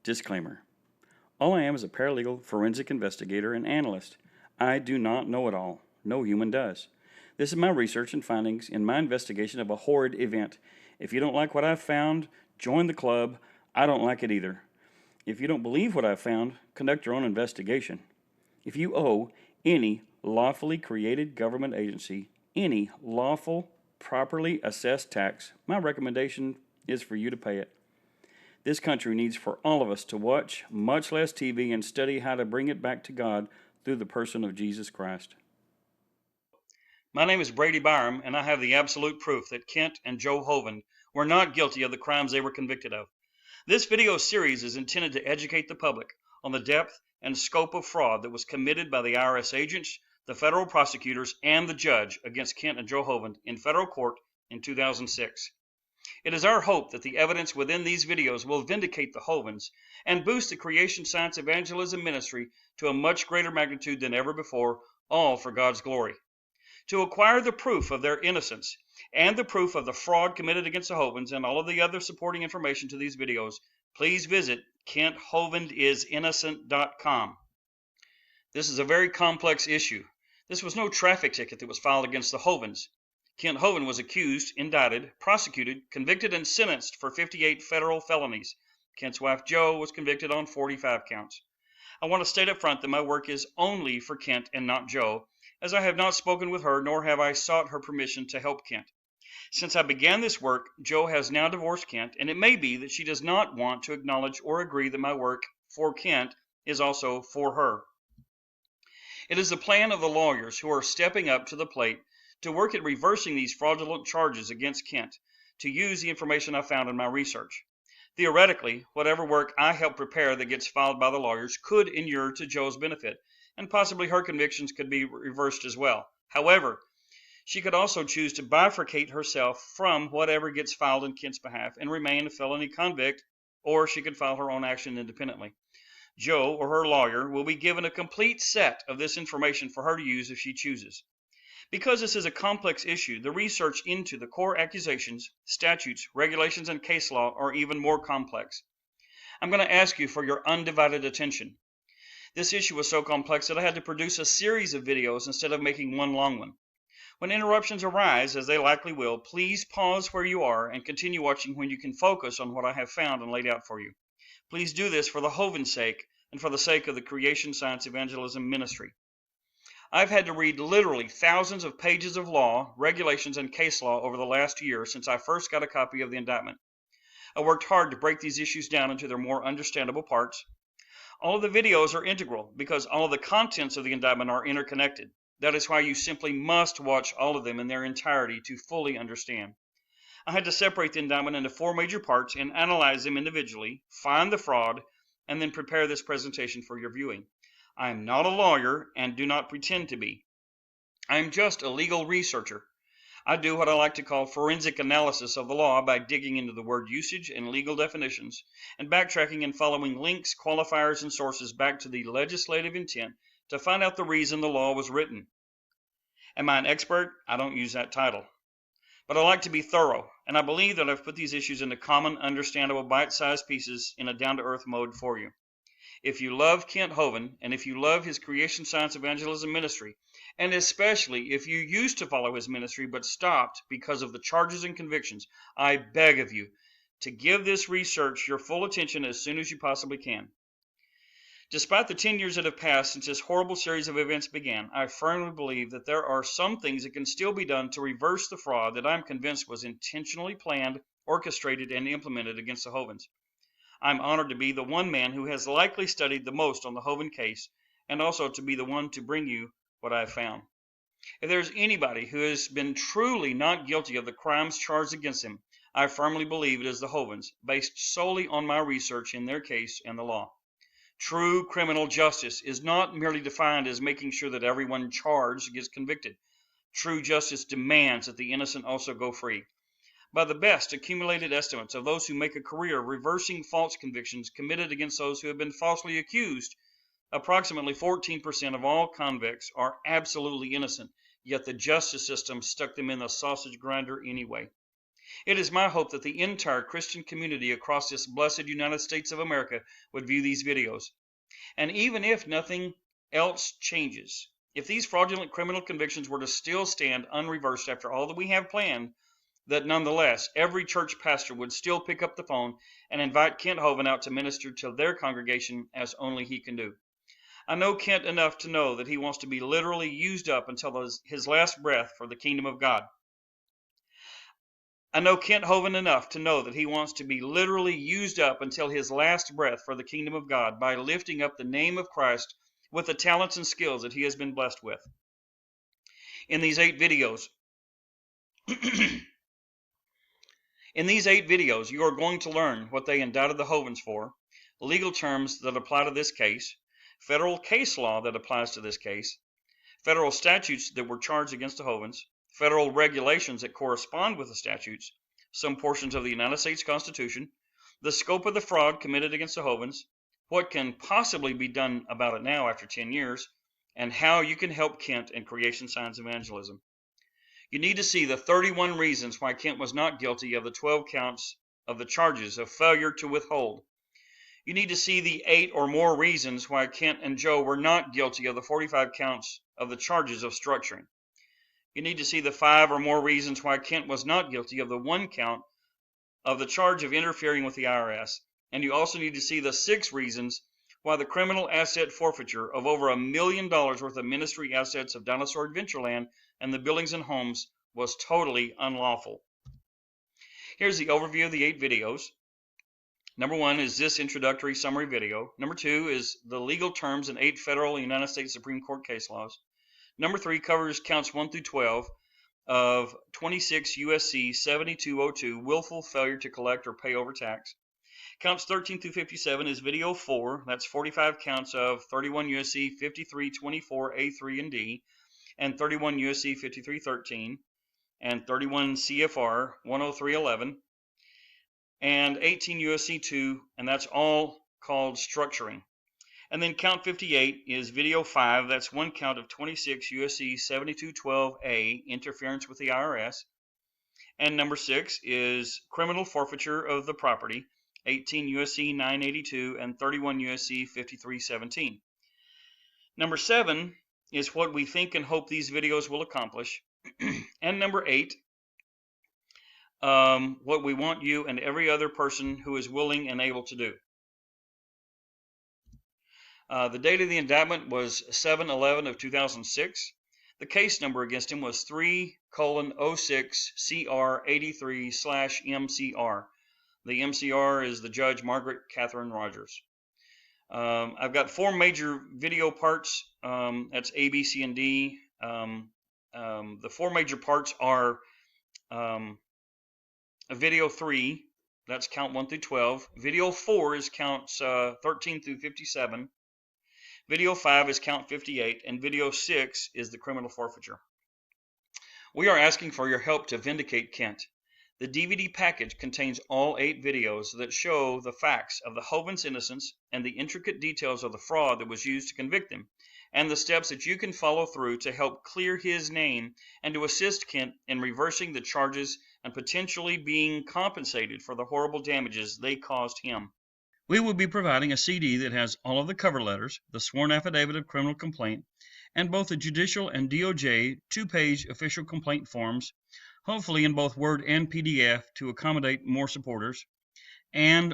Disclaimer. All I am is a paralegal, forensic investigator, and analyst. I do not know it all. No human does. This is my research and findings in my investigation of a horrid event. If you don't like what I've found, join the club. I don't like it either. If you don't believe what I've found, conduct your own investigation. If you owe any lawfully created government agency any lawful, properly assessed tax, my recommendation is for you to pay it. This country needs for all of us to watch much less TV and study how to bring it back to God through the person of Jesus Christ. My name is Brady Byram, and I have the absolute proof that Kent and Joe Hovind were not guilty of the crimes they were convicted of. This video series is intended to educate the public on the depth and scope of fraud that was committed by the IRS agents, the federal prosecutors, and the judge against Kent and Joe Hovind in federal court in 2006. It is our hope that the evidence within these videos will vindicate the Hovinds and boost the creation science evangelism ministry to a much greater magnitude than ever before, all for God's glory. To acquire the proof of their innocence and the proof of the fraud committed against the Hovinds and all of the other supporting information to these videos, please visit KentHovindinnocent.com. This is a very complex issue. This was no traffic ticket that was filed against the Hovinds. Kent Hovind was accused, indicted, prosecuted, convicted, and sentenced for 58 federal felonies. Kent's wife, Jo, was convicted on 45 counts. I want to state up front that my work is only for Kent and not Jo, as I have not spoken with her, nor have I sought her permission to help Kent. Since I began this work, Jo has now divorced Kent, and it may be that she does not want to acknowledge or agree that my work for Kent is also for her. It is the plan of the lawyers who are stepping up to the plate to work at reversing these fraudulent charges against Kent, to use the information I found in my research. Theoretically, whatever work I help prepare that gets filed by the lawyers could inure to Jo's benefit, and possibly her convictions could be reversed as well. However, she could also choose to bifurcate herself from whatever gets filed in Kent's behalf and remain a felony convict, or she could file her own action independently. Jo or her lawyer will be given a complete set of this information for her to use if she chooses. Because this is a complex issue, the research into the core accusations, statutes, regulations, and case law are even more complex. I'm going to ask you for your undivided attention. This issue was so complex that I had to produce a series of videos instead of making one long one. When interruptions arise, as they likely will, please pause where you are and continue watching when you can focus on what I have found and laid out for you. Please do this for the Hovind's sake and for the sake of the Creation Science Evangelism Ministry. I've had to read literally thousands of pages of law, regulations, and case law over the last year since I first got a copy of the indictment. I worked hard to break these issues down into their more understandable parts. All of the videos are integral because all of the contents of the indictment are interconnected. That is why you simply must watch all of them in their entirety to fully understand. I had to separate the indictment into 4 major parts and analyze them individually, find the fraud, and then prepare this presentation for your viewing. I am not a lawyer and do not pretend to be. I am just a legal researcher. I do what I like to call forensic analysis of the law by digging into the word usage and legal definitions and backtracking and following links, qualifiers, and sources back to the legislative intent to find out the reason the law was written. Am I an expert? I don't use that title. But I like to be thorough, and I believe that I've put these issues into common, understandable, bite-sized pieces in a down-to-earth mode for you. If you love Kent Hovind, and if you love his Creation Science Evangelism Ministry, and especially if you used to follow his ministry but stopped because of the charges and convictions, I beg of you to give this research your full attention as soon as you possibly can. Despite the 10 years that have passed since this horrible series of events began, I firmly believe that there are some things that can still be done to reverse the fraud that I'm convinced was intentionally planned, orchestrated, and implemented against the Hovinds. I'm honored to be the one man who has likely studied the most on the Hovind case, and also to be the one to bring you what I have found. If there's anybody who has been truly not guilty of the crimes charged against him, I firmly believe it is the Hovinds, based solely on my research in their case and the law. True criminal justice is not merely defined as making sure that everyone charged gets convicted. True justice demands that the innocent also go free. By the best accumulated estimates of those who make a career of reversing false convictions committed against those who have been falsely accused, approximately 14% of all convicts are absolutely innocent, yet the justice system stuck them in the sausage grinder anyway. It is my hope that the entire Christian community across this blessed United States of America would view these videos. And even if nothing else changes, if these fraudulent criminal convictions were to still stand unreversed after all that we have planned, that nonetheless every church pastor would still pick up the phone and invite Kent Hovind out to minister to their congregation as only he can do. I know Kent enough to know that he wants to be literally used up until his last breath for the kingdom of God. I know Kent Hovind enough to know that he wants to be literally used up until his last breath for the kingdom of God by lifting up the name of Christ with the talents and skills that he has been blessed with. In these 8 videos, you are going to learn what they indicted the Hovinds for, legal terms that apply to this case, federal case law that applies to this case, federal statutes that were charged against the Hovinds, federal regulations that correspond with the statutes, some portions of the United States Constitution, the scope of the fraud committed against the Hovinds, what can possibly be done about it now after 10 years, and how you can help Kent in Creation Science Evangelism. You need to see the 31 reasons why Kent was not guilty of the 12 counts of the charges of failure to withhold. You need to see the 8 or more reasons why Kent and Joe were not guilty of the 45 counts of the charges of structuring. You need to see the 5 or more reasons why Kent was not guilty of the 1 count of the charge of interfering with the IRS. And you also need to see the 6 reasons why the criminal asset forfeiture of over $1 million worth of ministry assets of Dinosaur Adventureland and the buildings and homes was totally unlawful. Here's the overview of the 8 videos. Number 1 is this introductory summary video. Number 2 is the legal terms in 8 federal and United States Supreme Court case laws. Number 3 covers counts 1 through 12 of 26 U.S.C. 7202, willful failure to collect or pay over tax. Counts 13 through 57 is video 4. That's 45 counts of 31 U.S.C. 5324 A3 and D, and 31 U.S.C. 5313, and 31 CFR 10311, and 18 U.S.C. 2, and that's all called structuring. And then count 58 is video 5. That's 1 count of 26 U.S.C. 7212A, interference with the IRS. And number 6 is criminal forfeiture of the property, 18 U.S.C. 982 and 31 U.S.C. 5317. Number 7 is what we think and hope these videos will accomplish. And number 8, what we want you and every other person who is willing and able to do. The date of the indictment was 7/11 of 2006. The case number against him was 3:06-CR83/MCR. The MCR is the Judge Margaret Catherine Rogers. I've got 4 major video parts. That's A, B, C, and D. The 4 major parts are video 3, that's count 1 through 12. Video 4 is counts 13 through 57. Video 5 is count 58, and video 6 is the criminal forfeiture. We are asking for your help to vindicate Kent. The DVD package contains all 8 videos that show the facts of the Hovinds' innocence and the intricate details of the fraud that was used to convict him, and the steps that you can follow through to help clear his name and to assist Kent in reversing the charges and potentially being compensated for the horrible damages they caused him. We will be providing a CD that has all of the cover letters, the sworn affidavit of criminal complaint, and both the judicial and DOJ 2-page official complaint forms, hopefully in both Word and PDF to accommodate more supporters.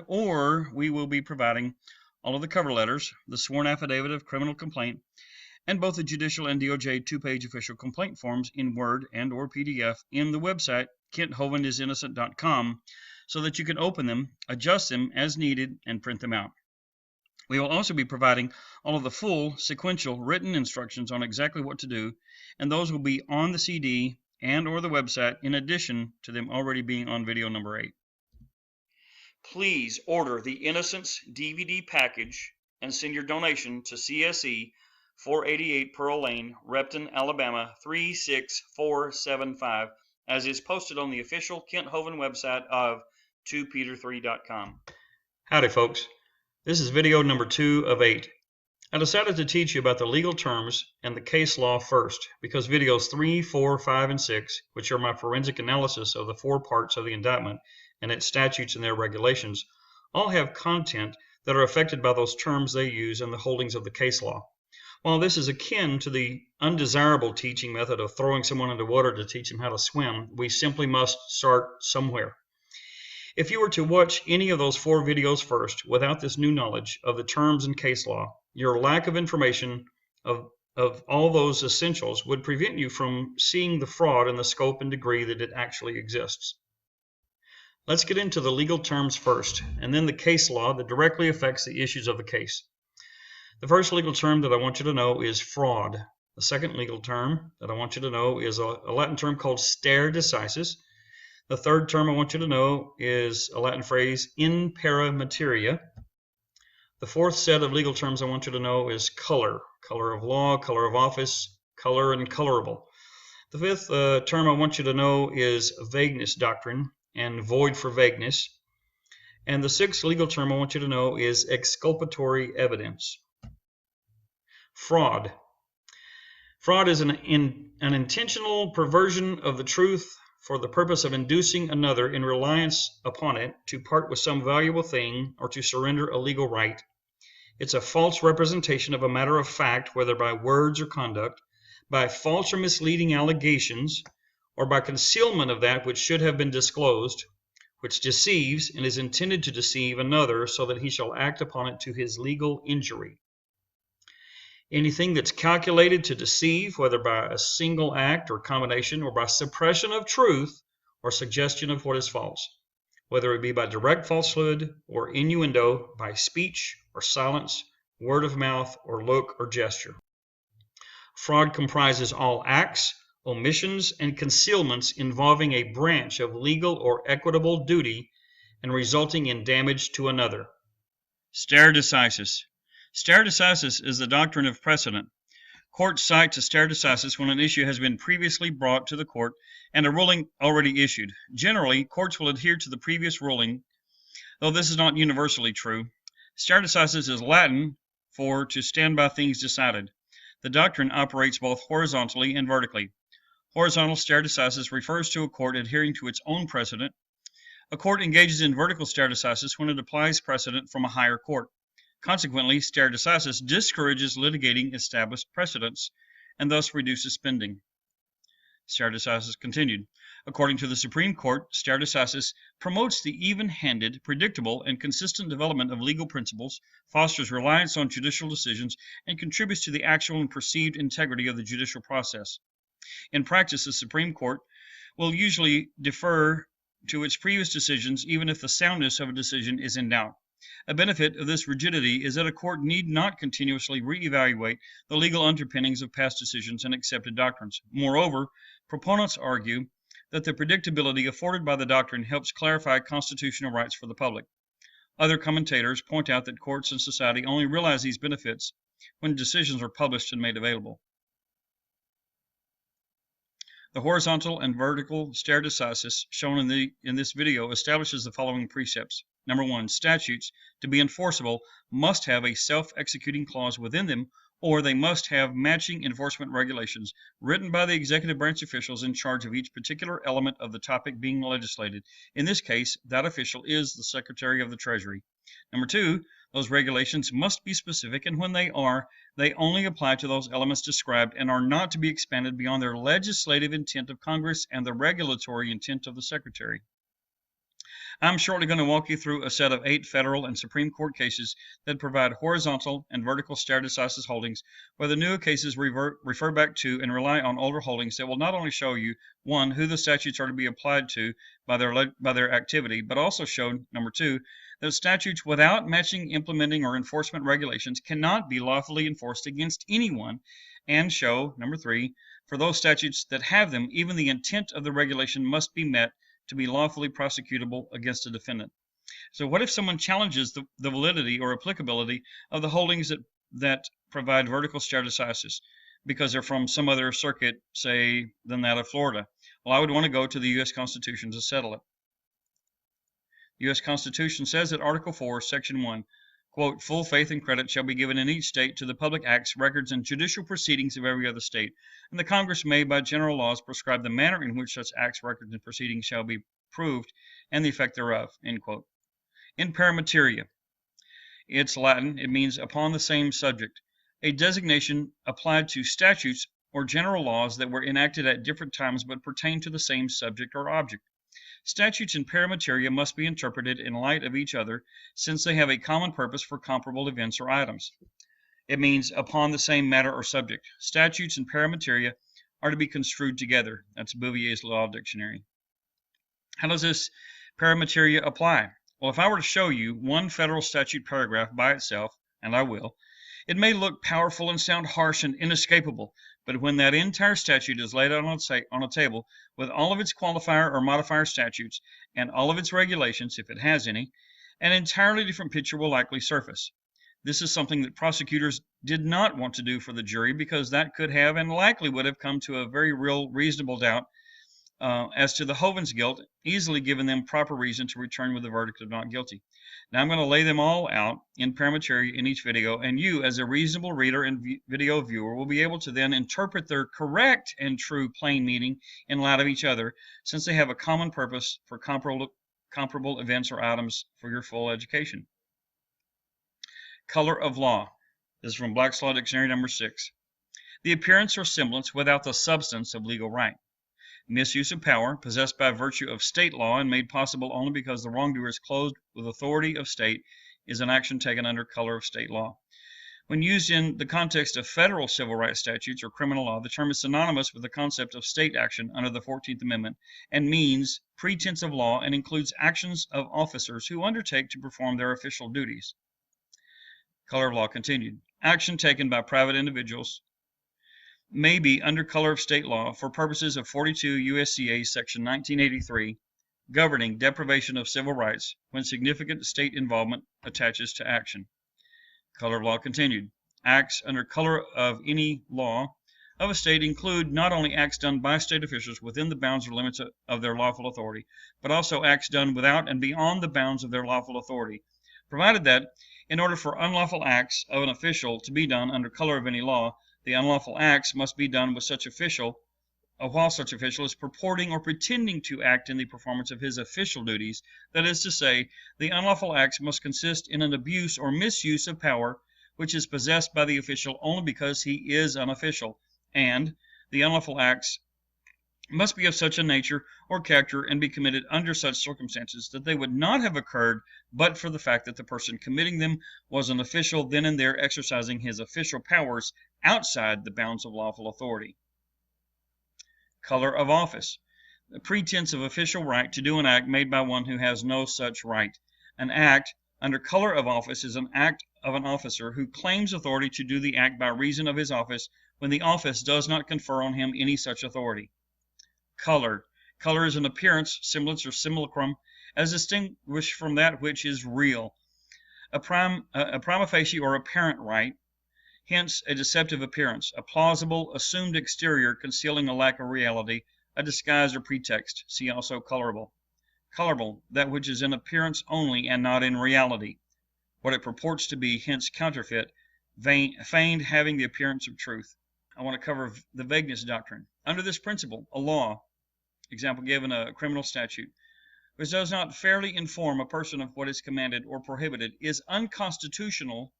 Or we will be providing all of the cover letters, the sworn affidavit of criminal complaint, and both the judicial and DOJ 2-page official complaint forms in Word and or PDF in the website KentHovindinnocent.com, so that you can open them, adjust them as needed, and print them out. We will also be providing all of the full sequential written instructions on exactly what to do, and those will be on the CD and or the website in addition to them already being on video number 8. Please order the Innocence DVD package and send your donation to CSE 488 Pearl Lane, Repton, Alabama 36475, as is posted on the official Kent Hovind website of 2peter3.com. Howdy folks, this is video number 2 of 8. I decided to teach you about the legal terms and the case law first, because videos 3, 4, 5, and 6, which are my forensic analysis of the 4 parts of the indictment and its statutes and their regulations, all have content that are affected by those terms they use in the holdings of the case law. While this is akin to the undesirable teaching method of throwing someone into water to teach them how to swim, we simply must start somewhere. If you were to watch any of those 4 videos first without this new knowledge of the terms and case law, your lack of information of all those essentials would prevent you from seeing the fraud in the scope and degree that it actually exists. Let's get into the legal terms first, and then the case law that directly affects the issues of the case. The first legal term that I want you to know is fraud. The second legal term that I want you to know is a Latin term called stare decisis. The third term I want you to know is a Latin phrase, in para materia. The fourth set of legal terms I want you to know is color. Color of law, color of office, color, and colorable. The fifth term I want you to know is vagueness doctrine and void for vagueness. And the sixth legal term I want you to know is exculpatory evidence. Fraud. Fraud is an intentional perversion of the truth for the purpose of inducing another, in reliance upon it, to part with some valuable thing or to surrender a legal right. It's a false representation of a matter of fact, whether by words or conduct, by false or misleading allegations, or by concealment of that which should have been disclosed, which deceives and is intended to deceive another so that he shall act upon it to his legal injury. Anything that's calculated to deceive, whether by a single act or combination, or by suppression of truth or suggestion of what is false, whether it be by direct falsehood or innuendo, by speech or silence, word of mouth or look or gesture. Fraud comprises all acts, omissions, and concealments involving a branch of legal or equitable duty and resulting in damage to another. Stare decisis. Stare decisis is the doctrine of precedent. Courts cite to stare decisis when an issue has been previously brought to the court and a ruling already issued. Generally, courts will adhere to the previous ruling, though this is not universally true. Stare decisis is Latin for to stand by things decided. The doctrine operates both horizontally and vertically. Horizontal stare decisis refers to a court adhering to its own precedent. A court engages in vertical stare decisis when it applies precedent from a higher court. Consequently, stare decisis discourages litigating established precedents and thus reduces spending. Stare decisis continued. According to the Supreme Court, stare decisis promotes the even-handed, predictable, and consistent development of legal principles, fosters reliance on judicial decisions, and contributes to the actual and perceived integrity of the judicial process. In practice, the Supreme Court will usually defer to its previous decisions even if the soundness of a decision is in doubt. A benefit of this rigidity is that a court need not continuously reevaluate the legal underpinnings of past decisions and accepted doctrines. Moreover, proponents argue that the predictability afforded by the doctrine helps clarify constitutional rights for the public. Other commentators point out that courts and society only realize these benefits when decisions are published and made available. The horizontal and vertical stare decisis shown in this video establishes the following precepts. Number 1, statutes, to be enforceable, must have a self-executing clause within them, or they must have matching enforcement regulations written by the executive branch officials in charge of each particular element of the topic being legislated. In this case, that official is the Secretary of the Treasury. Number 2, those regulations must be specific, and when they are, they only apply to those elements described and are not to be expanded beyond their legislative intent of Congress and the regulatory intent of the Secretary. I'm shortly going to walk you through a set of 8 federal and Supreme Court cases that provide horizontal and vertical stare decisis holdings, where the newer cases refer back to and rely on older holdings that will not only show you, 1, who the statutes are to be applied to by their activity, but also show, number 2, that statutes without matching implementing or enforcement regulations cannot be lawfully enforced against anyone, and show, number 3, for those statutes that have them, even the intent of the regulation must be met to be lawfully prosecutable against a defendant. So what if someone challenges the validity or applicability of the holdings that provide vertical stare decisis because they're from some other circuit, say, than that of Florida? Well, I would want to go to the U.S. Constitution to settle it. The U.S. Constitution says that Article 4, Section 1, quote, full faith and credit shall be given in each state to the public acts, records, and judicial proceedings of every other state, and the Congress may, by general laws, prescribe the manner in which such acts, records, and proceedings shall be proved, and the effect thereof, end quote. In paramateria, it's Latin, it means upon the same subject, a designation applied to statutes or general laws that were enacted at different times but pertain to the same subject or object. Statutes in paramateria must be interpreted in light of each other, since they have a common purpose for comparable events or items. It means upon the same matter or subject. Statutes in paramateria are to be construed together. That's Bouvier's Law Dictionary. How does this paramateria apply? Well, if I were to show you one federal statute paragraph by itself, and I will, it may look powerful and sound harsh and inescapable, but when that entire statute is laid out on a table with all of its qualifier or modifier statutes and all of its regulations, if it has any, an entirely different picture will likely surface. This is something that prosecutors did not want to do for the jury, because that could have and likely would have come to a very real reasonable doubt as to the Hovinds' guilt, easily given them proper reason to return with a verdict of not guilty. Now I'm going to lay them all out in paramateria in each video, and you, as a reasonable reader and video viewer, will be able to then interpret their correct and true plain meaning in light of each other, since they have a common purpose for comparable events or items for your full education. Color of law. This is from Black's Law Dictionary, number 6. The appearance or semblance without the substance of legal right. Misuse of power, possessed by virtue of state law and made possible only because the wrongdoer is clothed with authority of state, is an action taken under color of state law. When used in the context of federal civil rights statutes or criminal law, the term is synonymous with the concept of state action under the 14th Amendment and means pretense of law, and includes actions of officers who undertake to perform their official duties. Color of law continued. Action taken by private individuals may be under color of state law for purposes of 42 U.S.C.A. Section 1983, governing deprivation of civil rights when significant state involvement attaches to action. Color of law continued. Acts under color of any law of a state include not only acts done by state officials within the bounds or limits of their lawful authority, but also acts done without and beyond the bounds of their lawful authority, provided that, in order for unlawful acts of an official to be done under color of any law, the unlawful acts must be done with such official, while such official is purporting or pretending to act in the performance of his official duties. That is to say, the unlawful acts must consist in an abuse or misuse of power which is possessed by the official only because he is unofficial, and the unlawful acts must be of such a nature or character and be committed under such circumstances that they would not have occurred but for the fact that the person committing them was an official then and there exercising his official powers outside the bounds of lawful authority. Color of office. The pretense of official right to do an act made by one who has no such right. An act under color of office is an act of an officer who claims authority to do the act by reason of his office when the office does not confer on him any such authority. Color. Color is an appearance, semblance, or simulacrum, as distinguished from that which is real. A prima facie or apparent right, hence a deceptive appearance, a plausible, assumed exterior concealing a lack of reality, a disguise or pretext. See also colorable. Colorable, that which is in appearance only and not in reality, what it purports to be, hence counterfeit, feigned, having the appearance of truth. I want to cover the vagueness doctrine. Under this principle, a law, example given a criminal statute, which does not fairly inform a person of what is commanded or prohibited, is unconstitutional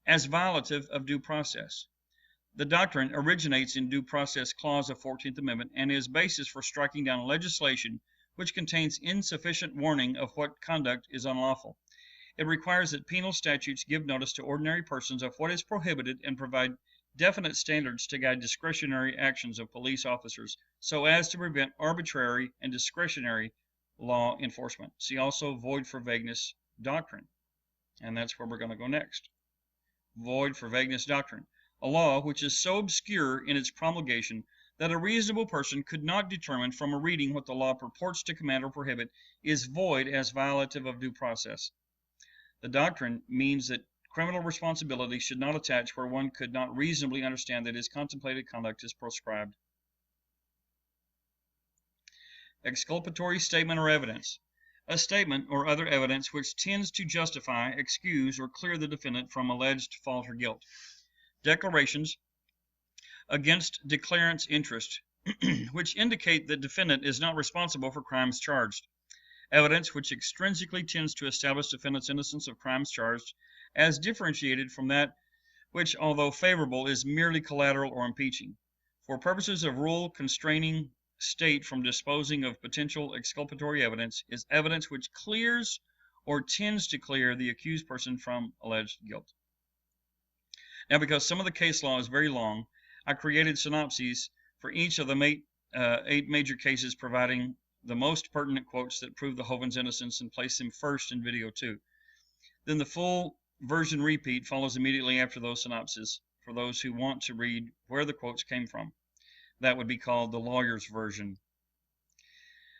as violative of due process. The doctrine originates in due process clause of 14th Amendment and is basis for striking down legislation which contains insufficient warning of what conduct is unlawful. It requires that penal statutes give notice to ordinary persons of what is prohibited and provide definite standards to guide discretionary actions of police officers so as to prevent arbitrary and discretionary law enforcement. See also void for vagueness doctrine. And that's where we're going to go next. Void for vagueness doctrine. A law which is so obscure in its promulgation that a reasonable person could not determine from a reading what the law purports to command or prohibit is void as violative of due process. The doctrine means that criminal responsibility should not attach where one could not reasonably understand that his contemplated conduct is proscribed. Exculpatory statement or evidence. a statement or other evidence which tends to justify, excuse, or clear the defendant from alleged fault or guilt. Declarations against declarant's interest, which indicate that defendant is not responsible for crimes charged. Evidence which extrinsically tends to establish defendant's innocence of crimes charged, as differentiated from that which, although favorable, is merely collateral or impeaching. For purposes of rule constraining state from disposing of potential exculpatory evidence, is evidence which clears or tends to clear the accused person from alleged guilt. Now, because some of the case law is very long, I created synopses for each of the eight major cases, providing the most pertinent quotes that prove the Hovinds' innocence and place them first in video 2. Then the full version repeat follows immediately after those synopses for those who want to read where the quotes came from. That would be called the lawyer's version.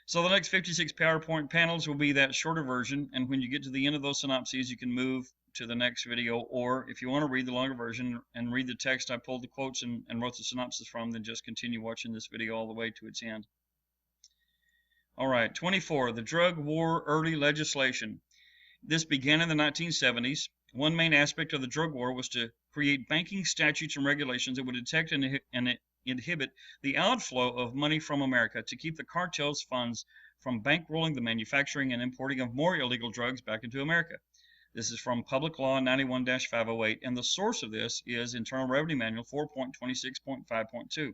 So the next 56 PowerPoint panels will be that shorter version, and when you get to the end of those synopses, you can move to the next video, or if you want to read the longer version and read the text I pulled the quotes and wrote the synopsis from, then just continue watching this video all the way to its end. All right, 24, the drug war early legislation. This began in the 1970s. One main aspect of the drug war was to create banking statutes and regulations that would detect and inhibit the outflow of money from America to keep the cartel's funds from bankrolling the manufacturing and importing of more illegal drugs back into America. This is from Public Law 91-508, and the source of this is Internal Revenue Manual 4.26.5.2.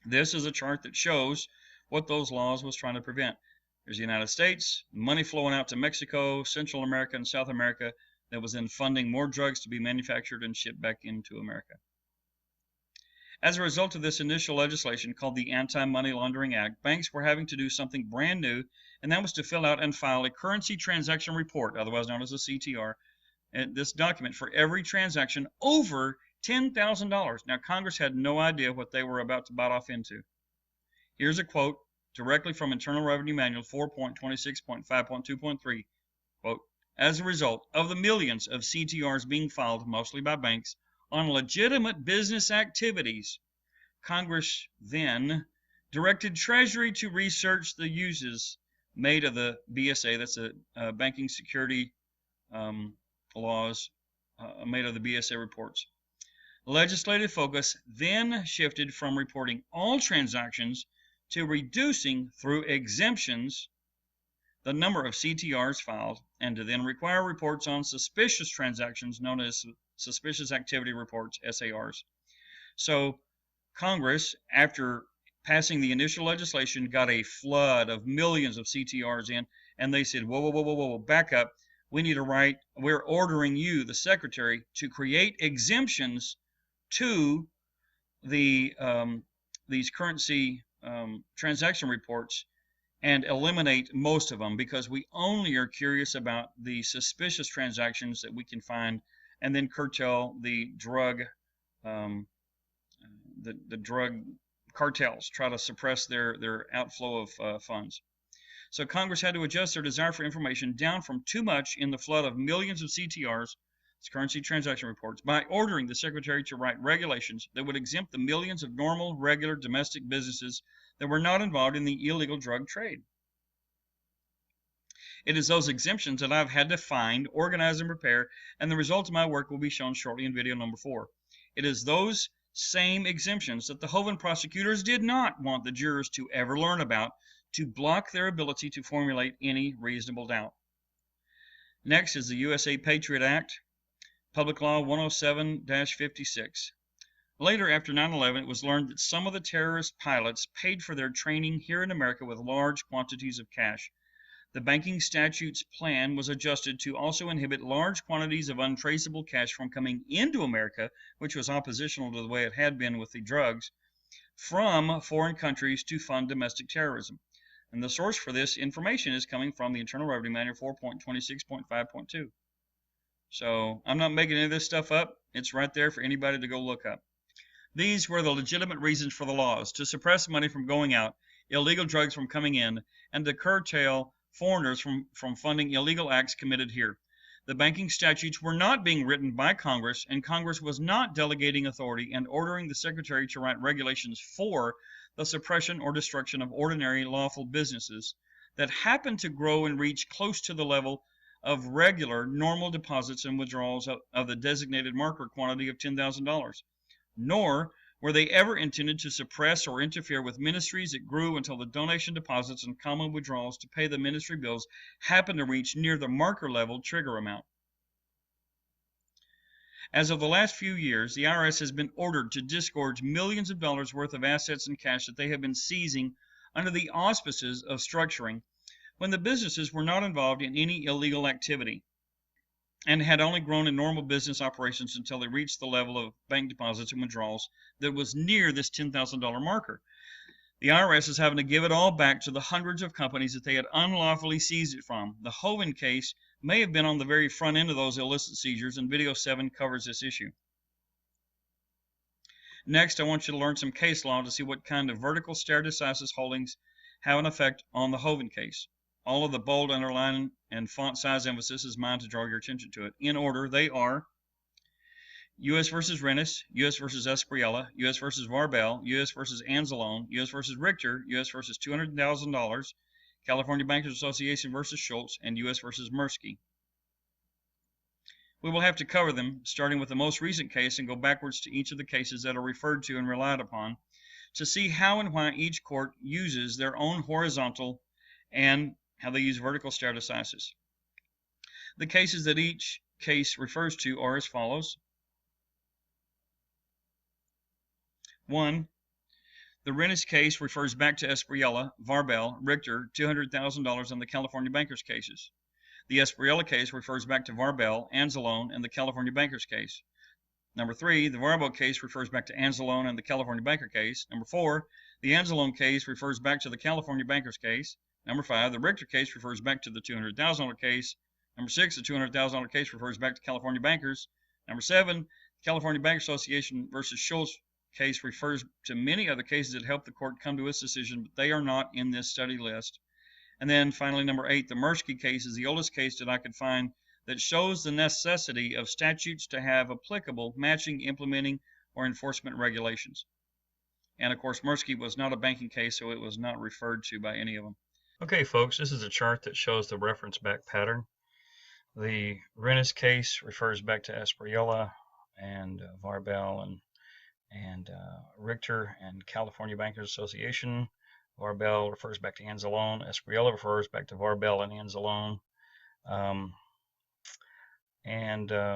This is a chart that shows what those laws was trying to prevent. There's the United States, money flowing out to Mexico, Central America, and South America that was then funding more drugs to be manufactured and shipped back into America. As a result of this initial legislation called the Anti-Money Laundering Act, banks were having to do something brand new, and that was to fill out and file a currency transaction report, otherwise known as a CTR, and this document for every transaction over $10,000. Now, Congress had no idea what they were about to bite off into. Here's a quote directly from Internal Revenue Manual 4.26.5.2.3. Quote, as a result of the millions of CTRs being filed, mostly by banks, on legitimate business activities, Congress then directed Treasury to research the uses made of the BSA, that's the banking security laws made of the BSA reports. Legislative focus then shifted from reporting all transactions to reducing through exemptions the number of CTRs filed, and to then require reports on suspicious transactions known as suspicious activity reports, SARs. So Congress, after passing the initial legislation, got a flood of millions of CTRs in, and they said, whoa, back up. We need to write, we're ordering you, the Secretary, to create exemptions to the these currency transaction reports and eliminate most of them, because we only are curious about the suspicious transactions that we can find, and then curtail the drug the drug cartels, try to suppress their outflow of funds. So Congress had to adjust their desire for information down from too much in the flood of millions of CTRs, currency transaction reports, by ordering the Secretary to write regulations that would exempt the millions of normal, regular, domestic businesses that were not involved in the illegal drug trade. It is those exemptions that I've had to find, organize, and prepare, and the result of my work will be shown shortly in video number 4. It is those same exemptions that the Hovind prosecutors did not want the jurors to ever learn about, to block their ability to formulate any reasonable doubt. Next is the USA Patriot Act, Public Law 107-56. Later, after 9/11, it was learned that some of the terrorist pilots paid for their training here in America with large quantities of cash. The banking statutes plan was adjusted to also inhibit large quantities of untraceable cash from coming into America, which was oppositional to the way it had been with the drugs, from foreign countries to fund domestic terrorism. And the source for this information is coming from the Internal Revenue Manual 4.26.5.2. So I'm not making any of this stuff up. It's right there for anybody to go look up. These were the legitimate reasons for the laws: to suppress money from going out, illegal drugs from coming in, and to curtail foreigners from funding illegal acts committed here. The banking statutes were not being written by Congress, and Congress was not delegating authority and ordering the Secretary to write regulations for the suppression or destruction of ordinary lawful businesses. that happen to grow and reach close to the level of regular normal deposits and withdrawals of the designated marker quantity of $10,000, nor were they ever intended to suppress or interfere with ministries that grew until the donation deposits and common withdrawals to pay the ministry bills happened to reach near the marker level trigger amount. As of the last few years, the IRS has been ordered to disgorge millions of dollars worth of assets and cash that they have been seizing under the auspices of structuring when the businesses were not involved in any illegal activity and had only grown in normal business operations until they reached the level of bank deposits and withdrawals that was near this $10,000 marker. The IRS is having to give it all back to the hundreds of companies that they had unlawfully seized it from. The Hovind case may have been on the very front end of those illicit seizures, and Video 7 covers this issue. Next, I want you to learn some case law to see what kind of vertical stare decisis holdings have an effect on the Hovind case. All of the bold, underline, and font size emphasis is mine to draw your attention to it. In order, they are U.S. versus Reinis, U.S. versus Espriella, U.S. versus Varbel, U.S. versus Anzalone, U.S. versus Richter, U.S. versus $200,000, California Bankers Association versus Shultz, and U.S. versus Mersky. We will have to cover them, starting with the most recent case, and go backwards to each of the cases that are referred to and relied upon, to see how and why each court uses their own horizontal and how they use vertical stare decisis. The cases that each case refers to are as follows. 1. The Reinis case refers back to Espriella, Varbel, Richter, $200,000 in the California bankers cases. The Espriella case refers back to Varbel, Anzalone, and the California bankers case. Number 3, the Varbel case refers back to Anzalone and the California banker case. Number 4, the Anzalone case refers back to the California bankers case. Number 5, the Richter case refers back to the $200,000 case. Number 6, the $200,000 case refers back to California bankers. Number 7, the California Bankers Association versus Shultz case refers to many other cases that helped the court come to its decision, but they are not in this study list. And then finally, number 8, the Mersky case is the oldest case that I could find that shows the necessity of statutes to have applicable matching, implementing, or enforcement regulations. And of course, Mersky was not a banking case, so it was not referred to by any of them. Okay, folks, this is a chart that shows the reference back pattern. The Reinis case refers back to Espriella and Varbel and Richter and California Bankers Association. Varbel refers back to Anzalone. Espriella refers back to Varbel and Anzalone.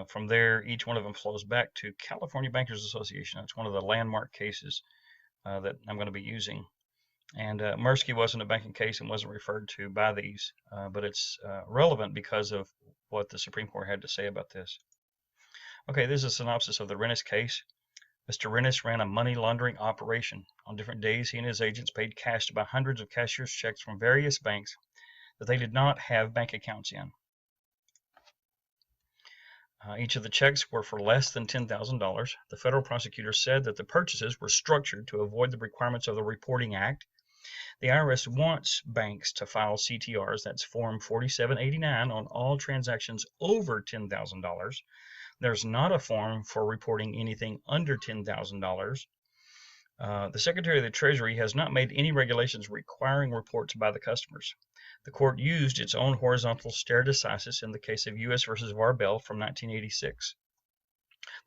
From there, each one of them flows back to California Bankers Association. That's one of the landmark cases that I'm going to be using. And Mersky wasn't a banking case and wasn't referred to by these, but it's relevant because of what the Supreme Court had to say about this. Okay, this is a synopsis of the Reinis case. Mr. Reinis ran a money laundering operation. On different days, he and his agents paid cash to buy hundreds of cashier's checks from various banks that they did not have bank accounts in. Each of the checks were for less than $10,000. The federal prosecutor said that the purchases were structured to avoid the requirements of the Reporting Act. The IRS wants banks to file CTRs, that's Form 4789, on all transactions over $10,000. There's not a form for reporting anything under $10,000. The Secretary of the Treasury has not made any regulations requiring reports by the customers. The court used its own horizontal stare decisis in the case of U.S. versus Varbel from 1986.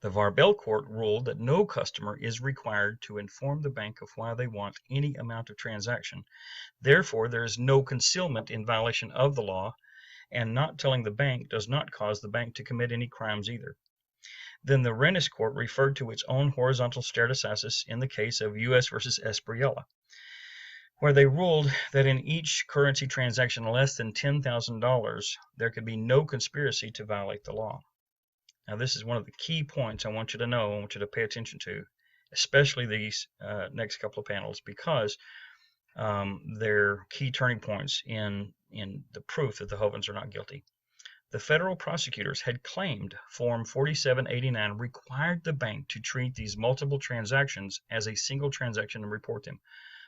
The Varbel court ruled that no customer is required to inform the bank of why they want any amount of transaction. Therefore, there is no concealment in violation of the law, and not telling the bank does not cause the bank to commit any crimes either. Then the Reinis court referred to its own horizontal stare decisis in the case of U.S. versus Espriella, where they ruled that in each currency transaction less than $10,000, there could be no conspiracy to violate the law. Now, this is one of the key points I want you to know, I want you to pay attention to, especially these next couple of panels, because they're key turning points in the proof that the Hovinds are not guilty. The federal prosecutors had claimed Form 4789 required the bank to treat these multiple transactions as a single transaction and report them.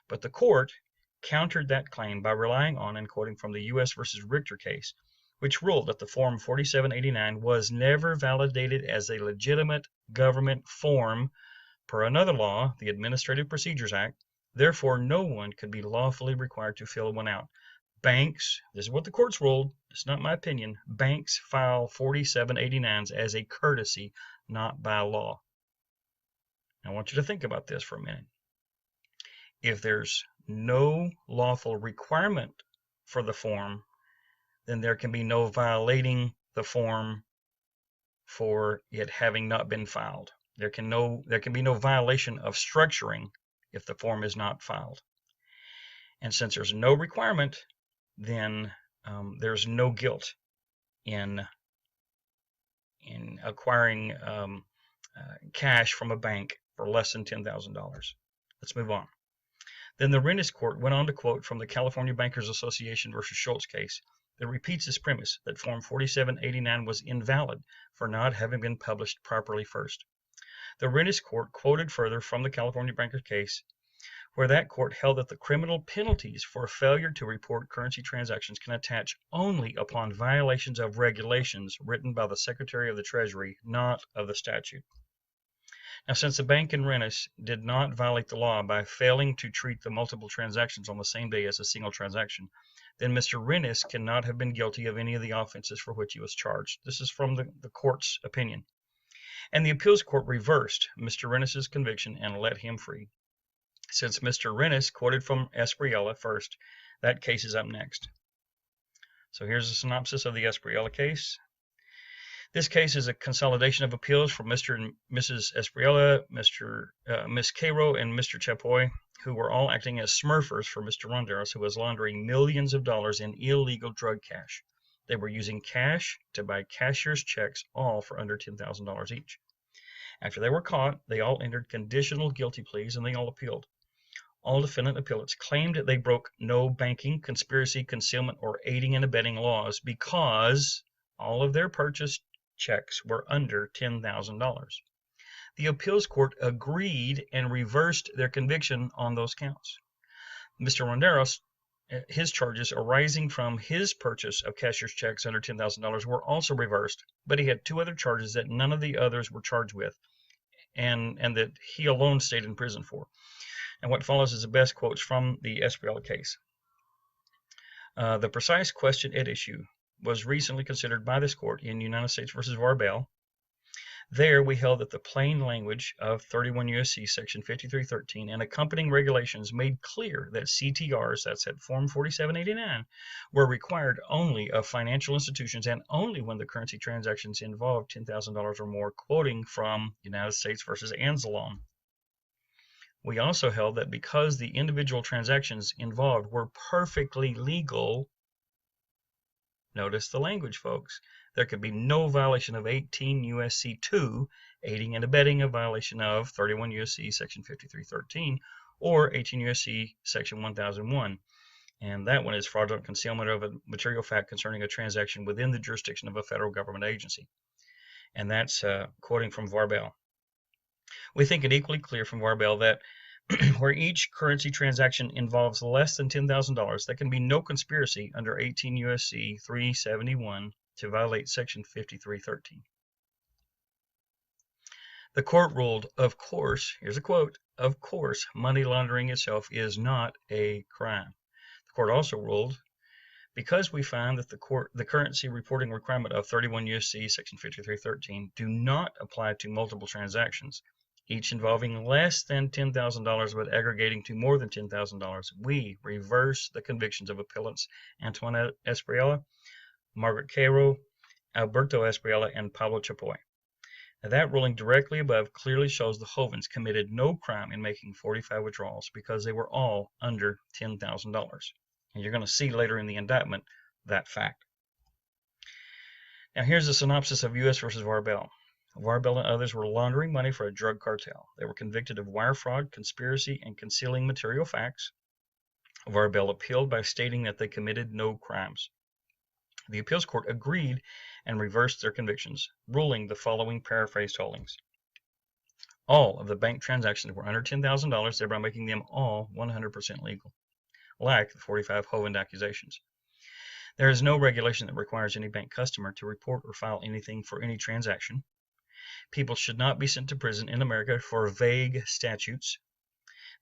But the court countered that claim by relying on and quoting from the U.S. versus Richter case, which ruled that the Form 4789 was never validated as a legitimate government form per another law, the Administrative Procedures Act. Therefore, no one could be lawfully required to fill one out. banks, this is what the courts ruled, it's not my opinion, banks file 4789s as a courtesy, not by law. I want you to think about this for a minute. If there's no lawful requirement for the form, then there can be no violating the form for it having not been filed. There can be no violation of structuring if the form is not filed. And since there's no requirement, then there's no guilt in acquiring cash from a bank for less than $10,000. Let's move on. Then the Reinis court went on to quote from the California Bankers Association versus Shultz case that repeats this premise that Form 4789 was invalid for not having been published properly first. The Reinis court quoted further from the California Bankers case, where that court held that the criminal penalties for failure to report currency transactions can attach only upon violations of regulations written by the Secretary of the Treasury, not of the statute. Now, since the bank in Reinis did not violate the law by failing to treat the multiple transactions on the same day as a single transaction, then Mr. Reinis cannot have been guilty of any of the offenses for which he was charged. This is from the court's opinion. And the appeals court reversed Mr. Reinis' conviction and let him free. Since Mr. Reinis quoted from Espriella first, that case is up next. So here's a synopsis of the Espriella case. This case is a consolidation of appeals from Mr. and Mrs. Espriella, Ms. Cairo, and Mr. Chapoy, who were all acting as smurfers for Mr. Ronderos, who was laundering millions of dollars in illegal drug cash. They were using cash to buy cashier's checks, all for under $10,000 each. After they were caught, they all entered conditional guilty pleas and they all appealed. All defendant appellants claimed they broke no banking, conspiracy, concealment, or aiding and abetting laws because all of their purchased checks were under $10,000. The appeals court agreed and reversed their conviction on those counts. Mr. Ronderos, his charges arising from his purchase of cashier's checks under $10,000 were also reversed, but he had two other charges that none of the others were charged with, and that he alone stayed in prison for. And what follows is the best quotes from the Espriella case. The precise question at issue was recently considered by this court in United States versus Varbel. There we held that the plain language of 31 U.S.C. section 5313 and accompanying regulations made clear that CTRs, that's at Form 4789, were required only of financial institutions and only when the currency transactions involved $10,000 or more, quoting from United States versus Anzalone. We also held that because the individual transactions involved were perfectly legal, notice the language, folks, there could be no violation of 18 U.S.C. 2, aiding and abetting a violation of 31 U.S.C. section 5313, or 18 U.S.C. section 1001. And that one is fraudulent concealment of a material fact concerning a transaction within the jurisdiction of a federal government agency. And that's quoting from Varbel. We think it equally clear from Varbel that where each currency transaction involves less than $10,000, there can be no conspiracy under 18 U.S.C. 371 to violate section 5313. The court ruled, of course, here's a quote, of course, money laundering itself is not a crime. The court also ruled, because we find that the currency reporting requirement of 31 U.S.C. section 5313 do not apply to multiple transactions, each involving less than $10,000 but aggregating to more than $10,000, we reverse the convictions of appellants Antoine Espriella, Margaret Cairo, Alberto Espriella, and Pablo Chapoy. Now, that ruling directly above clearly shows the Hovinds committed no crime in making 45 withdrawals because they were all under $10,000. And you're going to see later in the indictment that fact. Now here's a synopsis of U.S. versus Varbel. Varbel and others were laundering money for a drug cartel. They were convicted of wire fraud, conspiracy, and concealing material facts. Varbel appealed by stating that they committed no crimes. The appeals court agreed and reversed their convictions, ruling the following paraphrased holdings. All of the bank transactions were under $10,000, thereby making them all 100% legal, like the 45 Hovind accusations. There is no regulation that requires any bank customer to report or file anything for any transaction. People should not be sent to prison in America for vague statutes.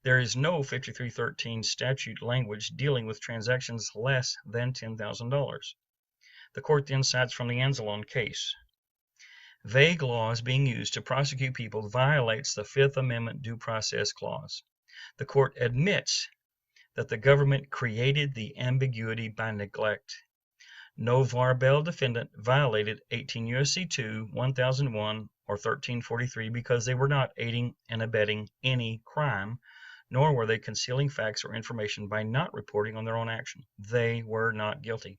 There is no 5313 statute language dealing with transactions less than $10,000. The court then cites from the Anzalone case. Vague laws being used to prosecute people violates the Fifth Amendment due process clause. The court admits that the government created the ambiguity by neglect. No Varbel defendant violated 18 U.S.C. 2, 1001, or 1343 because they were not aiding and abetting any crime, nor were they concealing facts or information by not reporting on their own action. They were not guilty.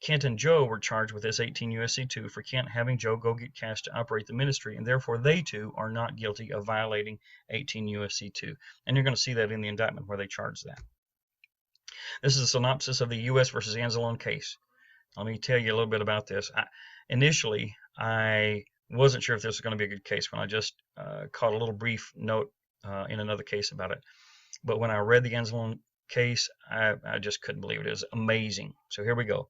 Kent and Joe were charged with this 18 U.S.C. 2 for Kent having Joe go get cash to operate the ministry, and therefore they too are not guilty of violating 18 U.S.C. 2. And you're going to see that in the indictment where they charge that. This is a synopsis of the U.S. versus Anzalone case. Let me tell you a little bit about this. Initially, I wasn't sure if this was going to be a good case when I just caught a little brief note in another case about it. But when I read the Anzalone case, I just couldn't believe it. It was amazing. So here we go.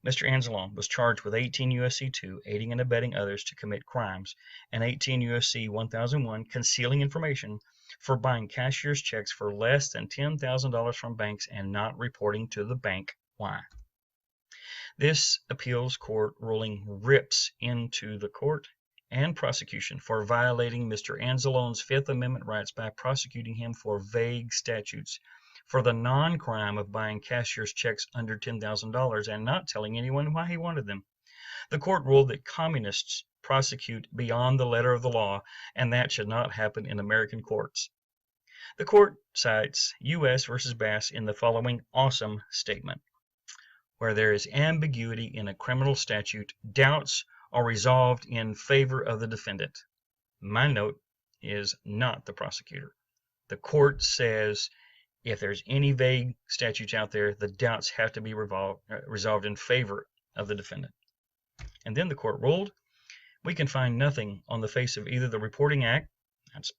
Mr. Anzalone was charged with 18 U.S.C. 2, aiding and abetting others to commit crimes, and 18 U.S.C. 1001, concealing information for buying cashier's checks for less than $10,000 from banks and not reporting to the bank why. This appeals court ruling rips into the court and prosecution for violating Mr. Anzalone's Fifth Amendment rights by prosecuting him for vague statutes for the non-crime of buying cashier's checks under $10,000 and not telling anyone why he wanted them. The court ruled that communists prosecute beyond the letter of the law, and that should not happen in American courts. The court cites U.S. versus Bass in the following awesome statement. Where there is ambiguity in a criminal statute, doubts are resolved in favor of the defendant. My note is not the prosecutor. The court says if there's any vague statutes out there, the doubts have to be resolved in favor of the defendant. And then the court ruled, we can find nothing on the face of either the Reporting Act, that's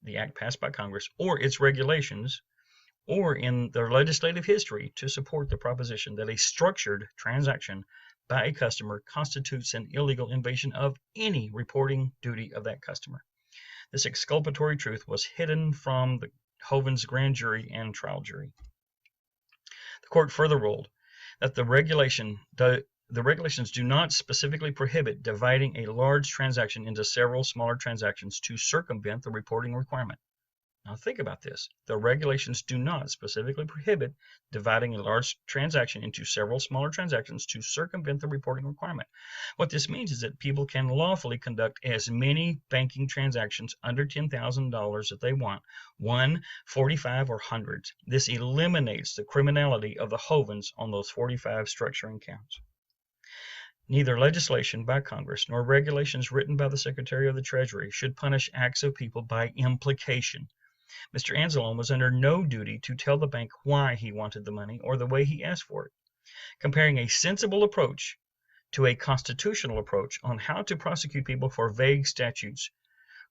the act passed by Congress, or its regulations, or in their legislative history to support the proposition that a structured transaction by a customer constitutes an illegal invasion of any reporting duty of that customer. This exculpatory truth was hidden from the Hovinds grand jury and trial jury. The court further ruled that the regulations do not specifically prohibit dividing a large transaction into several smaller transactions to circumvent the reporting requirement. Now think about this. The regulations do not specifically prohibit dividing a large transaction into several smaller transactions to circumvent the reporting requirement. What this means is that people can lawfully conduct as many banking transactions under $10,000 that they want, 1, 45, or hundreds. This eliminates the criminality of the Hovinds on those 45 structuring counts. Neither legislation by Congress nor regulations written by the Secretary of the Treasury should punish acts of people by implication. Mr. Anzalone was under no duty to tell the bank why he wanted the money or the way he asked for it. Comparing a sensible approach to a constitutional approach on how to prosecute people for vague statutes,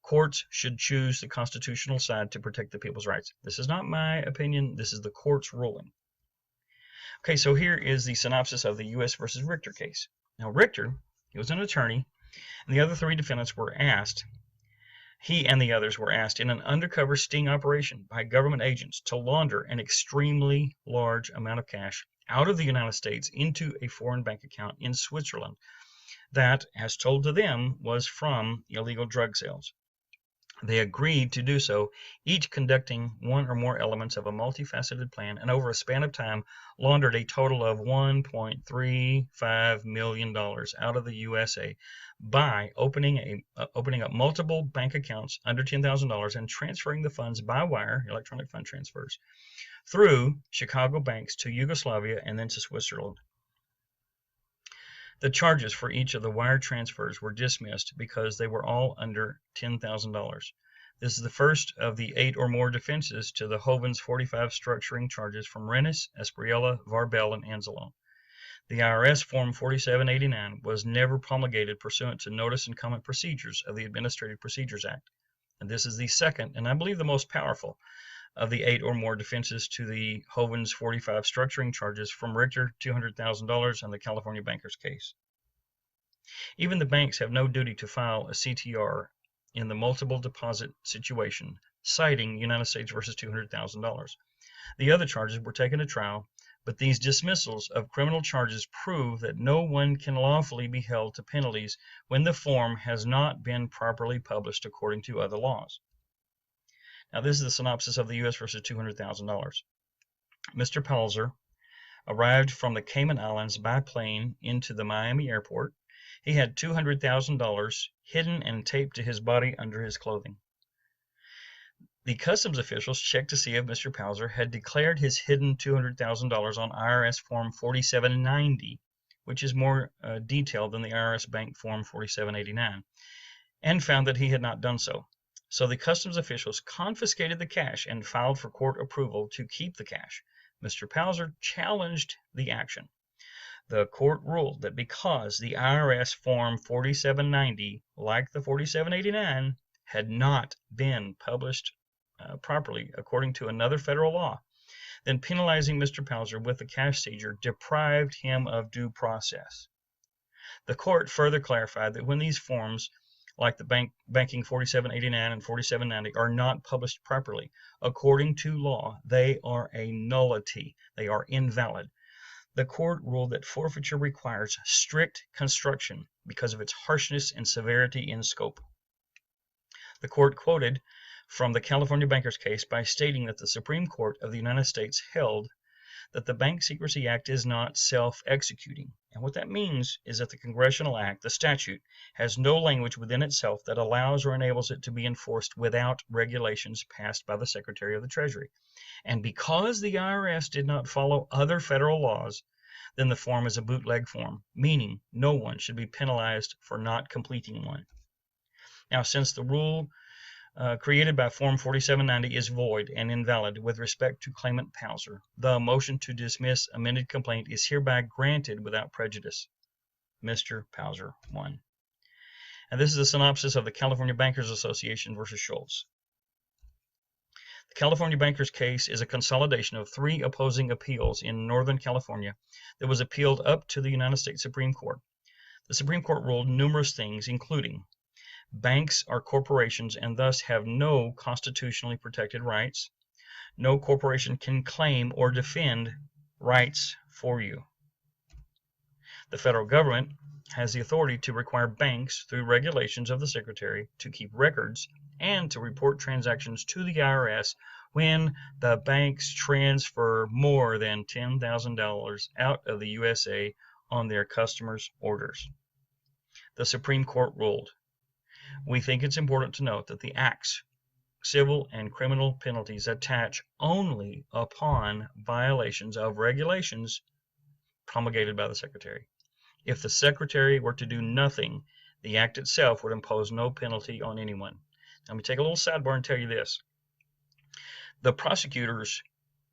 courts should choose the constitutional side to protect the people's rights. This is not my opinion. This is the court's ruling. Okay, so here is the synopsis of the U.S. versus Richter case. Now, Richter, he was an attorney, and the other three defendants were asked, he and the others were asked in an undercover sting operation by government agents to launder an extremely large amount of cash out of the United States into a foreign bank account in Switzerland that, as told to them, was from illegal drug sales. They agreed to do so, each conducting one or more elements of a multifaceted plan, and over a span of time laundered a total of $1.35 million out of the USA by opening up multiple bank accounts under $10,000 and transferring the funds by wire, electronic fund transfers, through Chicago banks to Yugoslavia and then to Switzerland. The charges for each of the wire transfers were dismissed because they were all under $10,000. This is the first of the 8 or more defenses to the Hovinds 45 structuring charges from Reinis, Espriella, Varbel, and Anzalone. The IRS Form 4789 was never promulgated pursuant to notice and comment procedures of the Administrative Procedures Act. And this is the second, and I believe the most powerful, of the 8 or more defenses to the Hovinds 45 structuring charges from Richter, $200,000, and the California bankers case. Even the banks have no duty to file a CTR in the multiple deposit situation citing United States versus $200,000. The other charges were taken to trial, but these dismissals of criminal charges prove that no one can lawfully be held to penalties when the form has not been properly published according to other laws. Now, this is the synopsis of the U.S. versus $200,000. Mr. Palzer arrived from the Cayman Islands by plane into the Miami airport. He had $200,000 hidden and taped to his body under his clothing. The customs officials checked to see if Mr. Palzer had declared his hidden $200,000 on IRS Form 4790, which is more detailed than the IRS Bank Form 4789, and found that he had not done so. So the customs officials confiscated the cash and filed for court approval to keep the cash. Mr. Palzer challenged the action. The court ruled that because the IRS Form 4790, like the 4789, had not been published properly according to another federal law, then penalizing Mr. Palzer with the cash seizure deprived him of due process. The court further clarified that when these forms, like the banking 4789 and 4790, are not published properly according to law, they are a nullity. They are invalid. The court ruled that forfeiture requires strict construction because of its harshness and severity in scope. The court quoted from the California Bankers case by stating that the Supreme Court of the United States held that the Bank Secrecy Act is not self-executing. And what that means is that the Congressional Act, the statute, has no language within itself that allows or enables it to be enforced without regulations passed by the Secretary of the Treasury. And because the IRS did not follow other federal laws, then the form is a bootleg form, meaning no one should be penalized for not completing one. Now, since the rule created by Form 4790 is void and invalid with respect to claimant Palzer, the motion to dismiss amended complaint is hereby granted without prejudice. Mr. Palzer won. And this is a synopsis of the California Bankers Association versus Shultz. The California Bankers case is a consolidation of 3 opposing appeals in Northern California that was appealed up to the United States Supreme Court. The Supreme Court ruled numerous things, including banks are corporations and thus have no constitutionally protected rights. No corporation can claim or defend rights for you. The federal government has the authority to require banks, through regulations of the Secretary, to keep records and to report transactions to the IRS when the banks transfer more than $10,000 out of the USA on their customers' orders. The Supreme Court ruled, we think it's important to note that the Act's civil and criminal penalties attach only upon violations of regulations promulgated by the Secretary. If the Secretary were to do nothing, the Act itself would impose no penalty on anyone. Let me take a little sidebar and tell you this. The prosecutors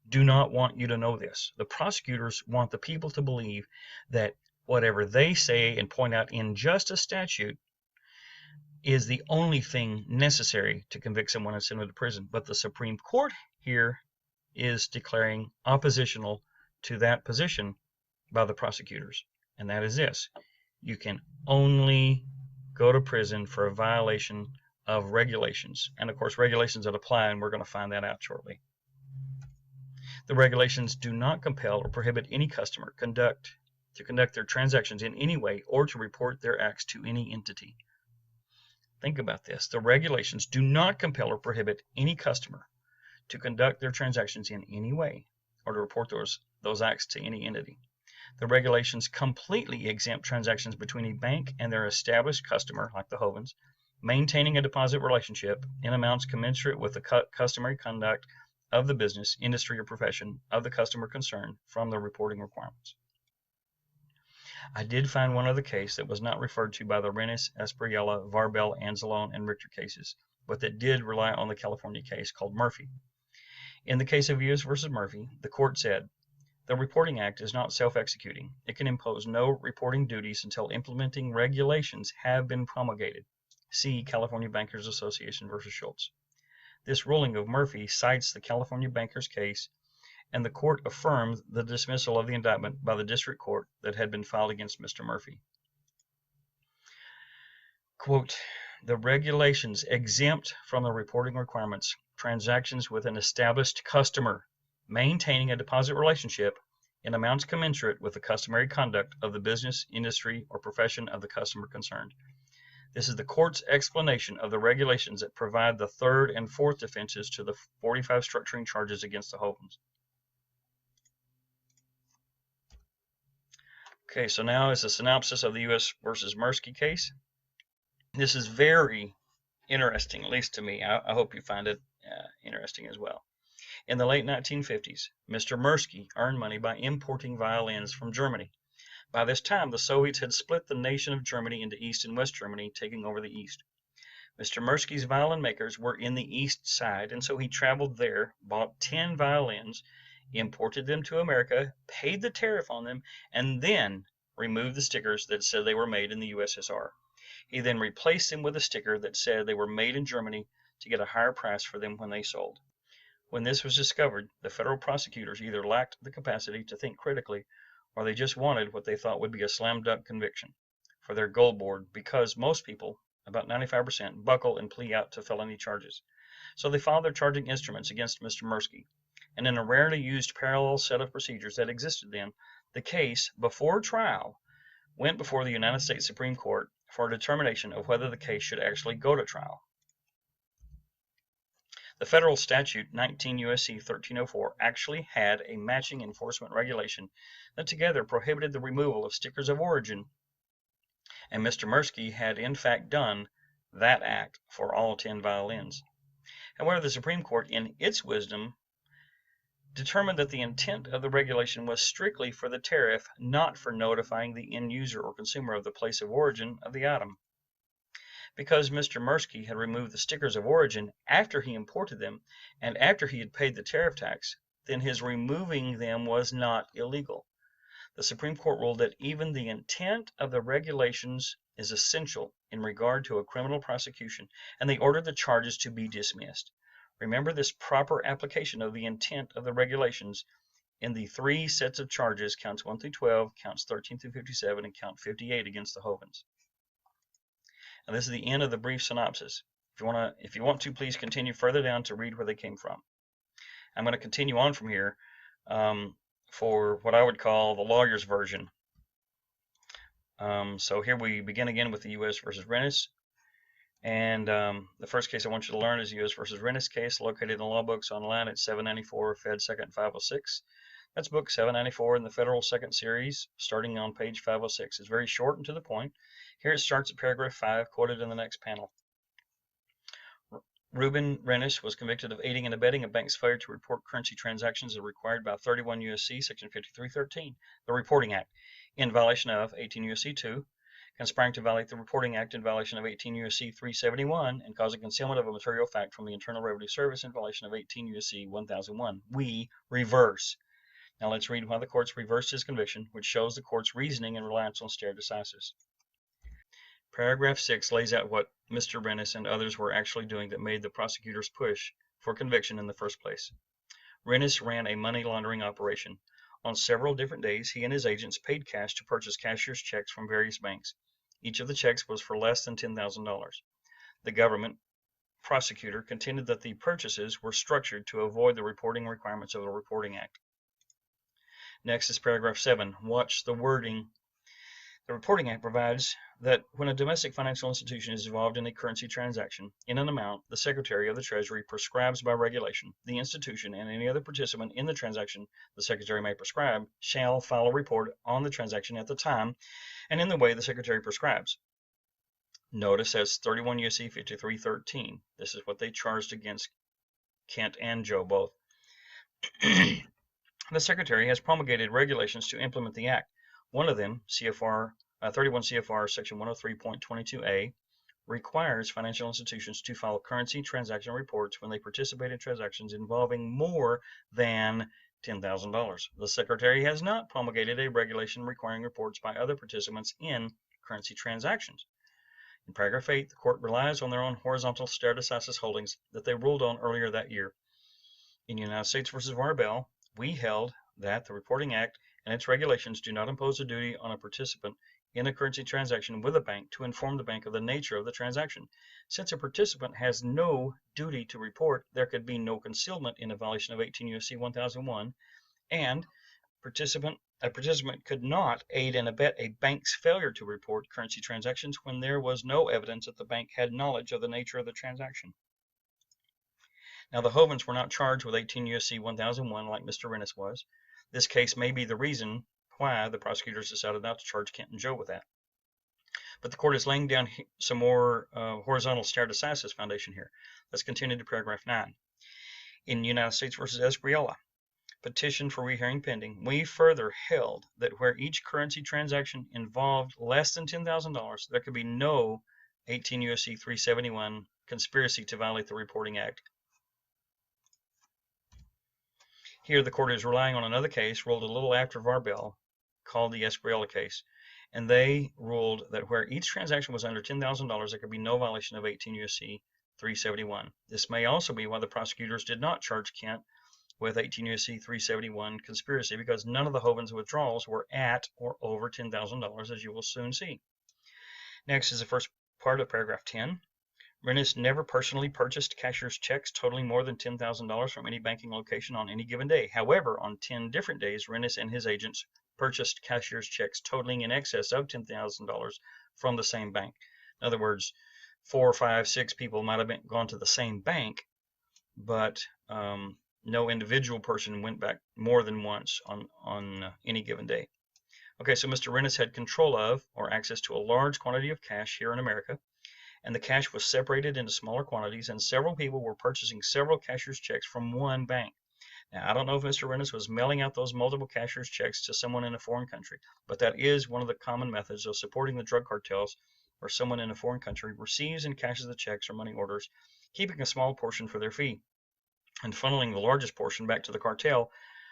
do not want you to know this. The prosecutors want the people to believe that whatever they say and point out in just a statute is the only thing necessary to convict someone and send them to prison. But the Supreme Court here is declaring oppositional to that position by the prosecutors. And that is this. You can only go to prison for a violation of regulations. And of course, regulations that apply, and we're going to find that out shortly. The regulations do not compel or prohibit any customer to conduct their transactions in any way or to report their acts to any entity. Think about this. The regulations do not compel or prohibit any customer to conduct their transactions in any way or to report those acts to any entity. The regulations completely exempt transactions between a bank and their established customer, like the Hovinds, maintaining a deposit relationship in amounts commensurate with the customary conduct of the business, industry, or profession of the customer concerned from the reporting requirements. I did find one other case that was not referred to by the Reinis, Espriella, Varbel, Anzalone, and Richter cases, but that did rely on the California case called Murphy. In the case of U.S. versus Murphy, the court said, the Reporting Act is not self-executing. It can impose no reporting duties until implementing regulations have been promulgated. See California Bankers Association versus Shultz. This ruling of Murphy cites the California Bankers case, and the court affirmed the dismissal of the indictment by the district court that had been filed against Mr. Murphy. Quote, the regulations exempt from the reporting requirements transactions with an established customer maintaining a deposit relationship in amounts commensurate with the customary conduct of the business, industry, or profession of the customer concerned. This is the court's explanation of the regulations that provide the third and fourth defenses to the 45 structuring charges against the Hovinds. Okay, so now is a synopsis of the U.S. versus Mersky case. This is very interesting, at least to me. I hope you find it interesting as well. In the late 1950s, Mr. Mersky earned money by importing violins from Germany. By this time, the Soviets had split the nation of Germany into East and West Germany, taking over the East. Mr. Mersky's violin makers were in the East Side, and so he traveled there, bought 10 violins, imported them to America, paid the tariff on them, and then removed the stickers that said they were made in the USSR. He then replaced them with a sticker that said they were made in Germany to get a higher price for them when they sold. When this was discovered, the federal prosecutors either lacked the capacity to think critically, or they just wanted what they thought would be a slam dunk conviction for their gold board, because most people, about 95%, buckle and plea out to felony charges. So they filed their charging instruments against Mr. Mersky, and in a rarely used parallel set of procedures that existed then, the case, before trial, went before the United States Supreme Court for a determination of whether the case should actually go to trial. The federal statute 19 U.S.C. 1304 actually had a matching enforcement regulation that together prohibited the removal of stickers of origin, and Mr. Mersky had in fact done that act for all 10 violins. However, the Supreme Court, in its wisdom, determined that the intent of the regulation was strictly for the tariff, not for notifying the end user or consumer of the place of origin of the item. Because Mr. Mersky had removed the stickers of origin after he imported them and after he had paid the tariff tax, then his removing them was not illegal. The Supreme Court ruled that even the intent of the regulations is essential in regard to a criminal prosecution, and they ordered the charges to be dismissed. Remember this proper application of the intent of the regulations in the 3 sets of charges, counts 1 through 12, counts 13 through 57, and count 58 against the Hovinds. Now this is the end of the brief synopsis. If you want to, please continue further down to read where they came from. I'm going to continue on from here for what I would call the lawyer's version. So here we begin again with the U.S. versus Reinis. And the first case I want you to learn is the U.S. versus Reinis case, located in the law books online at 794 Fed 2nd 506. That's book 794 in the Federal Second Series, starting on page 506. It's very short and to the point. Here it starts at paragraph 5, quoted in the next panel. Reuben Reinis was convicted of aiding and abetting a bank's failure to report currency transactions as required by 31 U.S.C. Section 5313, the Reporting Act, in violation of 18 U.S.C. 2, conspiring to violate the Reporting Act in violation of 18 U.S.C. 371, and causing concealment of a material fact from the Internal Revenue Service in violation of 18 U.S.C. 1001. We reverse. Now let's read why the courts reversed his conviction, which shows the court's reasoning and reliance on stare decisis. Paragraph 6 lays out what Mr. Reinis and others were actually doing that made the prosecutors push for conviction in the first place. Reinis ran a money laundering operation. On several different days, he and his agents paid cash to purchase cashier's checks from various banks. Each of the checks was for less than $10,000. The government prosecutor contended that the purchases were structured to avoid the reporting requirements of the Reporting Act. Next is paragraph 7. Watch the wording. The Reporting Act provides that when a domestic financial institution is involved in a currency transaction in an amount the Secretary of the Treasury prescribes by regulation, the institution and any other participant in the transaction the Secretary may prescribe shall file a report on the transaction at the time and in the way the Secretary prescribes. Notice as 31 U.S.C. 5313. This is what they charged against Kent and Joe both. The Secretary has promulgated regulations to implement the Act. One of them, 31 CFR Section 103.22a, requires financial institutions to file currency transaction reports when they participate in transactions involving more than $10,000. The Secretary has not promulgated a regulation requiring reports by other participants in currency transactions. In paragraph 8, the court relies on their own horizontal stare decisis holdings that they ruled on earlier that year. In United States versus Varbel, we held that the Reporting Act and its regulations do not impose a duty on a participant in a currency transaction with a bank to inform the bank of the nature of the transaction. Since a participant has no duty to report, there could be no concealment in a violation of 18 U.S.C. 1001, and a participant could not aid and abet a bank's failure to report currency transactions when there was no evidence that the bank had knowledge of the nature of the transaction. Now, the Hovinds were not charged with 18 U.S.C. 1001 like Mr. Reinis was. This case may be the reason why the prosecutors decided not to charge Kent and Joe with that. But the court is laying down some more horizontal stare decisis foundation here. Let's continue to paragraph 9. In United States versus Espriella, petition for rehearing pending, we further held that where each currency transaction involved less than $10,000, there could be no 18 U.S.C. 371 conspiracy to violate the Reporting Act. Here, the court is relying on another case ruled a little after Varbel, called the Espriella case, and they ruled that where each transaction was under $10,000, there could be no violation of 18 U.S.C. 371. This may also be why the prosecutors did not charge Kent with 18 U.S.C. 371 conspiracy, because none of the Hovinds withdrawals were at or over $10,000, as you will soon see. Next is the first part of paragraph 10. Reinis never personally purchased cashier's checks totaling more than $10,000 from any banking location on any given day. However, on 10 different days, Reinis and his agents purchased cashier's checks totaling in excess of $10,000 from the same bank. In other words, 4, 5, 6 people might have gone to the same bank, but no individual person went back more than once on any given day. Okay, so Mr. Reinis had control of or access to a large quantity of cash here in America, and the cash was separated into smaller quantities, and several people were purchasing several cashier's checks from one bank. Now, I don't know if Mr. Reinis was mailing out those multiple cashier's checks to someone in a foreign country, but that is one of the common methods of supporting the drug cartels, where someone in a foreign country receives and cashes the checks or money orders, keeping a small portion for their fee, and funneling the largest portion back to the cartel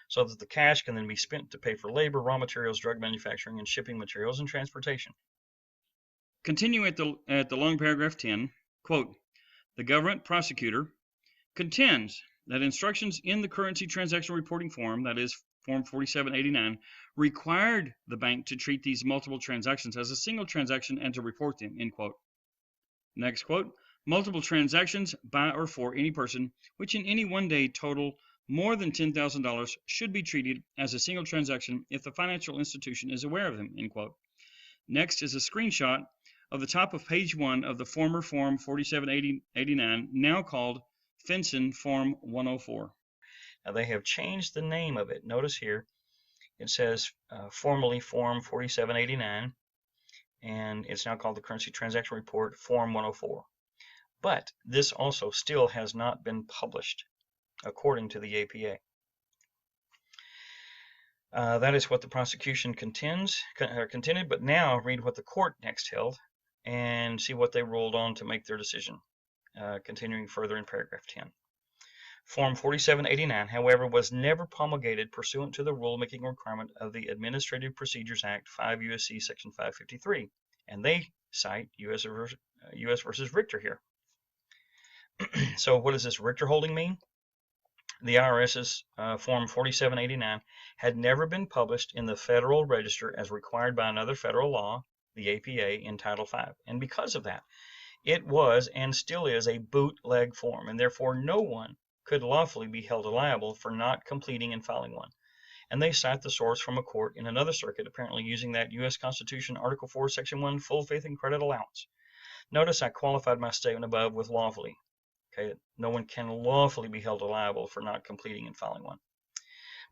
so that the cash can then be spent to pay for labor, raw materials, drug manufacturing, and shipping materials and transportation. Continue at the long paragraph 10, quote, the government prosecutor contends that instructions in the currency transaction reporting form, that is Form 4789, required the bank to treat these multiple transactions as a single transaction and to report them, end quote. Next quote, multiple transactions by or for any person, which in any one day total more than $10,000, should be treated as a single transaction if the financial institution is aware of them, end quote. Next is a screenshot of the top of page 1 of the former Form 4789, now called FinCEN Form 104. Now they have changed the name of it. Notice here it says formerly Form 4789, and it's now called the Currency Transaction Report Form 104. But this also still has not been published according to the APA. That is what the prosecution contended, but now read what the court next held and see what they ruled on to make their decision. Continuing further in paragraph 10. Form 4789, however, was never promulgated pursuant to the rulemaking requirement of the Administrative Procedures Act 5 U.S.C. Section 553, and they cite U.S. versus Richter here. So what does this Richter holding mean? The IRS's Form 4789 had never been published in the Federal Register as required by another federal law, the APA, in Title V. And because of that, it was and still is a bootleg form, and therefore no one could lawfully be held liable for not completing and filing one. And they cite the source from a court in another circuit, apparently using that U.S. Constitution, Article 4, Section 1, full faith and credit allowance. Notice I qualified my statement above with lawfully. Okay, no one can lawfully be held liable for not completing and filing one.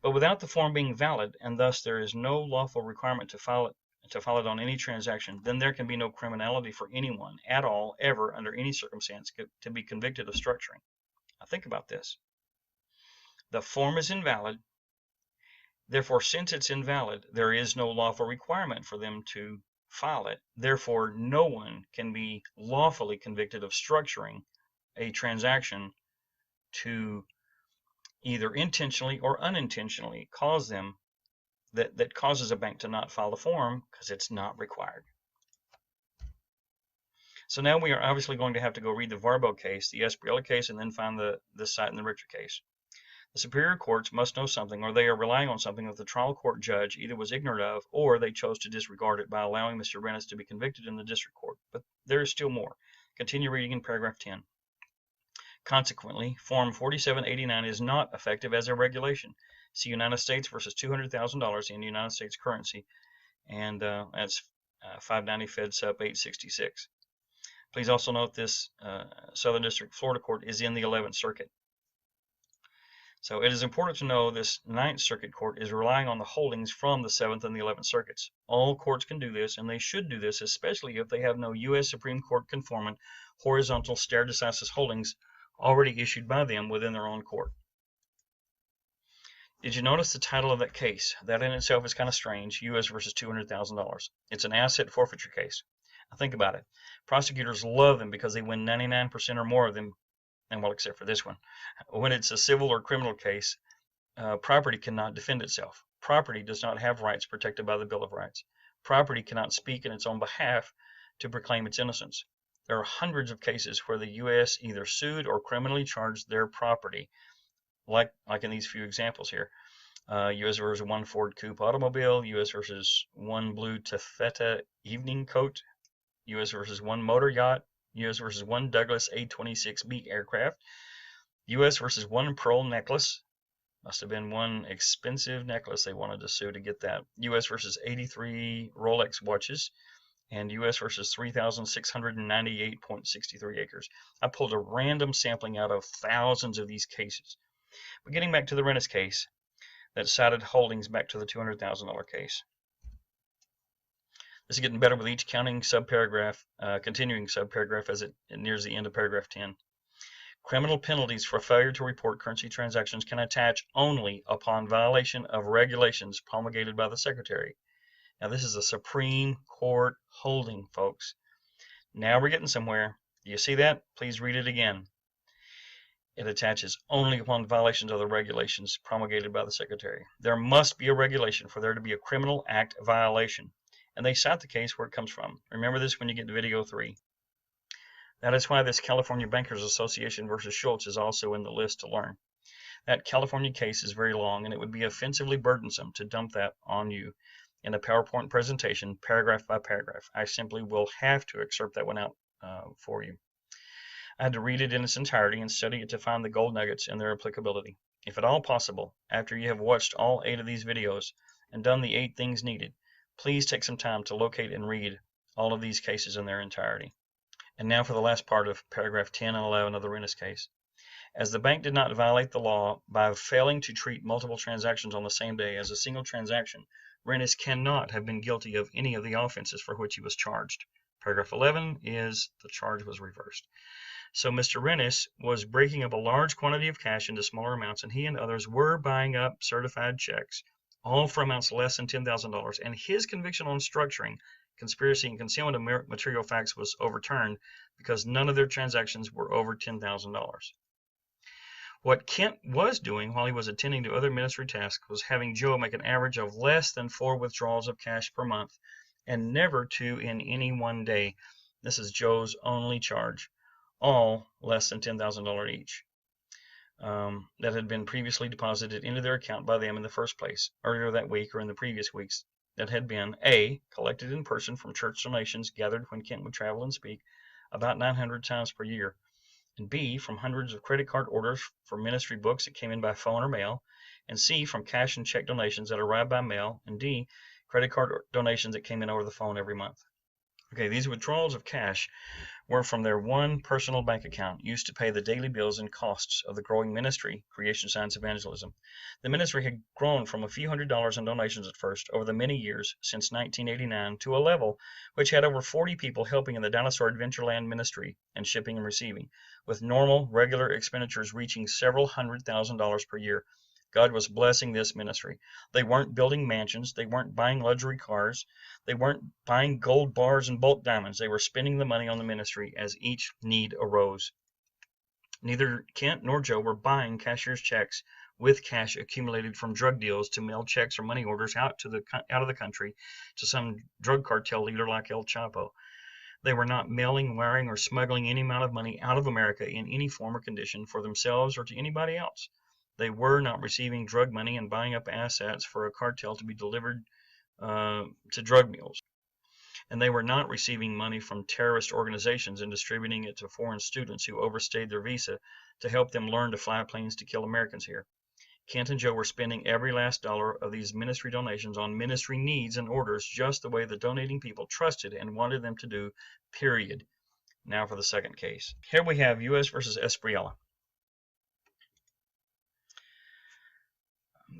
But without the form being valid, and thus there is no lawful requirement to file it on any transaction, then there can be no criminality for anyone at all, ever, under any circumstance, to be convicted of structuring. Now think about this. The form is invalid. Therefore, since it's invalid, there is no lawful requirement for them to file it. Therefore, no one can be lawfully convicted of structuring a transaction to either intentionally or unintentionally cause them that causes a bank to not file the form because it's not required. So now we are obviously going to have to go read the Varbel case, the Espriella case, and then find the site in the Richter case. The superior courts must know something, or they are relying on something that the trial court judge either was ignorant of, or they chose to disregard it by allowing Mr. Reinis to be convicted in the district court. But there is still more. Continue reading in paragraph 10. Consequently, Form 4789 is not effective as a regulation. See United States versus $200,000 in United States currency, and that's 590 Fed Sup 866. Please also note this Southern District Florida Court is in the 11th Circuit. So it is important to know this 9th Circuit Court is relying on the holdings from the 7th and the 11th Circuits. All courts can do this, and they should do this, especially if they have no U.S. Supreme Court conformant horizontal stare decisis holdings already issued by them within their own court. Did you notice the title of that case? That in itself is kind of strange, U.S. versus $200,000. It's an asset forfeiture case. Now think about it. Prosecutors love them because they win 99% or more of them, and well, except for this one. When it's a civil or criminal case, property cannot defend itself. Property does not have rights protected by the Bill of Rights. Property cannot speak in its own behalf to proclaim its innocence. There are hundreds of cases where the U.S. either sued or criminally charged their property, like in these few examples here. U.S. versus one Ford Coupe automobile, U.S. versus one blue taffeta evening coat, U.S. versus one motor yacht, U.S. versus one Douglas A-26B aircraft, U.S. versus one pearl necklace. Must have been one expensive necklace they wanted to sue to get that. U.S. versus 83 Rolex watches, and U.S. versus 3,698.63 acres. I pulled a random sampling out of thousands of these cases. But getting back to the Reinis case that cited holdings back to the $200,000 case. This is getting better with each continuing subparagraph as it nears the end of paragraph 10. Criminal penalties for failure to report currency transactions can attach only upon violation of regulations promulgated by the Secretary. Now, this is a Supreme Court holding, folks. Now we're getting somewhere. Do you see that? Please read it again. It attaches only upon violations of the regulations promulgated by the Secretary. There must be a regulation for there to be a criminal act violation. And they cite the case where it comes from. Remember this when you get to video 3. That is why this California Bankers Association versus Shultz is also in the list to learn. That California case is very long, and it would be offensively burdensome to dump that on you in a PowerPoint presentation, paragraph by paragraph. I simply will have to excerpt that one out for you. I had to read it in its entirety and study it to find the gold nuggets and their applicability. If at all possible, after you have watched all 8 of these videos and done the 8 things needed, please take some time to locate and read all of these cases in their entirety. And now for the last part of paragraph 10 and 11 of the Reinis case. As the bank did not violate the law by failing to treat multiple transactions on the same day as a single transaction, Reinis cannot have been guilty of any of the offenses for which he was charged. Paragraph 11 is the charge was reversed. So Mr. Reinis was breaking up a large quantity of cash into smaller amounts, and he and others were buying up certified checks, all for amounts less than $10,000, and his conviction on structuring, conspiracy, and concealment of material facts was overturned because none of their transactions were over $10,000. What Kent was doing while he was attending to other ministry tasks was having Joe make an average of less than 4 withdrawals of cash per month, and never 2 in any one day. This is Joe's only charge, all less than $10,000 each. That had been previously deposited into their account by them in the first place, earlier that week or in the previous weeks, that had been A, collected in person from church donations gathered when Kent would travel and speak about 900 times per year, and B, from hundreds of credit card orders for ministry books that came in by phone or mail, and C, from cash and check donations that arrived by mail, and D, credit card donations that came in over the phone every month. Okay, these withdrawals of cash were from their one personal bank account used to pay the daily bills and costs of the growing ministry, Creation Science Evangelism. The ministry had grown from a few $100s in donations at first over the many years since 1989 to a level which had over 40 people helping in the Dinosaur Adventureland ministry and shipping and receiving, with normal, regular expenditures reaching several $100,000 per year. God was blessing this ministry. They weren't building mansions. They weren't buying luxury cars. They weren't buying gold bars and bulk diamonds. They were spending the money on the ministry as each need arose. Neither Kent nor Joe were buying cashier's checks with cash accumulated from drug deals to mail checks or money orders out of the country to some drug cartel leader like El Chapo. They were not mailing, wiring, or smuggling any amount of money out of America in any form or condition for themselves or to anybody else. They were not receiving drug money and buying up assets for a cartel to be delivered to drug mules. And they were not receiving money from terrorist organizations and distributing it to foreign students who overstayed their visa to help them learn to fly planes to kill Americans here. Kent and Joe were spending every last dollar of these ministry donations on ministry needs and orders just the way the donating people trusted and wanted them to do, period. Now for the second case. Here we have U.S. versus Espriella.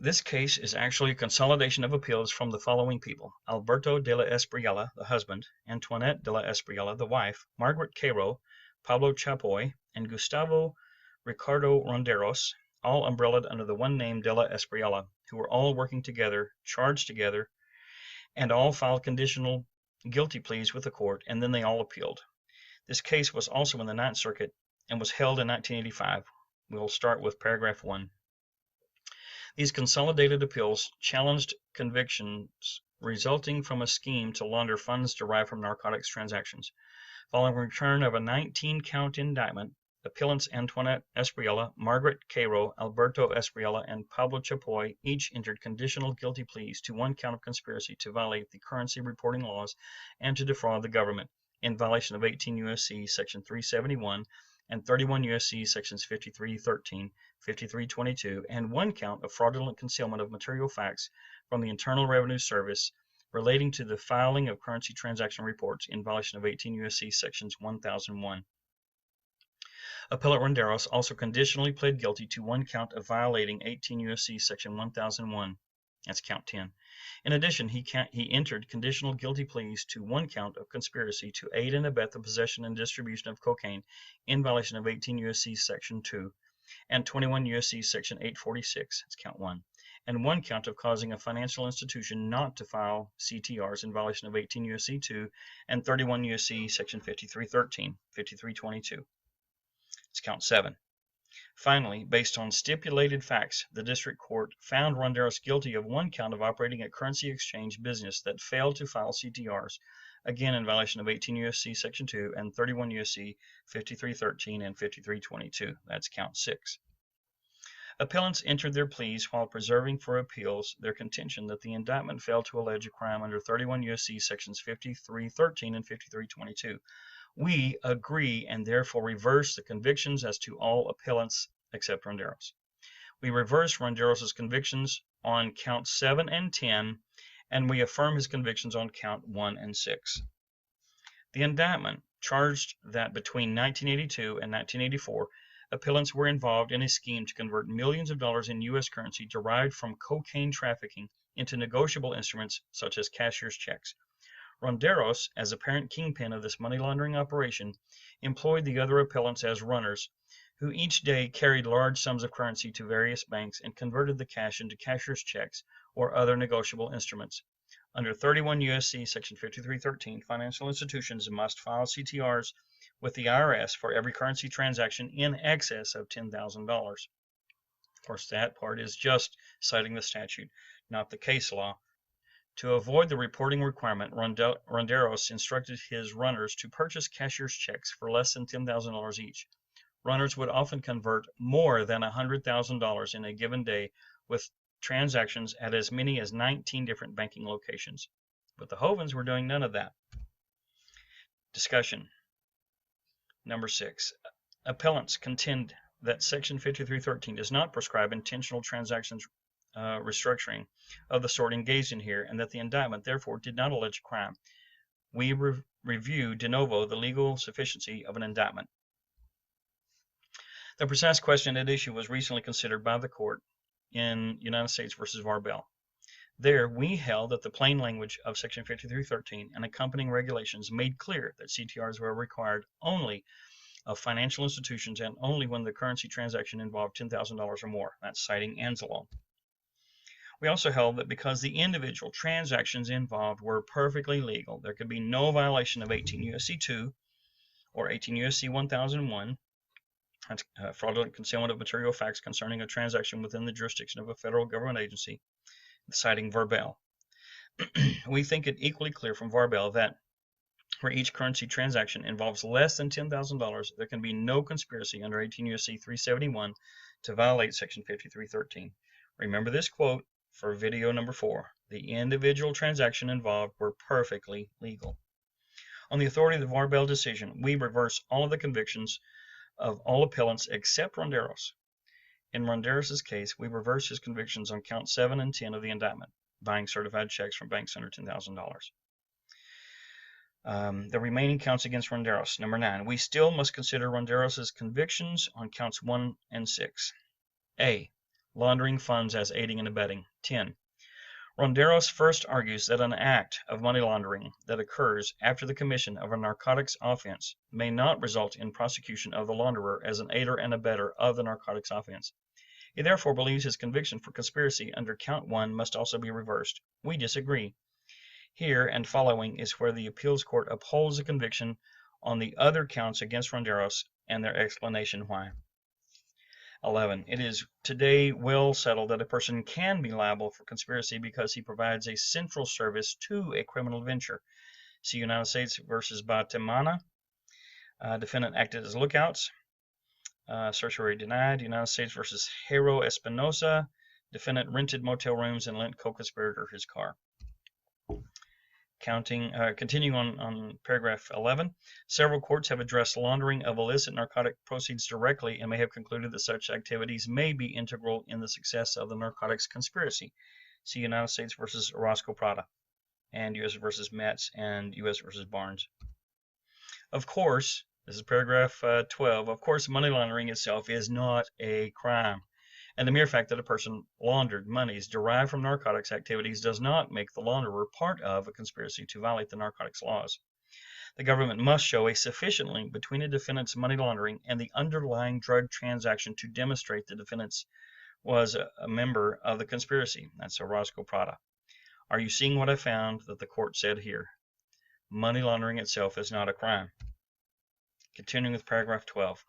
This case is actually a consolidation of appeals from the following people: Alberto de la Espriella, the husband; Antoinette de la Espriella, the wife; Margaret Cairo; Pablo Chapoy; and Gustavo Ricardo Ronderos, all umbrellaed under the one name de la Espriella, who were all working together, charged together, and all filed conditional guilty pleas with the court, and then they all appealed. This case was also in the Ninth Circuit and was held in 1985. We'll start with paragraph 1. These consolidated appeals challenged convictions resulting from a scheme to launder funds derived from narcotics transactions. Following return of a 19-count indictment, appellants Antoinette Espriella, Margaret Cairo, Alberto Espriella, and Pablo Chapoy each entered conditional guilty pleas to one count of conspiracy to violate the currency reporting laws and to defraud the government in violation of 18 U.S.C. Section 371 and 31 U.S.C. Sections 5313, 5322, and one count of fraudulent concealment of material facts from the Internal Revenue Service relating to the filing of currency transaction reports in violation of 18 U.S.C. Sections 1001. Appellant Ronderos also conditionally pled guilty to one count of violating 18 U.S.C. Section 1001. That's count 10. In addition, he entered conditional guilty pleas to one count of conspiracy to aid and abet the possession and distribution of cocaine in violation of 18 U.S.C. Section 2 and 21 U.S.C. Section 846, that's count 1, and one count of causing a financial institution not to file CTRs in violation of 18 U.S.C. 2 and 31 U.S.C. Section 5313, 5322. It's count 7. Finally, based on stipulated facts, the district court found Ronderos guilty of one count of operating a currency exchange business that failed to file CTRs, again in violation of 18 U.S.C. Section 2 and 31 U.S.C. 5313 and 5322. That's count 6. Appellants entered their pleas while preserving for appeals their contention that the indictment failed to allege a crime under 31 U.S.C. Sections 5313 and 5322. We agree and therefore reverse the convictions as to all appellants except Ronderos. We reverse Ronderos' convictions on count 7 and 10, and we affirm his convictions on count 1 and 6. The indictment charged that between 1982 and 1984, appellants were involved in a scheme to convert millions of dollars in U.S. currency derived from cocaine trafficking into negotiable instruments such as cashier's checks. Ronderos, as apparent kingpin of this money laundering operation, employed the other appellants as runners, who each day carried large sums of currency to various banks and converted the cash into cashier's checks or other negotiable instruments. Under 31 U.S.C. Section 5313, financial institutions must file CTRs with the IRS for every currency transaction in excess of $10,000. Of course, that part is just citing the statute, not the case law. To avoid the reporting requirement, Ronderos instructed his runners to purchase cashier's checks for less than $10,000 each. Runners would often convert more than $100,000 in a given day with transactions at as many as 19 different banking locations. But the Hovinds were doing none of that. Discussion. Number 6. Appellants contend that Section 5313 does not prescribe intentional transactions restructuring of the sort engaged in here, and that the indictment therefore did not allege a crime. We review de novo the legal sufficiency of an indictment. The precise question at issue was recently considered by the court in United States versus Varbel. There, we held that the plain language of Section 5313 and accompanying regulations made clear that CTRs were required only of financial institutions and only when the currency transaction involved $10,000 or more. That's citing Anzalone. We also held that because the individual transactions involved were perfectly legal, there could be no violation of 18 U.S.C. 2 or 18 U.S.C. 1001, that's fraudulent concealment of material facts concerning a transaction within the jurisdiction of a federal government agency, citing Varbel. We think it equally clear from Varbel that where each currency transaction involves less than $10,000, there can be no conspiracy under 18 U.S.C. 371 to violate Section 5313. Remember this quote for video number 4. The individual transaction involved were perfectly legal. On the authority of the Varbel decision, we reverse all of the convictions of all appellants except Ronderos. In Ronderos' case, we reverse his convictions on count 7 and 10 of the indictment, buying certified checks from banks under $10,000. The remaining counts against Ronderos. Number 9, we still must consider Ronderos' convictions on counts 1 and 6. A. Laundering funds as aiding and abetting. 10. Ronderos first argues that an act of money laundering that occurs after the commission of a narcotics offense may not result in prosecution of the launderer as an aider and abettor of the narcotics offense. He therefore believes his conviction for conspiracy under count 1 must also be reversed. We disagree. Here and following is where the appeals court upholds the conviction on the other counts against Ronderos and their explanation why. 11. It is today well settled that a person can be liable for conspiracy because he provides a central service to a criminal venture. See United States versus Batemana. Defendant acted as lookouts. Certiorari denied. United States versus Hero Espinosa. Defendant rented motel rooms and lent co-conspirator his car. Continuing on paragraph 11, several courts have addressed laundering of illicit narcotic proceeds directly and may have concluded that such activities may be integral in the success of the narcotics conspiracy. See United States versus Orozco Prada, and U.S. versus Metz, and U.S. versus Barnes. Of course, this is paragraph 12, of course, money laundering itself is not a crime. And the mere fact that a person laundered monies derived from narcotics activities does not make the launderer part of a conspiracy to violate the narcotics laws. The government must show a sufficient link between a defendant's money laundering and the underlying drug transaction to demonstrate the defendant was a member of the conspiracy. That's Orozco Prada. Are you seeing what I found that the court said here? Money laundering itself is not a crime. Continuing with paragraph 12.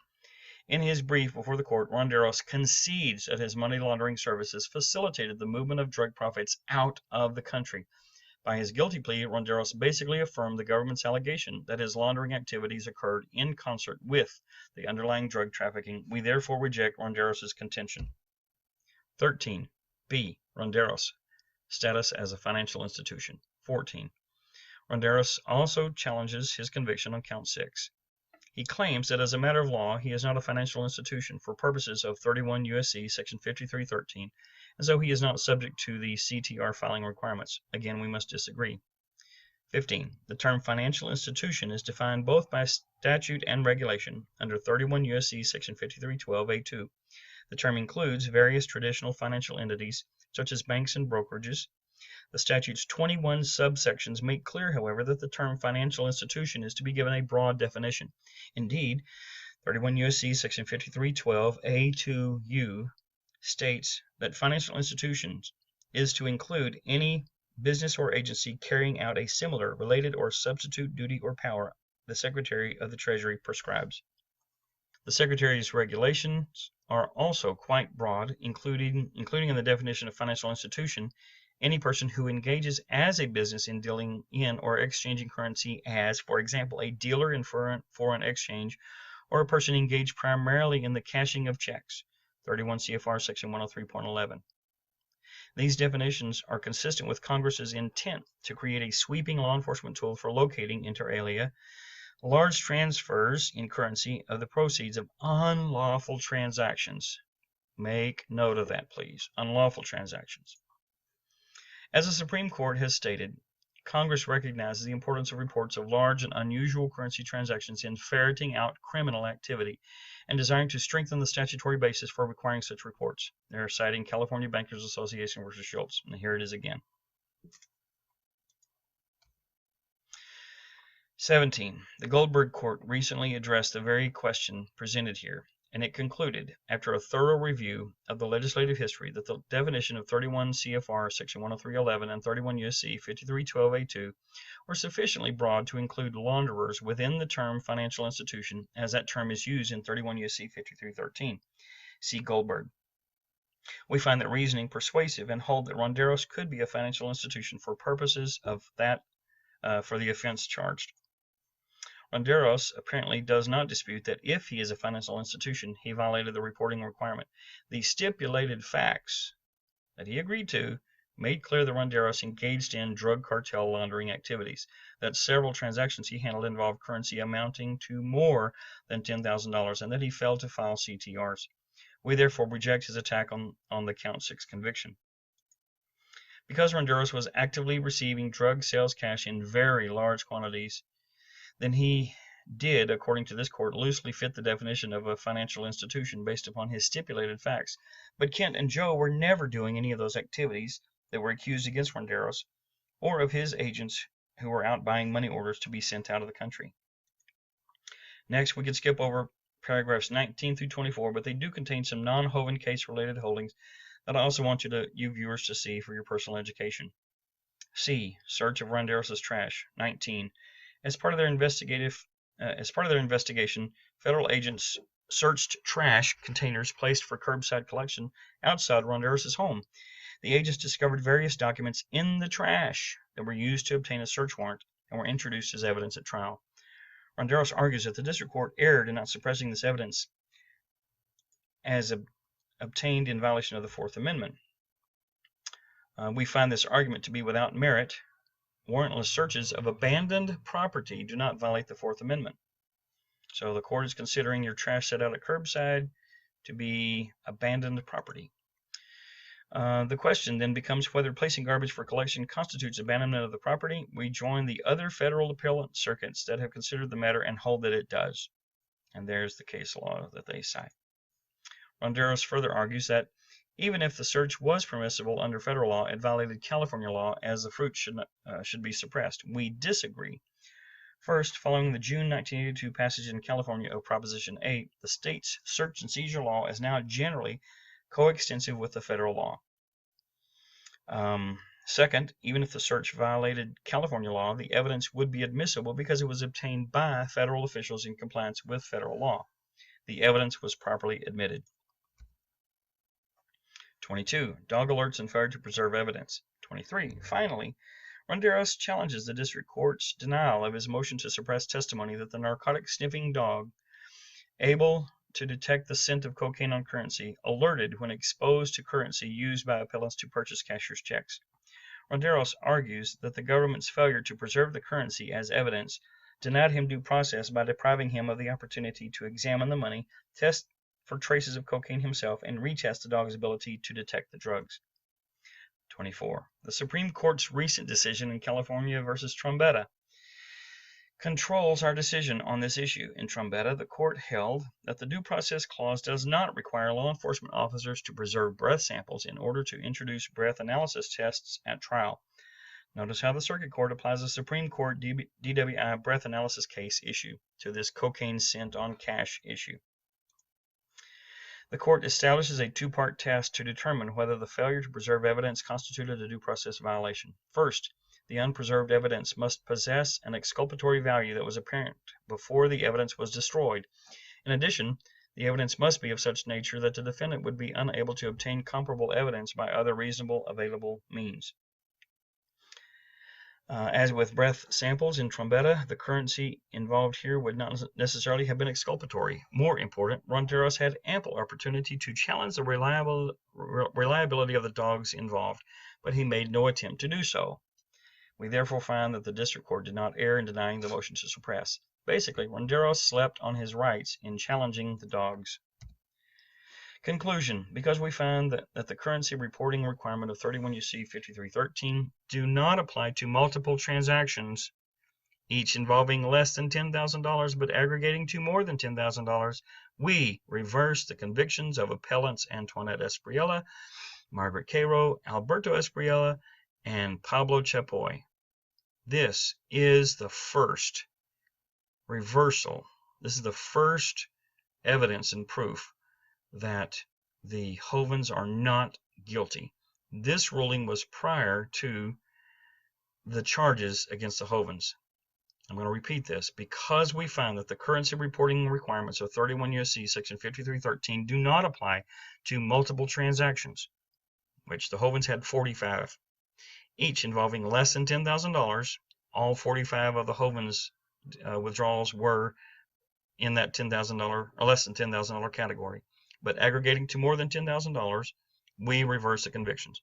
In his brief before the court, Ronderos concedes that his money laundering services facilitated the movement of drug profits out of the country. By his guilty plea, Ronderos basically affirmed the government's allegation that his laundering activities occurred in concert with the underlying drug trafficking. We therefore reject Ronderos' contention. 13. B. Ronderos. Status as a financial institution. 14. Ronderos also challenges his conviction on count 6. He claims that as a matter of law, he is not a financial institution for purposes of 31 U.S.C. section 5313, and so he is not subject to the CTR filing requirements. Again, we must disagree. 15. The term financial institution is defined both by statute and regulation under 31 U.S.C. section 5312A2. The term includes various traditional financial entities, such as banks and brokerages. The statute's 21 subsections make clear, however, that the term financial institution is to be given a broad definition. Indeed, 31 U.S.C. section 5312A2U states that financial institutions is to include any business or agency carrying out a similar, related, or substitute duty or power the Secretary of the Treasury prescribes. The Secretary's regulations are also quite broad, including in the definition of financial institution any person who engages as a business in dealing in or exchanging currency as, for example, a dealer in foreign exchange, or a person engaged primarily in the cashing of checks, 31 CFR section 103.11. These definitions are consistent with Congress's intent to create a sweeping law enforcement tool for locating, inter alia, large transfers in currency of the proceeds of unlawful transactions. Make note of that, please. Unlawful transactions. As the Supreme Court has stated, Congress recognizes the importance of reports of large and unusual currency transactions in ferreting out criminal activity and desiring to strengthen the statutory basis for requiring such reports. They're citing California Bankers Association versus Shultz, and here it is again. 17. The Goldberg Court recently addressed the very question presented here, and it concluded, after a thorough review of the legislative history, that the definition of 31 CFR section 103.11 and 31 U.S.C. 5312A2 were sufficiently broad to include launderers within the term financial institution, as that term is used in 31 U.S.C. 5313. See Goldberg. We find that reasoning persuasive and hold that Ronderos could be a financial institution for purposes of that for the offense charged. Ronderos apparently does not dispute that if he is a financial institution, he violated the reporting requirement. The stipulated facts that he agreed to made clear that Ronderos engaged in drug cartel laundering activities, that several transactions he handled involved currency amounting to more than $10,000, and that he failed to file CTRs. We therefore reject his attack on the Count 6 conviction. Because Ronderos was actively receiving drug sales cash in very large quantities, then he did, according to this court, loosely fit the definition of a financial institution based upon his stipulated facts. But Kent and Joe were never doing any of those activities that were accused against Ronderos, or of his agents who were out buying money orders to be sent out of the country. Next, we could skip over paragraphs 19 through 24, but they do contain some non-Hovind case-related holdings that I also want you viewers to see for your personal education. C. Search of Ronderos' trash. 19. As part of their investigation, federal agents searched trash containers placed for curbside collection outside Ronderos' home. The agents discovered various documents in the trash that were used to obtain a search warrant and were introduced as evidence at trial. Ronderos argues that the district court erred in not suppressing this evidence as obtained in violation of the Fourth Amendment. We find this argument to be without merit. Warrantless searches of abandoned property do not violate the Fourth Amendment. So the court is considering your trash set out at curbside to be abandoned property. The question then becomes whether placing garbage for collection constitutes abandonment of the property. We join the other federal appellate circuits that have considered the matter and hold that it does. And there's the case law that they cite. Ronderos further argues that even if the search was permissible under federal law, it violated California law as the fruit should be suppressed. We disagree. First, following the June 1982 passage in California of Proposition 8, the state's search and seizure law is now generally coextensive with the federal law. Second, even if the search violated California law, the evidence would be admissible because it was obtained by federal officials in compliance with federal law. The evidence was properly admitted. 22. Dog alerts and failure to preserve evidence. 23. Finally, Ronderos challenges the district court's denial of his motion to suppress testimony that the narcotic sniffing dog, able to detect the scent of cocaine on currency, alerted when exposed to currency used by appellants to purchase cashier's checks. Ronderos argues that the government's failure to preserve the currency as evidence denied him due process by depriving him of the opportunity to examine the money, test for traces of cocaine himself, and retest the dog's ability to detect the drugs. 24. The Supreme Court's recent decision in California versus Trombetta controls our decision on this issue. In Trombetta, the court held that the Due Process Clause does not require law enforcement officers to preserve breath samples in order to introduce breath analysis tests at trial. Notice how the Circuit Court applies a Supreme Court DWI breath analysis case issue to this cocaine scent on cash issue. The court establishes a two-part test to determine whether the failure to preserve evidence constituted a due process violation. First, the unpreserved evidence must possess an exculpatory value that was apparent before the evidence was destroyed. In addition, the evidence must be of such nature that the defendant would be unable to obtain comparable evidence by other reasonable available means. As with breath samples in Trombetta, the currency involved here would not necessarily have been exculpatory. More important, Ronderos had ample opportunity to challenge the reliability of the dogs involved, but he made no attempt to do so. We therefore find that the district court did not err in denying the motion to suppress. Basically, Ronderos slept on his rights in challenging the dogs. Conclusion: because we found that the currency reporting requirement of 31 U.C. 5313 do not apply to multiple transactions, each involving less than $10,000 but aggregating to more than $10,000, we reverse the convictions of appellants Antoinette Espriella, Margaret Cairo, Alberto Espriella, and Pablo Chapoy. This is the first reversal. This is the first evidence and proof that the Hovinds are not guilty. This ruling was prior to the charges against the Hovinds. I'm going to repeat this. Because we found that the currency reporting requirements of 31 U.S.C. section 5313 do not apply to multiple transactions, which the Hovinds had 45, each involving less than $10,000, all 45 of the Hovinds withdrawals were in that $10,000 or less than $10,000 category. But aggregating to more than $10,000, we reverse the convictions.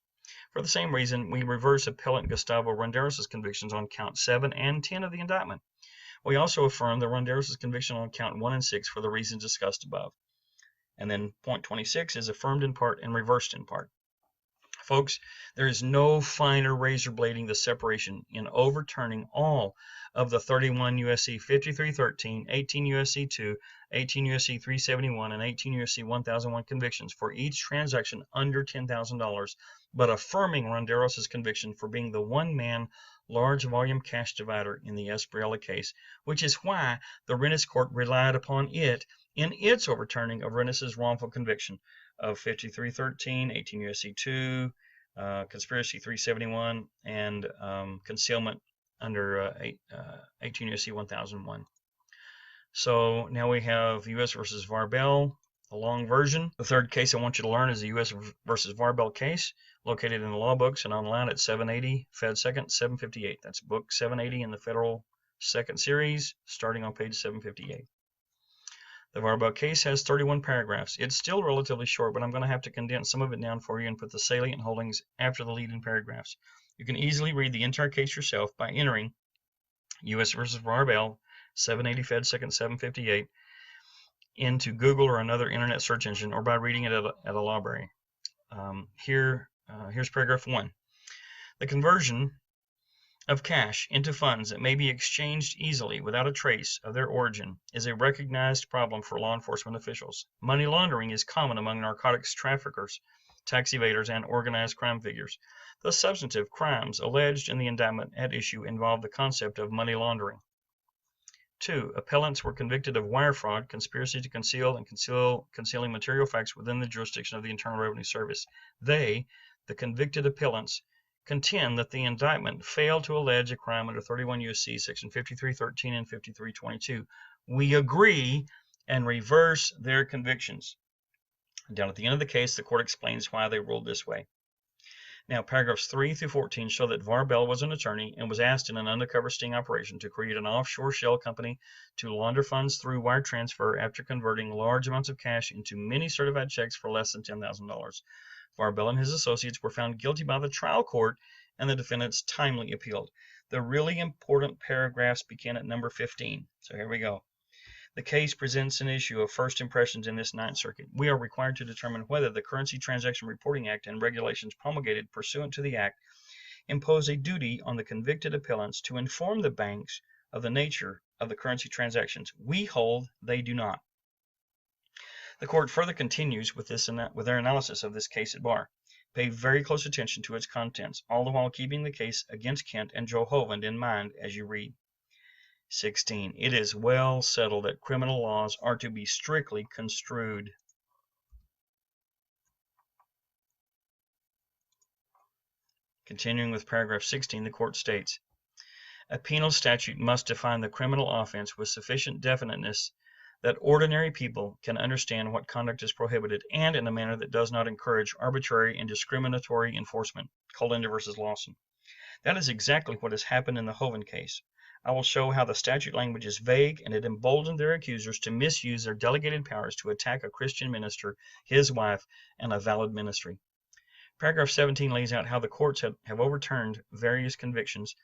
For the same reason, we reverse appellant Gustavo Ronderos' convictions on count 7 and 10 of the indictment. We also affirm the Ronderos' conviction on count 1 and 6 for the reasons discussed above. And then point 26 is affirmed in part and reversed in part. Folks, there is no finer razor blading the separation in overturning all of the 31 U.S.C. 5313, 18 U.S.C. 2, 18 U.S.C. 371, and 18 U.S.C. 1001 convictions for each transaction under $10,000, but affirming Ronderos' conviction for being the one-man large volume cash divider in the Espriella case, which is why the Reinis court relied upon it in its overturning of Reinis' wrongful conviction of 5313, 18 U.S.C. 2, conspiracy 371, and concealment under 18 U.S.C. 1001. So now we have U.S. versus Varbel, the long version. The third case I want you to learn is the U.S. versus Varbel case, located in the law books and online at 780 Fed 2nd 758. That's book 780 in the Federal Second Series, starting on page 758. The Varbel case has 31 paragraphs. It's still relatively short, but I'm going to have to condense some of it down for you and put the salient holdings after the lead-in paragraphs. You can easily read the entire case yourself by entering U.S. versus Varbel, 780 Fed 2nd 758, into Google or another internet search engine, or by reading it at a library. Here's paragraph 1. The conversion of cash into funds that may be exchanged easily without a trace of their origin is a recognized problem for law enforcement officials. Money laundering is common among narcotics traffickers, tax evaders, and organized crime figures. The substantive crimes alleged in the indictment at issue involve the concept of money laundering. 2. Appellants were convicted of wire fraud, conspiracy to conceal, and concealing material facts within the jurisdiction of the Internal Revenue Service. They, the convicted appellants, contend that the indictment failed to allege a crime under 31 U.S.C. section 5313 and 5322. We agree and reverse their convictions. Down at the end of the case, the court explains why they ruled this way. Now, paragraphs 3 through 14 show that Varbel was an attorney and was asked in an undercover sting operation to create an offshore shell company to launder funds through wire transfer after converting large amounts of cash into many certified checks for less than $10,000. Varbel and his associates were found guilty by the trial court, and the defendants timely appealed. The really important paragraphs begin at number 15. So here we go. The case presents an issue of first impressions in this Ninth Circuit. We are required to determine whether the Currency Transaction Reporting Act and regulations promulgated pursuant to the Act impose a duty on the convicted appellants to inform the banks of the nature of the currency transactions. We hold they do not. The court further continues with their analysis of this case at bar. Pay very close attention to its contents, all the while keeping the case against Kent and Joe Hovind in mind as you read. 16. It is well settled that criminal laws are to be strictly construed. Continuing with paragraph 16, the court states, a penal statute must define the criminal offense with sufficient definiteness that ordinary people can understand what conduct is prohibited and in a manner that does not encourage arbitrary and discriminatory enforcement. Colinder versus Lawson. That is exactly what has happened in the Hovind case. I will show how the statute language is vague and it emboldened their accusers to misuse their delegated powers to attack a Christian minister, his wife, and a valid ministry. Paragraph 17 lays out how the courts have overturned various convictions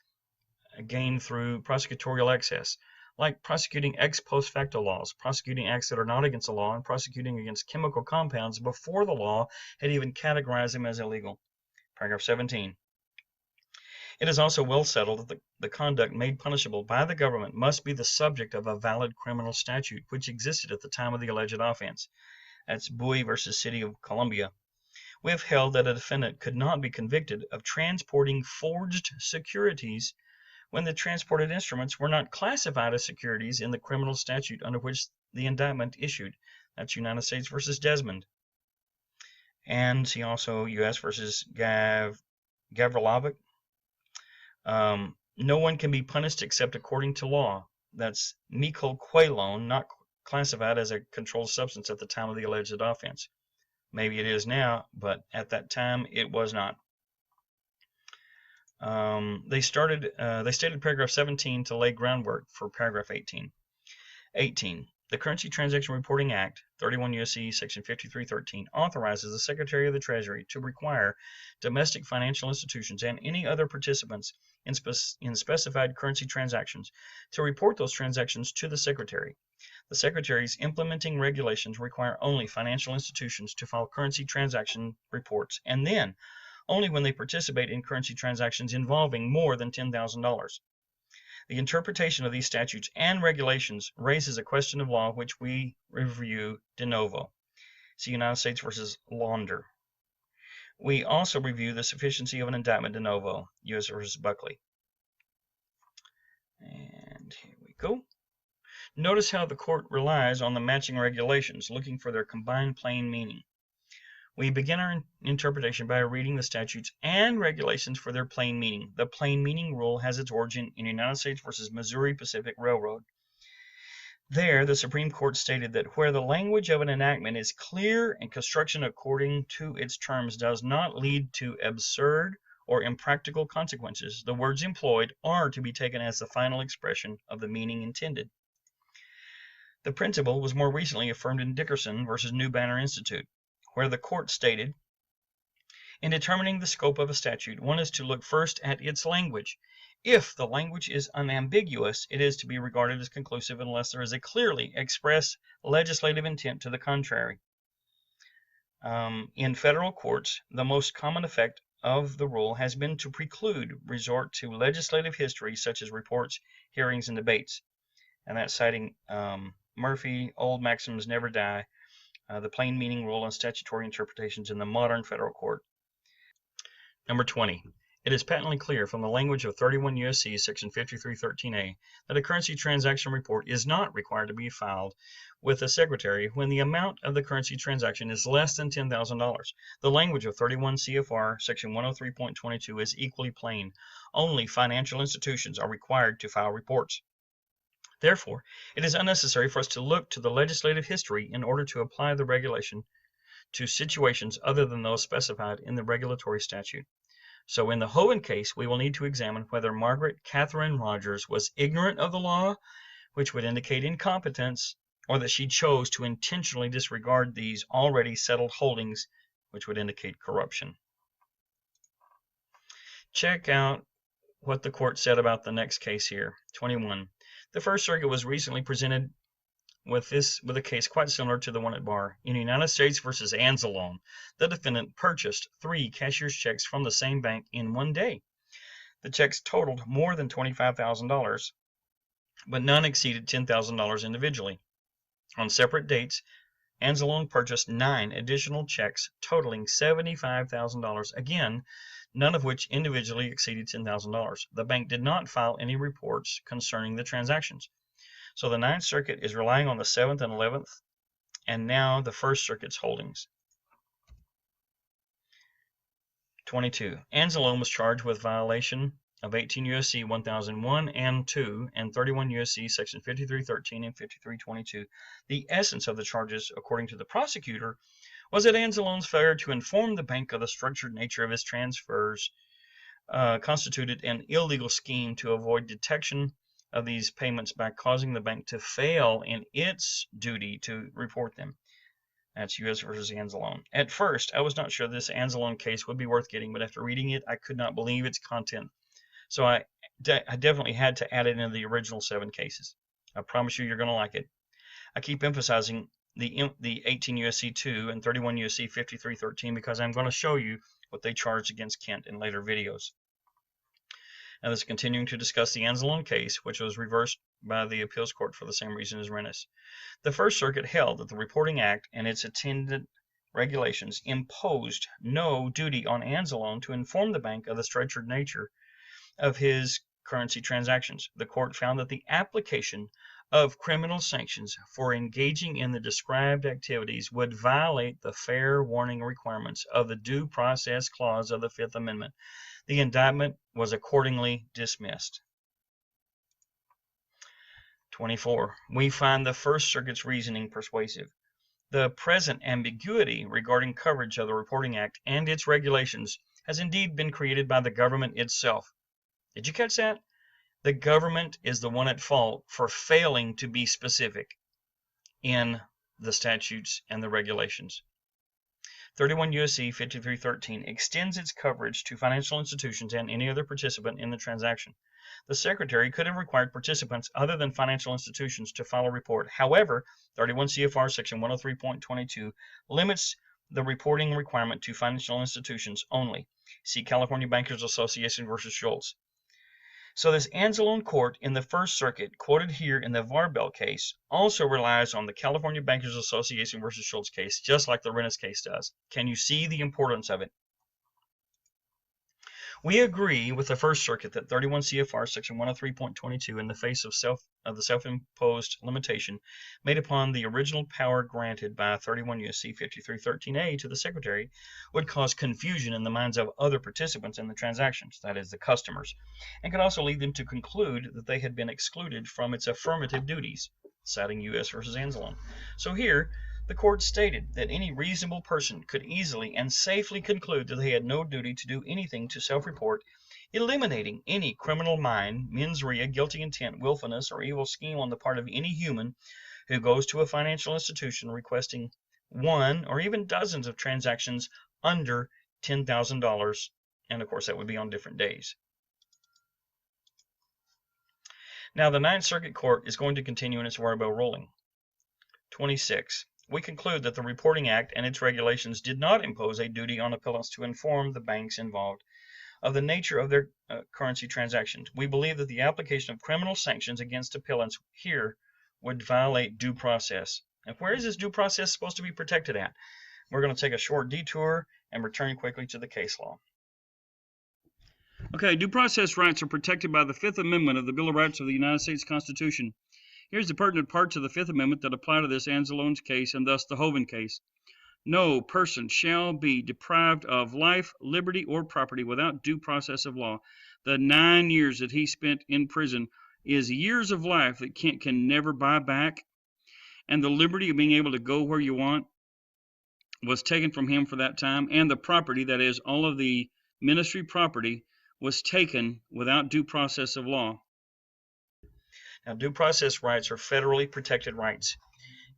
gained through prosecutorial excess, like prosecuting ex post facto laws, prosecuting acts that are not against the law, and prosecuting against chemical compounds before the law had even categorized them as illegal. Paragraph 17. It is also well settled that the conduct made punishable by the government must be the subject of a valid criminal statute which existed at the time of the alleged offense. That's Bowie versus City of Columbia. We have held that a defendant could not be convicted of transporting forged securities when the transported instruments were not classified as securities in the criminal statute under which the indictment issued. That's United States versus Desmond. And see also U.S. versus Gavrilovic. No one can be punished except according to law. That's methylqualone, not classified as a controlled substance at the time of the alleged offense. Maybe it is now, but at that time it was not. They stated paragraph 17 to lay groundwork for paragraph 18. 18. The Currency Transaction Reporting Act, 31 U.S.C. Section 5313, authorizes the Secretary of the Treasury to require domestic financial institutions and any other participants in specified currency transactions to report those transactions to the Secretary. The Secretary's implementing regulations require only financial institutions to file currency transaction reports, and then only when they participate in currency transactions involving more than $10,000. The interpretation of these statutes and regulations raises a question of law which we review de novo. See United States versus Launder. We also review the sufficiency of an indictment de novo, U.S. versus Buckley. And here we go. Notice how the court relies on the matching regulations, looking for their combined plain meaning. We begin our interpretation by reading the statutes and regulations for their plain meaning. The plain meaning rule has its origin in United States versus Missouri Pacific Railroad. There, the Supreme Court stated that where the language of an enactment is clear and construction according to its terms does not lead to absurd or impractical consequences, the words employed are to be taken as the final expression of the meaning intended. The principle was more recently affirmed in Dickerson versus New Banner Institute, where the court stated, in determining the scope of a statute, one is to look first at its language. If the language is unambiguous, it is to be regarded as conclusive unless there is a clearly expressed legislative intent to the contrary. In federal courts, the most common effect of the rule has been to preclude resort to legislative history such as reports, hearings, and debates. And that's citing Murphy, Old Maxims Never Die, the plain meaning rule and statutory interpretations in the modern federal court. Number 20. It is patently clear from the language of 31 U.S.C. Section 5313A that a currency transaction report is not required to be filed with the Secretary when the amount of the currency transaction is less than $10,000. The language of 31 CFR Section 103.22 is equally plain. Only financial institutions are required to file reports. Therefore, it is unnecessary for us to look to the legislative history in order to apply the regulation to situations other than those specified in the regulatory statute. So in the Hovind case, we will need to examine whether Margaret Catherine Rogers was ignorant of the law, which would indicate incompetence, or that she chose to intentionally disregard these already settled holdings, which would indicate corruption. Check out what the court said about the next case here, 21. The First Circuit was recently presented with a case quite similar to the one at bar. In United States versus Anzalone, the defendant purchased 3 cashier's checks from the same bank in one day. The checks totaled more than $25,000, but none exceeded $10,000 individually. On separate dates, Anzalone purchased 9 additional checks totaling $75,000, again, none of which individually exceeded $10,000. The bank did not file any reports concerning the transactions. So the Ninth Circuit is relying on the 7th and 11th, and now the First Circuit's holdings. 22. Anzalone was charged with violation of 18 U.S.C. 1001 and 2 and 31 U.S.C. Section 5313 and 5322. The essence of the charges, according to the prosecutor, was that Anzalone's failure to inform the bank of the structured nature of his transfers constituted an illegal scheme to avoid detection of these payments by causing the bank to fail in its duty to report them. That's U.S. versus Anzalone. At first, I was not sure this Anzalone case would be worth getting, but after reading it, I could not believe its content. So I definitely had to add it into the original 7 cases. I promise you're going to like it. I keep emphasizing the 18 U.S.C. 2 and 31 U.S.C. 5313 because I'm going to show you what they charged against Kent in later videos. Now, this is continuing to discuss the Anzalone case, which was reversed by the appeals court for the same reason as Reinis. The First Circuit held that the Reporting Act and its attendant regulations imposed no duty on Anzalone to inform the bank of the structured nature of his currency transactions. The court found that the application of criminal sanctions for engaging in the described activities would violate the fair warning requirements of the Due Process Clause of the Fifth Amendment. The indictment was accordingly dismissed. 24. We find the First Circuit's reasoning persuasive. The present ambiguity regarding coverage of the Reporting Act and its regulations has indeed been created by the government itself. Did you catch that? The government is the one at fault for failing to be specific in the statutes and the regulations. 31 U.S.C. 5313 extends its coverage to financial institutions and any other participant in the transaction. The Secretary could have required participants other than financial institutions to file a report. However, 31 CFR section 103.22 limits the reporting requirement to financial institutions only. See California Bankers Association versus Shultz. So this Anzalone court in the First Circuit, quoted here in the Varbel case, also relies on the California Bankers Association versus Shultz case, just like the Reinis case does. Can you see the importance of it? We agree with the First Circuit that 31 CFR section 103.22, in the face of the self-imposed limitation made upon the original power granted by 31 U.S.C. 5313A to the Secretary, would cause confusion in the minds of other participants in the transactions, that is, the customers, and could also lead them to conclude that they had been excluded from its affirmative duties, citing U.S. versus Anzalone. So here, the court stated that any reasonable person could easily and safely conclude that they had no duty to do anything to self-report, eliminating any criminal mind, mens rea, guilty intent, willfulness, or evil scheme on the part of any human who goes to a financial institution requesting one or even dozens of transactions under $10,000, and of course that would be on different days. Now the Ninth Circuit Court is going to continue in its Varbel ruling. 26. We conclude that the Reporting Act and its regulations did not impose a duty on appellants to inform the banks involved of the nature of their currency transactions. We believe that the application of criminal sanctions against appellants here would violate due process. And where is this due process supposed to be protected at? We're going to take a short detour and return quickly to the case law. Okay, due process rights are protected by the Fifth Amendment of the Bill of Rights of the United States Constitution. Here's the pertinent parts of the Fifth Amendment that apply to this Anzalone's case and thus the Hovind case. No person shall be deprived of life, liberty, or property without due process of law. The 9 years that he spent in prison is years of life that can never buy back. And the liberty of being able to go where you want was taken from him for that time. And the property, that is, all of the ministry property, was taken without due process of law. Now, due process rights are federally protected rights.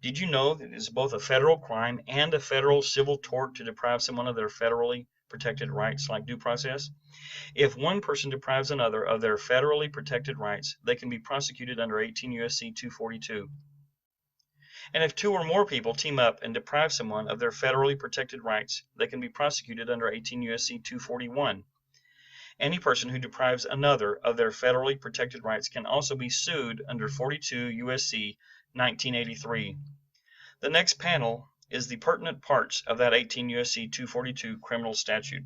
Did you know that it is both a federal crime and a federal civil tort to deprive someone of their federally protected rights, like due process? If one person deprives another of their federally protected rights, they can be prosecuted under 18 U.S.C. 242. And if two or more people team up and deprive someone of their federally protected rights, they can be prosecuted under 18 U.S.C. 241. Any person who deprives another of their federally protected rights can also be sued under 42 U.S.C. 1983. The next panel is the pertinent parts of that 18 U.S.C. 242 criminal statute.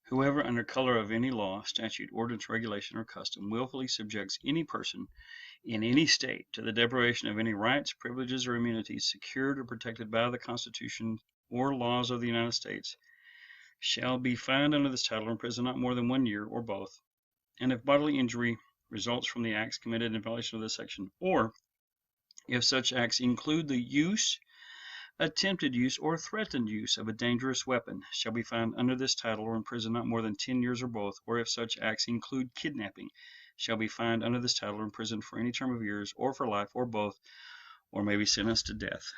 Whoever, under color of any law, statute, ordinance, regulation, or custom, willfully subjects any person in any state to the deprivation of any rights, privileges, or immunities secured or protected by the Constitution or laws of the United States shall be fined under this title or imprisoned not more than 1 year, or both. And if bodily injury results from the acts committed in violation of this section, or if such acts include the use, attempted use, or threatened use of a dangerous weapon, shall be fined under this title or imprisoned not more than 10 years or both, or if such acts include kidnapping, shall be fined under this title or imprisoned for any term of years, or for life, or both, or may be sentenced to death.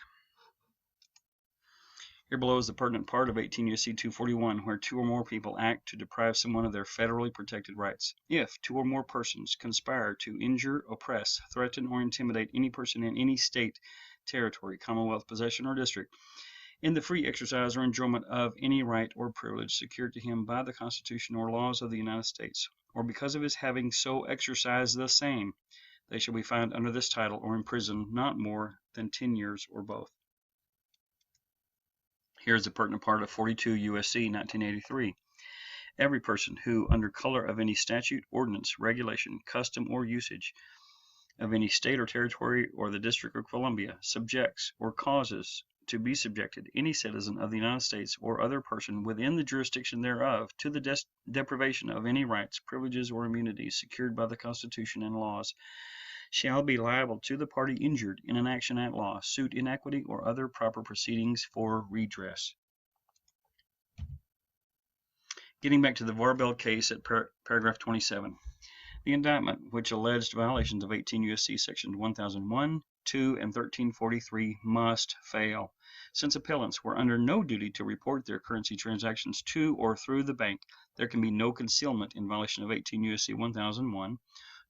Here below is the pertinent part of 18 U.S.C. 241, where two or more people act to deprive someone of their federally protected rights. If two or more persons conspire to injure, oppress, threaten, or intimidate any person in any state, territory, commonwealth, possession, or district, in the free exercise or enjoyment of any right or privilege secured to him by the Constitution or laws of the United States, or because of his having so exercised the same, they shall be fined under this title or imprisoned not more than 10 years or both. Here is the pertinent part of 42 U.S.C. 1983. Every person who, under color of any statute, ordinance, regulation, custom, or usage of any state or territory or the District of Columbia, subjects or causes to be subjected any citizen of the United States or other person within the jurisdiction thereof to the deprivation of any rights, privileges, or immunities secured by the Constitution and laws, shall be liable to the party injured in an action at law, suit in equity, or other proper proceedings for redress. Getting back to the Varbel case at paragraph 27. The indictment, which alleged violations of 18 U.S.C. sections 1001, 2, and 1343, must fail. Since appellants were under no duty to report their currency transactions to or through the bank, there can be no concealment in violation of 18 U.S.C. 1001,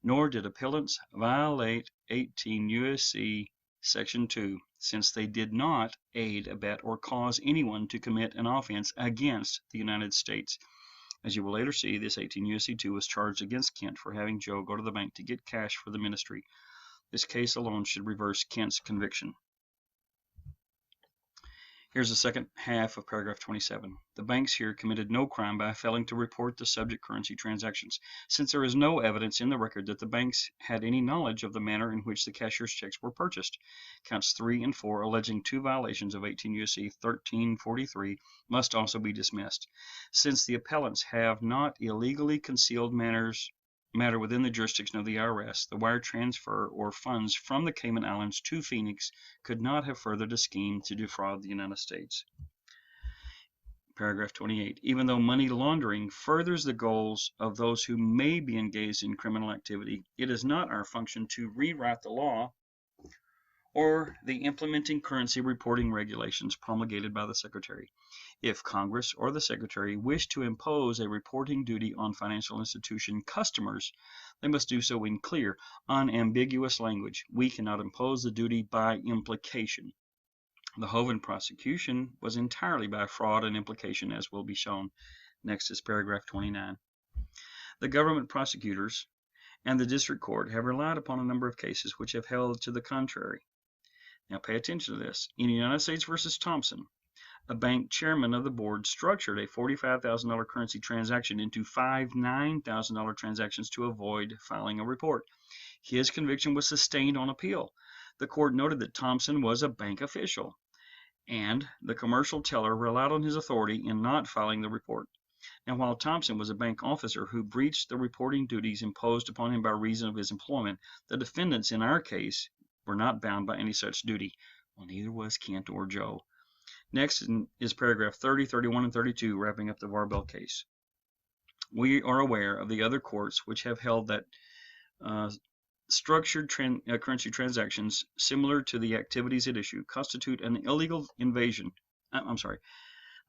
nor did appellants violate 18 U.S.C. section 2, since they did not aid, abet, or cause anyone to commit an offense against the United States. As you will later see, this 18 U.S.C. 2 was charged against Kent for having Joe go to the bank to get cash for the ministry. This case alone should reverse Kent's conviction. Here's the second half of paragraph 27. The banks here committed no crime by failing to report the subject currency transactions, since there is no evidence in the record that the banks had any knowledge of the manner in which the cashier's checks were purchased. Counts 3 and 4, alleging 2 violations of 18 U.S.C. 1343, must also be dismissed, since the appellants have not illegally concealed matter within the jurisdiction of the IRS. The wire transfer or funds from the Cayman Islands to Phoenix could not have furthered a scheme to defraud the United States. Paragraph 28. Even though money laundering furthers the goals of those who may be engaged in criminal activity, it is not our function to rewrite the law or the implementing currency reporting regulations promulgated by the Secretary. If Congress or the Secretary wish to impose a reporting duty on financial institution customers, they must do so in clear, unambiguous language. We cannot impose the duty by implication. The Hovind prosecution was entirely by fraud and implication, as will be shown. Next is paragraph 29. The government prosecutors and the district court have relied upon a number of cases which have held to the contrary. Now pay attention to this. In United States versus Thompson, a bank chairman of the board structured a $45,000 currency transaction into 5 $9,000 transactions to avoid filing a report. His conviction was sustained on appeal. The court noted that Thompson was a bank official, and the commercial teller relied on his authority in not filing the report. Now, while Thompson was a bank officer who breached the reporting duties imposed upon him by reason of his employment, the defendants in our case were not bound by any such duty. Well, neither was Kent or Joe. Next is paragraph 30, 31, and 32, wrapping up the Varbel case. We are aware of the other courts which have held that structured currency transactions similar to the activities at issue constitute an illegal invasion. I'm sorry.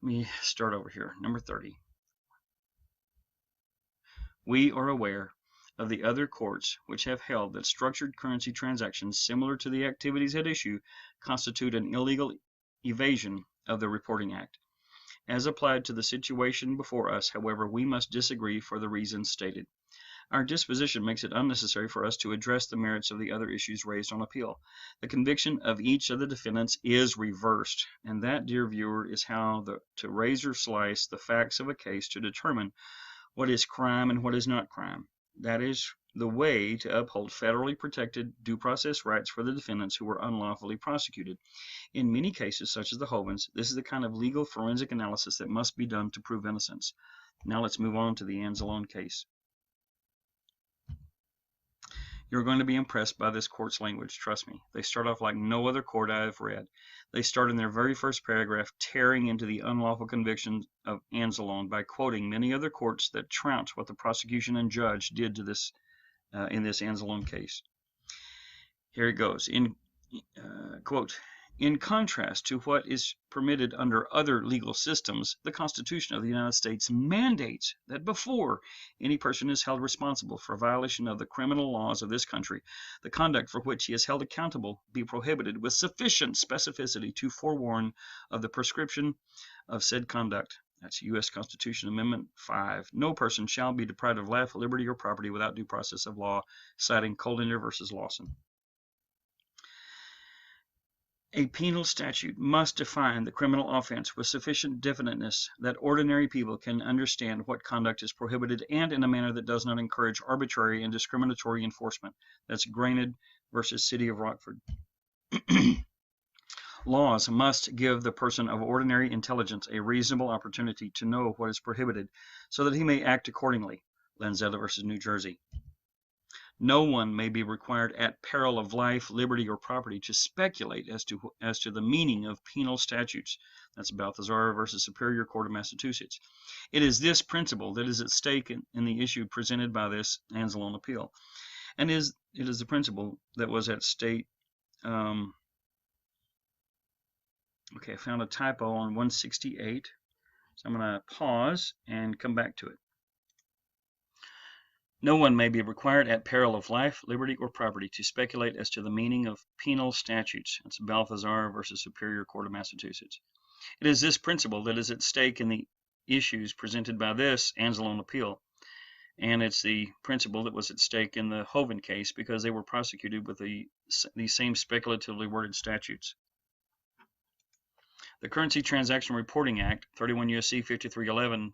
Let me start over here. Number 30. We are aware of the other courts which have held that structured currency transactions similar to the activities at issue constitute an illegal evasion of the Reporting Act. As applied to the situation before us, however, we must disagree for the reasons stated. Our disposition makes it unnecessary for us to address the merits of the other issues raised on appeal. The conviction of each of the defendants is reversed, and that, dear viewer, is how to razor slice the facts of a case to determine what is crime and what is not crime. That is the way to uphold federally protected due process rights for the defendants who were unlawfully prosecuted. In many cases, such as the Hovinds, this is the kind of legal forensic analysis that must be done to prove innocence. Now let's move on to the Anzalone case. You're going to be impressed by this court's language, trust me. They start off like no other court I have read. They start in their very first paragraph tearing into the unlawful conviction of Anzalone by quoting many other courts that trounce what the prosecution and judge did to this in this Anzalone case. Here it goes. Quote, in contrast to what is permitted under other legal systems, the Constitution of the United States mandates that before any person is held responsible for a violation of the criminal laws of this country, the conduct for which he is held accountable be prohibited with sufficient specificity to forewarn of the prescription of said conduct. That's U.S. Constitution Amendment 5. No person shall be deprived of life, liberty, or property without due process of law, citing Collinder versus Lawson. A penal statute must define the criminal offense with sufficient definiteness that ordinary people can understand what conduct is prohibited and in a manner that does not encourage arbitrary and discriminatory enforcement. That's Reinis versus City of Rockford. Laws must give the person of ordinary intelligence a reasonable opportunity to know what is prohibited so that he may act accordingly. Lanzetta versus New Jersey. No one may be required at peril of life, liberty, or property to speculate as to the meaning of penal statutes. That's Balthazar versus Superior Court of Massachusetts. It is this principle that is at stake in the issue presented by this Anzalone appeal, and it is the principle that was at stake. Okay, I found a typo on 168, so I'm going to pause and come back to it. No one may be required at peril of life, liberty, or property to speculate as to the meaning of penal statutes. That's Balthazar versus Superior Court of Massachusetts. It is this principle that is at stake in the issues presented by this Anzalone appeal, and it's the principle that was at stake in the Hovind case because they were prosecuted with these same speculatively worded statutes. The Currency Transaction Reporting Act, 31 U.S.C. 5311,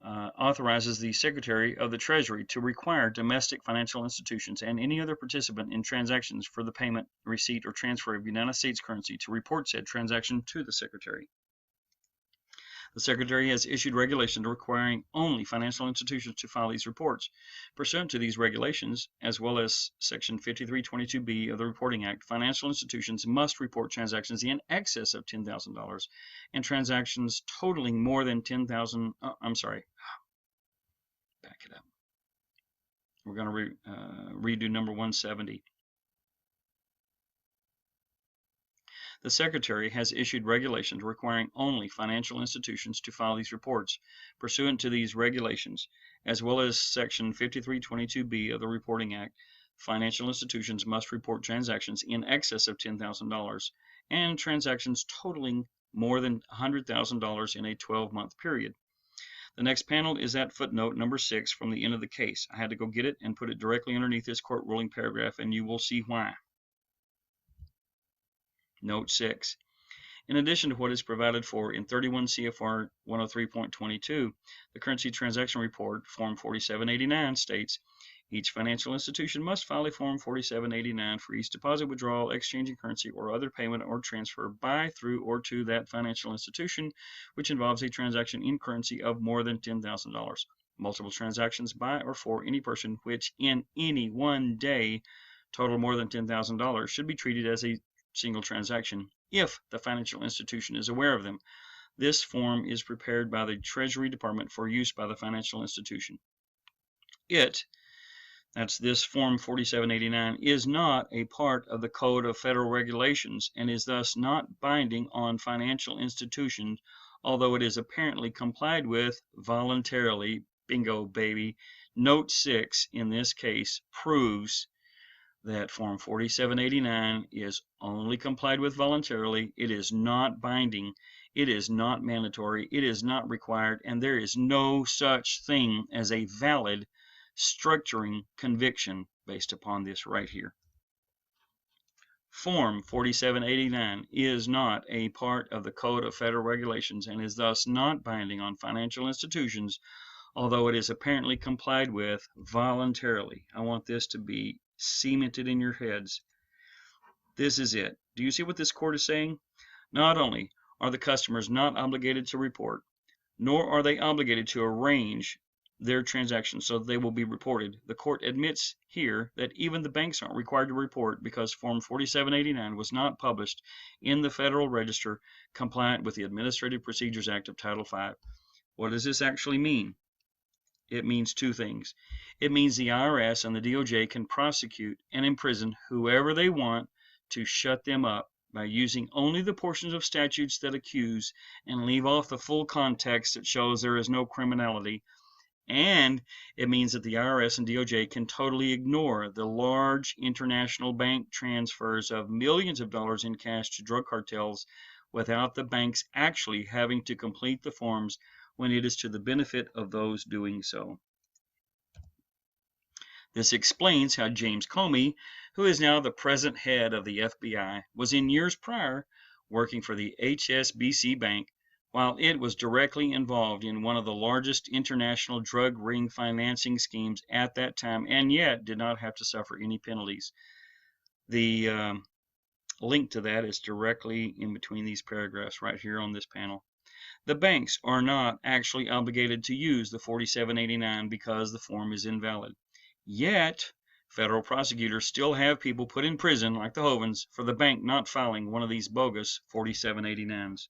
authorizes the Secretary of the Treasury to require domestic financial institutions and any other participant in transactions for the payment, receipt, or transfer of United States currency to report said transaction to the Secretary. The Secretary has issued regulations requiring only financial institutions to file these reports. Pursuant to these regulations, as well as Section 5322B of the Reporting Act, financial institutions must report transactions in excess of $10,000 and transactions totaling more than $10,000. Back it up. We're going to redo number 170. The Secretary has issued regulations requiring only financial institutions to file these reports. Pursuant to these regulations, as well as Section 5322B of the Reporting Act, financial institutions must report transactions in excess of $10,000 and transactions totaling more than $100,000 in a 12-month period. The next panel is at footnote number 6 from the end of the case. I had to go get it and put it directly underneath this court ruling paragraph, and you will see why. Note 6. In addition to what is provided for in 31 CFR 103.22, the Currency Transaction Report, Form 4789, states, each financial institution must file a Form 4789 for each deposit, withdrawal, exchanging currency, or other payment or transfer by, through, or to that financial institution, which involves a transaction in currency of more than $10,000. Multiple transactions by or for any person which in any one day total more than $10,000 should be treated as a single transaction if the financial institution is aware of them. This form is prepared by the Treasury Department for use by the financial institution. That's this Form 4789, is not a part of the Code of Federal Regulations and is thus not binding on financial institutions, although it is apparently complied with voluntarily. Bingo, baby. Note 6 in this case proves that Form 4789 is only complied with voluntarily. It is not binding. It is not mandatory. It is not required. And there is no such thing as a valid structuring conviction based upon this right here. Form 4789 is not a part of the Code of Federal Regulations and is thus not binding on financial institutions, although it is apparently complied with voluntarily. I want this to be cemented in your heads. This is it. Do you see what this court is saying? Not only are the customers not obligated to report, nor are they obligated to arrange their transactions so that they will be reported. The court admits here that even the banks aren't required to report because Form 4789 was not published in the Federal Register compliant with the Administrative Procedures Act of Title V. What does this actually mean? It means two things. It means the IRS and the DOJ can prosecute and imprison whoever they want to shut them up by using only the portions of statutes that accuse and leave off the full context that shows there is no criminality. And it means that the IRS and DOJ can totally ignore the large international bank transfers of millions of dollars in cash to drug cartels without the banks actually having to complete the forms when it is to the benefit of those doing so. This explains how James Comey, who is now the present head of the FBI, was in years prior working for the HSBC Bank while it was directly involved in one of the largest international drug ring financing schemes at that time and yet did not have to suffer any penalties. The link to that is directly in between these paragraphs right here on this panel. The banks are not actually obligated to use the 4789 because the form is invalid. Yet, Federal prosecutors still have people put in prison, like the Hovinds, for the bank not filing one of these bogus 4789s.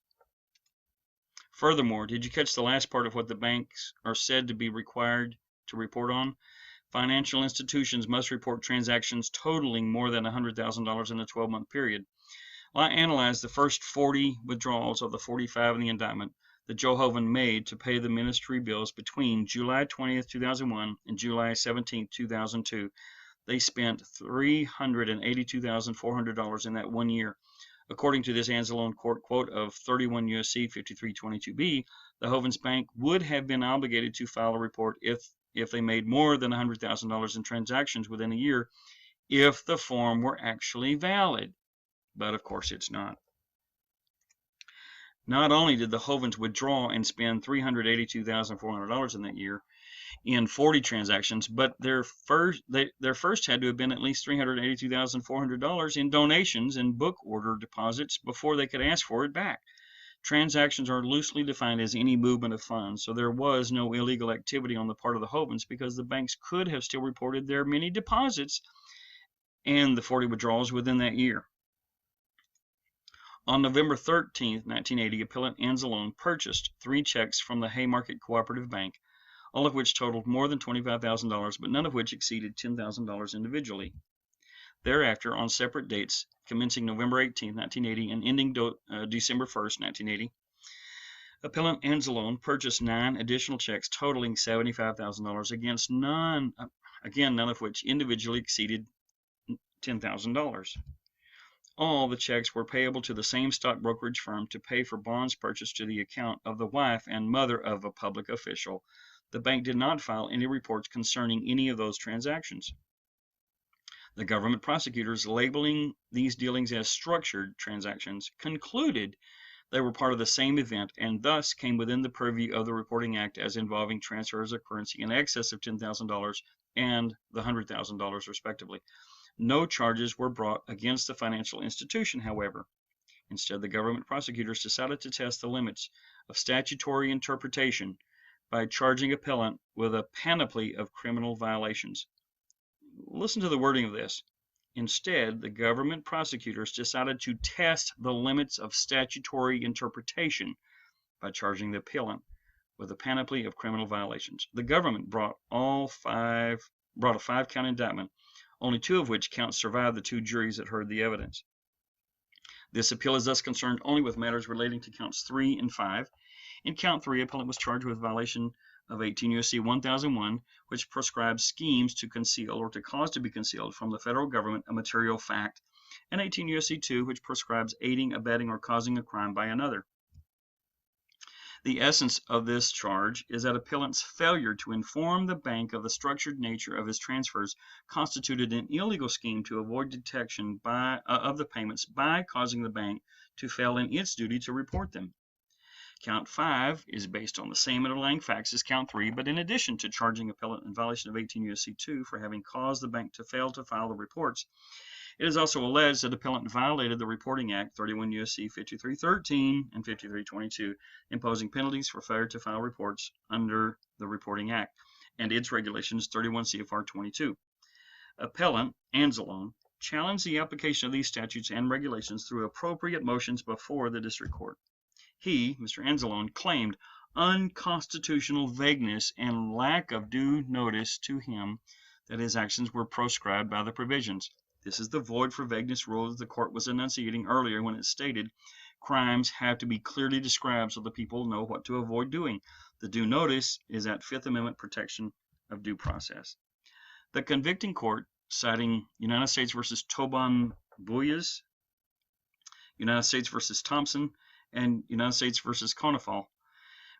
Furthermore, did you catch the last part of what the banks are said to be required to report on? Financial institutions must report transactions totaling more than $100,000 in a 12-month period. Well, I analyzed the first 40 withdrawals of the 45 in the indictment that Joe Hovind made to pay the ministry bills between July 20th, 2001 and July 17th, 2002. They spent $382,400 in that 1 year. According to this Anzalone court quote of 31 U.S.C. 5322b, the Hovinds Bank would have been obligated to file a report if they made more than $100,000 in transactions within a year, if the form were actually valid. But of course it's not. Not only did the Hovinds withdraw and spend $382,400 in that year in 40 transactions, but their first had to have been at least $382,400 in donations and book order deposits before they could ask for it back. Transactions are loosely defined as any movement of funds, so there was no illegal activity on the part of the Hovinds because the banks could have still reported their many deposits and the 40 withdrawals within that year. On November 13, 1980, appellant Anzalone purchased 3 checks from the Haymarket Cooperative Bank, all of which totaled more than $25,000, but none of which exceeded $10,000 individually. Thereafter, on separate dates, commencing November 18, 1980, and ending December 1, 1980, appellant Anzalone purchased 9 additional checks totaling $75,000 against none of which individually exceeded $10,000. All the checks were payable to the same stock brokerage firm to pay for bonds purchased to the account of the wife and mother of a public official. The bank did not file any reports concerning any of those transactions. The government prosecutors, labeling these dealings as structured transactions, concluded they were part of the same event and thus came within the purview of the Reporting Act as involving transfers of currency in excess of $10,000 and the $100,000 respectively. No charges were brought against the financial institution, however. Instead, the government prosecutors decided to test the limits of statutory interpretation by charging appellant with a panoply of criminal violations. Listen to the wording of this. Instead, the government prosecutors decided to test the limits of statutory interpretation by charging the appellant with a panoply of criminal violations. The government brought a 5-count indictment, only 2 of which counts survived the 2 juries that heard the evidence. This appeal is thus concerned only with matters relating to counts 3 and 5. In count 3, appellant was charged with violation of 18 U.S.C. 1001, which prescribes schemes to conceal or to cause to be concealed from the federal government a material fact, and 18 U.S.C. 2, which prescribes aiding, abetting, or causing a crime by another. The essence of this charge is that appellant's failure to inform the bank of the structured nature of his transfers constituted an illegal scheme to avoid detection of the payments by causing the bank to fail in its duty to report them. Count 5 is based on the same underlying facts as count 3, but in addition to charging appellant in violation of 18 U.S.C. 2 for having caused the bank to fail to file the reports, it is also alleged that appellant violated the Reporting Act, 31 U.S.C. 5313 and 5322, imposing penalties for failure to file reports under the Reporting Act and its regulations, 31 CFR 22. Appellant Anzalone challenged the application of these statutes and regulations through appropriate motions before the district court. He, Mr. Anzalone, claimed unconstitutional vagueness and lack of due notice to him that his actions were proscribed by the provisions. This is the void for vagueness rule that the court was enunciating earlier when it stated crimes have to be clearly described so the people know what to avoid doing. The due notice is that Fifth Amendment protection of due process. The convicting court, citing United States versus Tobon Buyas, United States versus Thompson, and United States versus Conifal,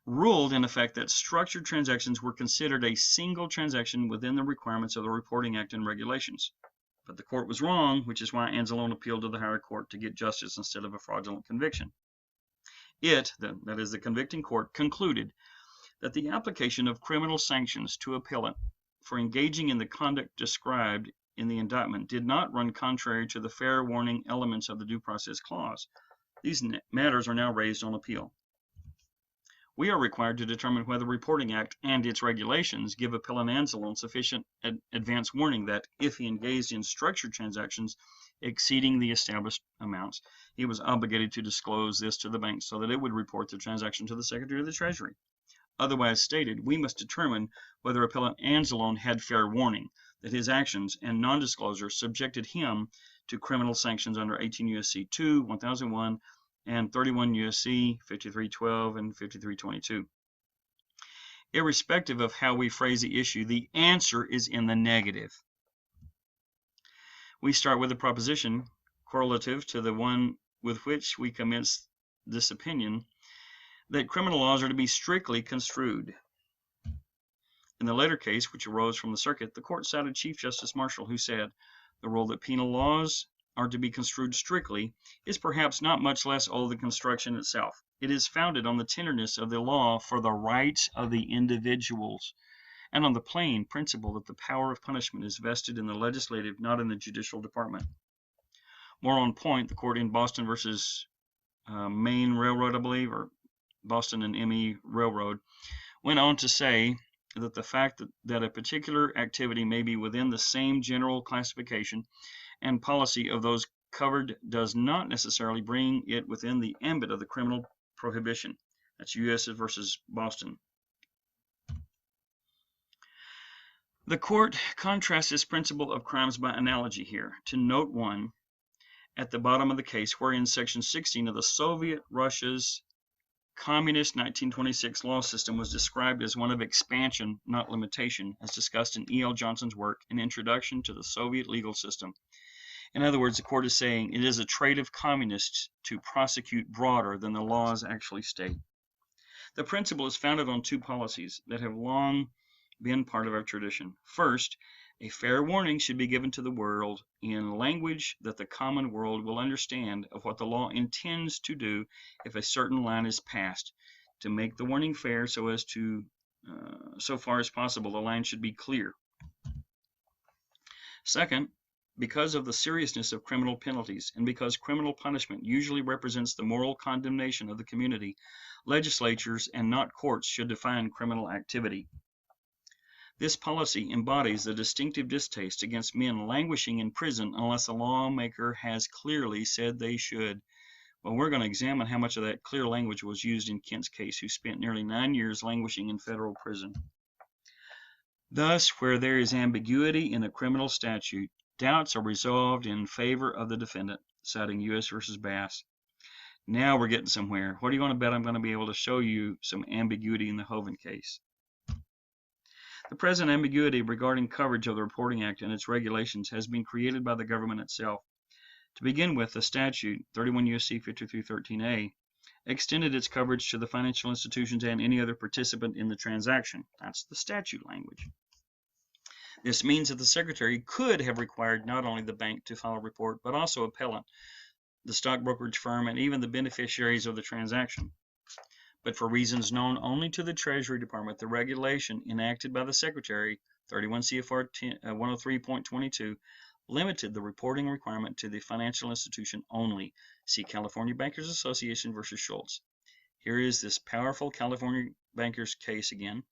ruled in effect that structured transactions were considered a single transaction within the requirements of the Reporting Act and regulations. But the court was wrong, which is why Anzalone appealed to the higher court to get justice instead of a fraudulent conviction. It, that is the convicting court, concluded that the application of criminal sanctions to appellant for engaging in the conduct described in the indictment did not run contrary to the fair warning elements of the Due Process Clause. These matters are now raised on appeal. We are required to determine whether the Reporting Act and its regulations give appellant Anzalone sufficient advance warning that if he engaged in structured transactions exceeding the established amounts, he was obligated to disclose this to the bank so that it would report the transaction to the Secretary of the Treasury. Otherwise stated, we must determine whether appellant Anzalone had fair warning that his actions and non-disclosure subjected him to criminal sanctions under 18 U.S.C. 2, 1001, and 31 U.S.C. 5312 and 5322. Irrespective of how we phrase the issue, the answer is in the negative. We start with a proposition correlative to the one with which we commence this opinion, that criminal laws are to be strictly construed. In the later case, which arose from the circuit, the court cited Chief Justice Marshall, who said, the rule that penal laws are to be construed strictly is perhaps not much less old than construction itself. It is founded on the tenderness of the law for the rights of the individuals, and on the plain principle that the power of punishment is vested in the legislative, not in the judicial department. More on point, the court in Boston versus Maine Railroad, I believe, or Boston and ME Railroad, went on to say that the fact that a particular activity may be within the same general classification and policy of those covered does not necessarily bring it within the ambit of the criminal prohibition. That's U.S. versus Boston. The court contrasts this principle of crimes by analogy here to note 1 at the bottom of the case, wherein Section 16 of the Soviet Russia's Communist 1926 law system was described as one of expansion, not limitation, as discussed in E.L. Johnson's work, An Introduction to the Soviet Legal System. In other words, the court is saying it is a trait of communists to prosecute broader than the laws actually state. The principle is founded on 2 policies that have long been part of our tradition. First, a fair warning should be given to the world in language that the common world will understand of what the law intends to do if a certain line is passed. To make the warning fair so far as possible, the line should be clear. Second, because of the seriousness of criminal penalties and because criminal punishment usually represents the moral condemnation of the community, legislatures and not courts should define criminal activity. This policy embodies the distinctive distaste against men languishing in prison unless a lawmaker has clearly said they should. Well, we're going to examine how much of that clear language was used in Kent's case, who spent nearly 9 years languishing in federal prison. Thus, where there is ambiguity in a criminal statute, doubts are resolved in favor of the defendant, citing U.S. versus Bass. Now we're getting somewhere. What do you want to bet I'm going to be able to show you some ambiguity in the Hovind case? The present ambiguity regarding coverage of the Reporting Act and its regulations has been created by the government itself. To begin with, the statute, 31 U.S.C. 5313A, extended its coverage to the financial institutions and any other participant in the transaction. That's the statute language. This means that the Secretary could have required not only the bank to file a report, but also appellant, the stock brokerage firm, and even the beneficiaries of the transaction. But for reasons known only to the Treasury Department, the regulation enacted by the Secretary, 31 CFR 103.22, limited the reporting requirement to the financial institution only. See California Bankers Association versus Shultz. Here is this powerful California bankers case again,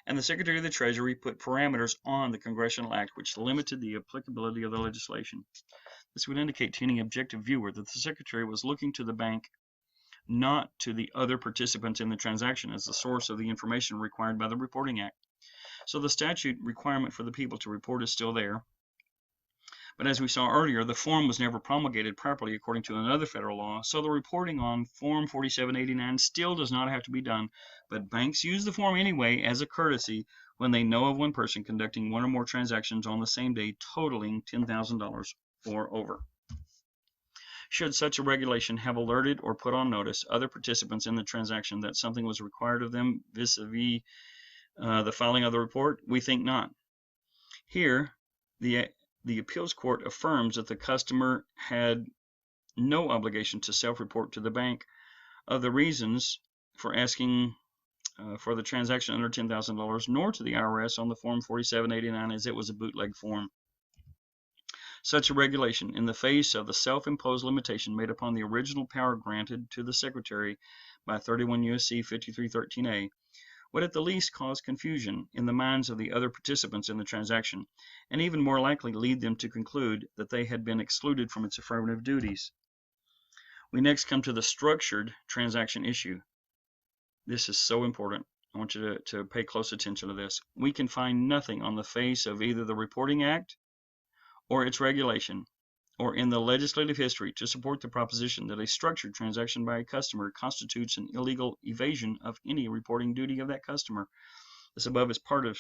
and the Secretary of the Treasury put parameters on the Congressional Act which limited the applicability of the legislation. This would indicate to any objective viewer that the Secretary was looking to the bank, not to the other participants in the transaction, as the source of the information required by the Reporting Act. So the statute requirement for the people to report is still there. But as we saw earlier, the form was never promulgated properly according to another federal law, so the reporting on Form 4789 still does not have to be done, but banks use the form anyway as a courtesy when they know of one person conducting one or more transactions on the same day totaling $10,000 or over. Should such a regulation have alerted or put on notice other participants in the transaction that something was required of them vis-a-vis the filing of the report? We think not. Here, the appeals court affirms that the customer had no obligation to self-report to the bank of the reasons for asking for the transaction under $10,000, nor to the IRS on the Form 4789 as it was a bootleg form. Such a regulation, in the face of the self-imposed limitation made upon the original power granted to the Secretary by 31 U.S.C. 5313A would at the least cause confusion in the minds of the other participants in the transaction, and even more likely lead them to conclude that they had been excluded from its affirmative duties. We next come to the structured transaction issue. This is so important. I want you to pay close attention to this. We can find nothing on the face of either the Reporting Act or its regulation, or in the legislative history to support the proposition that a structured transaction by a customer constitutes an illegal evasion of any reporting duty of that customer. This above is part of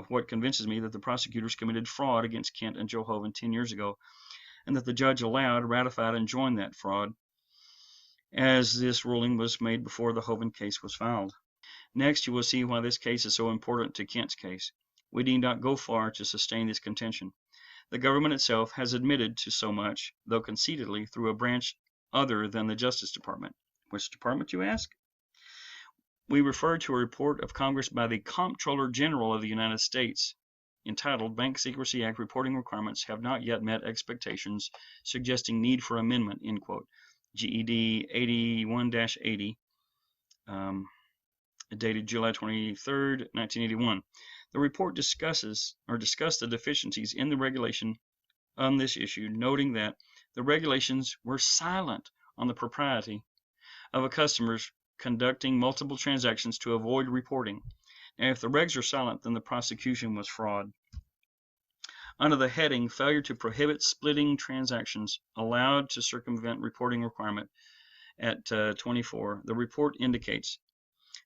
what convinces me that the prosecutors committed fraud against Kent and Joe Hovind 10 years ago, and that the judge allowed, ratified, and joined that fraud, as this ruling was made before the Hovind case was filed. Next, you will see why this case is so important to Kent's case. We need not go far to sustain this contention. The government itself has admitted to so much, though conceitedly through a branch other than the Justice Department. Which department, you ask? We refer to a report of Congress by the Comptroller General of the United States entitled Bank Secrecy Act Reporting Requirements Have Not Yet Met Expectations, Suggesting Need for Amendment, end quote. GED 81-80, dated July 23rd, 1981. The report discussed the deficiencies in the regulation on this issue, noting that the regulations were silent on the propriety of a customer's conducting multiple transactions to avoid reporting. Now, if the regs are silent, then the prosecution was fraud. Under the heading Failure to Prohibit Splitting Transactions Allowed to Circumvent Reporting Requirement at 24, the report indicates,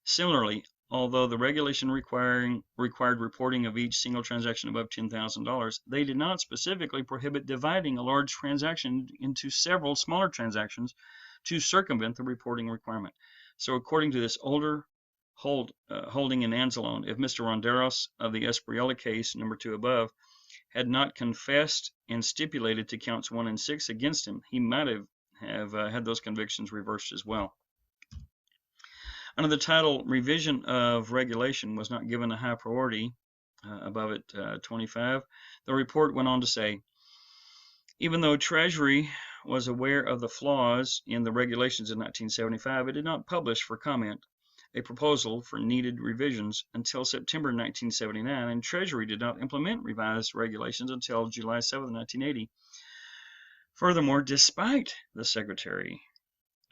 similarly, although the regulation required reporting of each single transaction above $10,000, they did not specifically prohibit dividing a large transaction into several smaller transactions to circumvent the reporting requirement. So according to this older holding in Anzalone, if Mr. Ronderos of the Espriella case, number 2 above, had not confessed and stipulated to counts 1 and 6 against him, he might have had those convictions reversed as well. Under the title Revision of Regulation was not given a high priority, above it 25, the report went on to say, even though Treasury was aware of the flaws in the regulations in 1975, it did not publish for comment a proposal for needed revisions until September 1979, and Treasury did not implement revised regulations until July 7, 1980. Furthermore, despite the Secretary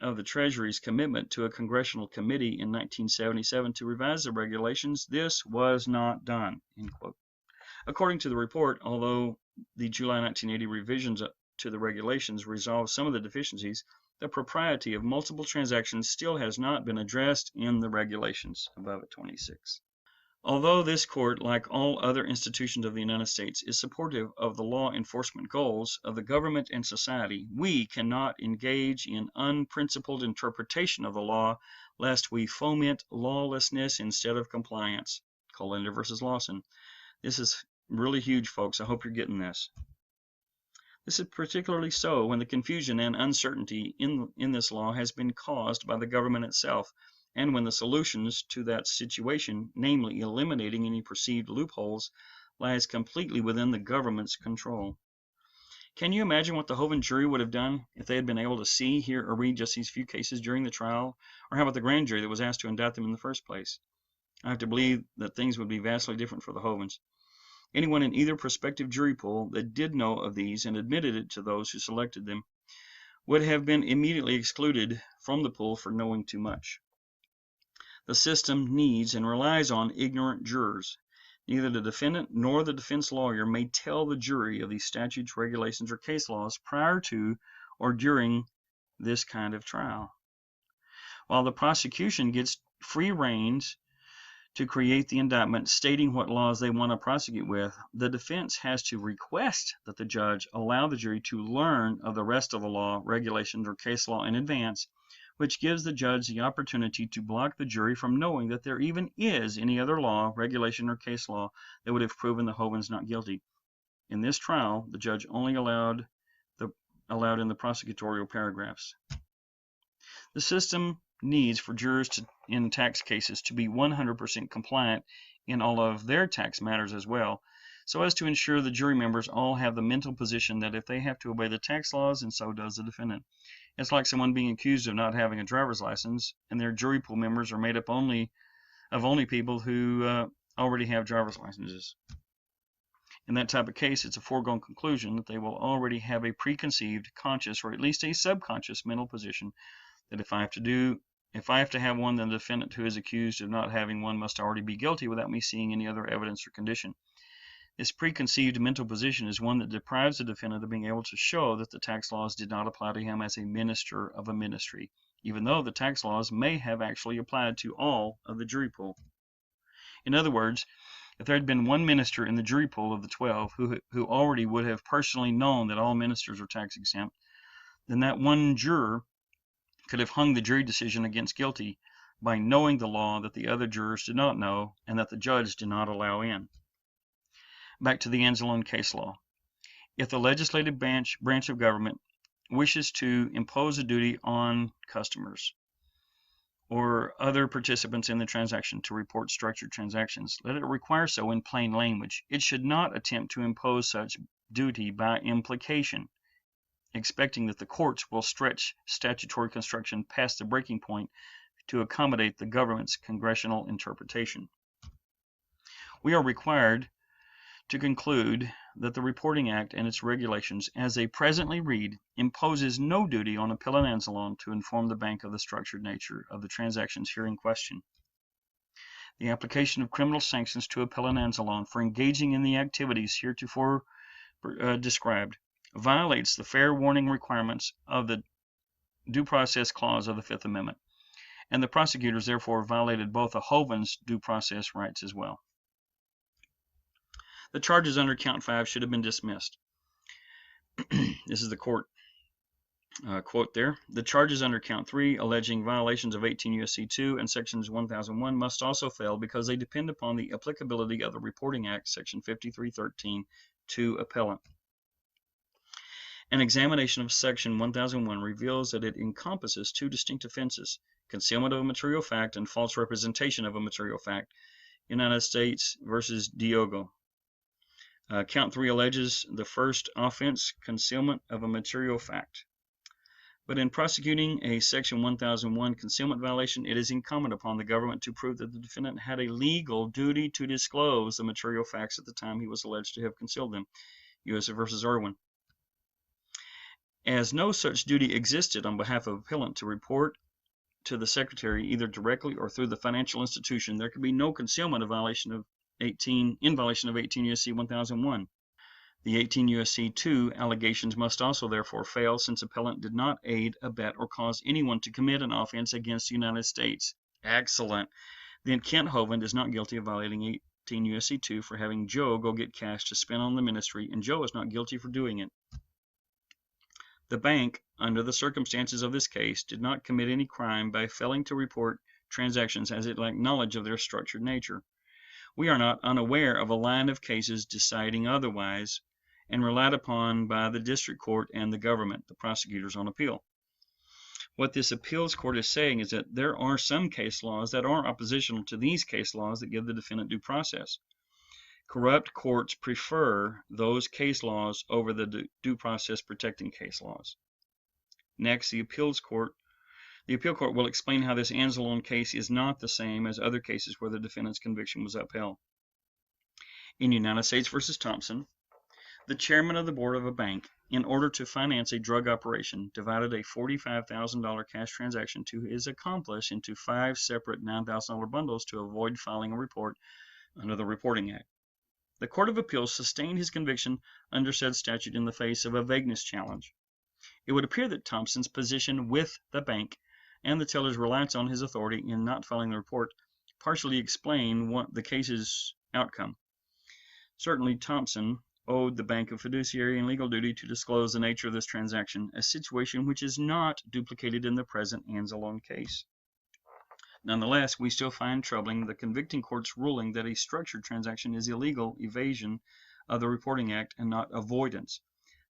of the Treasury's commitment to a congressional committee in 1977 to revise the regulations, this was not done, end quote. According to the report, although the July 1980 revisions to the regulations resolved some of the deficiencies, the propriety of multiple transactions still has not been addressed in the regulations, above at 26. Although this court, like all other institutions of the United States, is supportive of the law enforcement goals of the government and society, we cannot engage in unprincipled interpretation of the law, lest we foment lawlessness instead of compliance. Colander versus Lawson. This is really huge, folks. I hope you're getting this. This is particularly so when the confusion and uncertainty in this law has been caused by the government itself, and when the solutions to that situation, namely eliminating any perceived loopholes, lies completely within the government's control. Can you imagine what the Hovind jury would have done if they had been able to see, hear, or read just these few cases during the trial? Or how about the grand jury that was asked to indict them in the first place? I have to believe that things would be vastly different for the Hovinds. Anyone in either prospective jury pool that did know of these and admitted it to those who selected them would have been immediately excluded from the pool for knowing too much. The system needs and relies on ignorant jurors. Neither the defendant nor the defense lawyer may tell the jury of these statutes, regulations, or case laws prior to or during this kind of trial. While the prosecution gets free reins to create the indictment stating what laws they want to prosecute with, the defense has to request that the judge allow the jury to learn of the rest of the law, regulations, or case law in advance, which gives the judge the opportunity to block the jury from knowing that there even is any other law, regulation, or case law that would have proven the Hovinds not guilty. In this trial, the judge only allowed in the prosecutorial paragraphs. The system needs for jurors in tax cases to be 100% compliant in all of their tax matters as well, so as to ensure the jury members all have the mental position that if they have to obey the tax laws, and so does the defendant. It's like someone being accused of not having a driver's license, and their jury pool members are made up only people who already have driver's licenses. In that type of case, it's a foregone conclusion that they will already have a preconceived, conscious, or at least a subconscious mental position that if I have to have one, then the defendant who is accused of not having one must already be guilty without me seeing any other evidence or condition. This preconceived mental position is one that deprives the defendant of being able to show that the tax laws did not apply to him as a minister of a ministry, even though the tax laws may have actually applied to all of the jury pool. In other words, if there had been one minister in the jury pool of the 12 who already would have personally known that all ministers are tax exempt, then that one juror could have hung the jury decision against guilty by knowing the law that the other jurors did not know and that the judge did not allow in. Back to the Anzalone case law. If the legislative branch of government wishes to impose a duty on customers or other participants in the transaction to report structured transactions, let it require so in plain language. It should not attempt to impose such duty by implication, expecting that the courts will stretch statutory construction past the breaking point to accommodate the government's congressional interpretation. We are required to conclude that the Reporting Act and its regulations, as they presently read, imposes no duty on appellant Anzalone to inform the bank of the structured nature of the transactions here in question. The application of criminal sanctions to appellant Anzalone for engaging in the activities heretofore described violates the fair warning requirements of the Due Process Clause of the Fifth Amendment, and the prosecutors therefore violated both the Hovinds' due process rights as well. The charges under count 5 should have been dismissed. This is the court quote there. The charges under count 3 alleging violations of 18 U.S.C. 2 and sections 1001 must also fail because they depend upon the applicability of the Reporting Act, section 5313, to appellant. An examination of section 1001 reveals that it encompasses two distinct offenses: concealment of a material fact and false representation of a material fact. United States versus Diogo. Count 3 alleges the first offense, concealment of a material fact. But in prosecuting a section 1001 concealment violation, it is incumbent upon the government to prove that the defendant had a legal duty to disclose the material facts at the time he was alleged to have concealed them. U.S. versus Irwin. As no such duty existed on behalf of appellant to report to the secretary either directly or through the financial institution, there could be no concealment of violation of 18 U.S.C. 1001. The 18 U.S.C. 2 allegations must also therefore fail, since appellant did not aid, abet, or cause anyone to commit an offense against the United States. Excellent. Then Kent Hovind is not guilty of violating 18 U.S.C. 2 for having Joe go get cash to spend on the ministry, and Joe is not guilty for doing it. The bank, under the circumstances of this case, did not commit any crime by failing to report transactions as it lacked knowledge of their structured nature. We are not unaware of a line of cases deciding otherwise and relied upon by the district court and the government, the prosecutors on appeal. What this appeals court is saying is that there are some case laws that are oppositional to these case laws that give the defendant due process. Corrupt courts prefer those case laws over the due process protecting case laws. Next, the appeal court will explain how this Anzalone case is not the same as other cases where the defendant's conviction was upheld. In United States versus Thompson, the chairman of the board of a bank, in order to finance a drug operation, divided a $45,000 cash transaction to his accomplice into 5 separate $9,000 bundles to avoid filing a report under the Reporting Act. The Court of Appeals sustained his conviction under said statute in the face of a vagueness challenge. It would appear that Thompson's position with the bank and the teller's reliance on his authority in not filing the report partially explain the case's outcome. Certainly, Thompson owed the bank a fiduciary and legal duty to disclose the nature of this transaction, a situation which is not duplicated in the present Anzalone case. Nonetheless, we still find troubling the convicting court's ruling that a structured transaction is illegal evasion of the Reporting Act and not avoidance.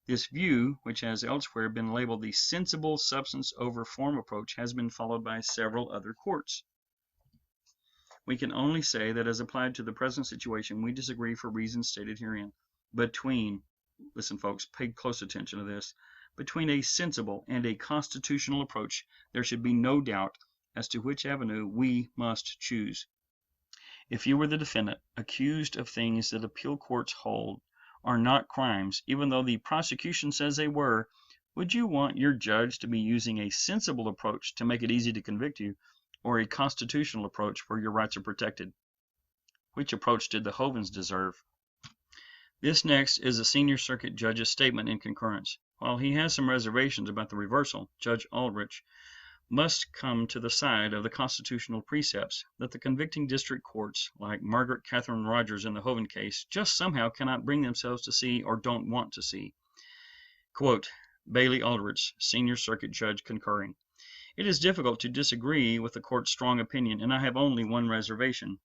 This view, which has elsewhere been labeled the sensible substance over form approach, has been followed by several other courts. We can only say that as applied to the present situation, we disagree for reasons stated herein. Listen folks, pay close attention to this, Between a sensible and a constitutional approach, there should be no doubt as to which avenue we must choose. If you were the defendant, accused of things that appeal courts hold are not crimes, even though the prosecution says they were, would you want your judge to be using a sensible approach to make it easy to convict you, or a constitutional approach where your rights are protected? Which approach did the Hovinds deserve? This next is the senior circuit judge's statement in concurrence. While he has some reservations about the reversal, Judge Aldrich must come to the side of the constitutional precepts that the convicting district courts, like Margaret Catherine Rogers in the Hovind case, just somehow cannot bring themselves to see or don't want to see. Quote, Bailey Aldrich, senior circuit judge concurring. It is difficult to disagree with the court's strong opinion, and I have only one reservation.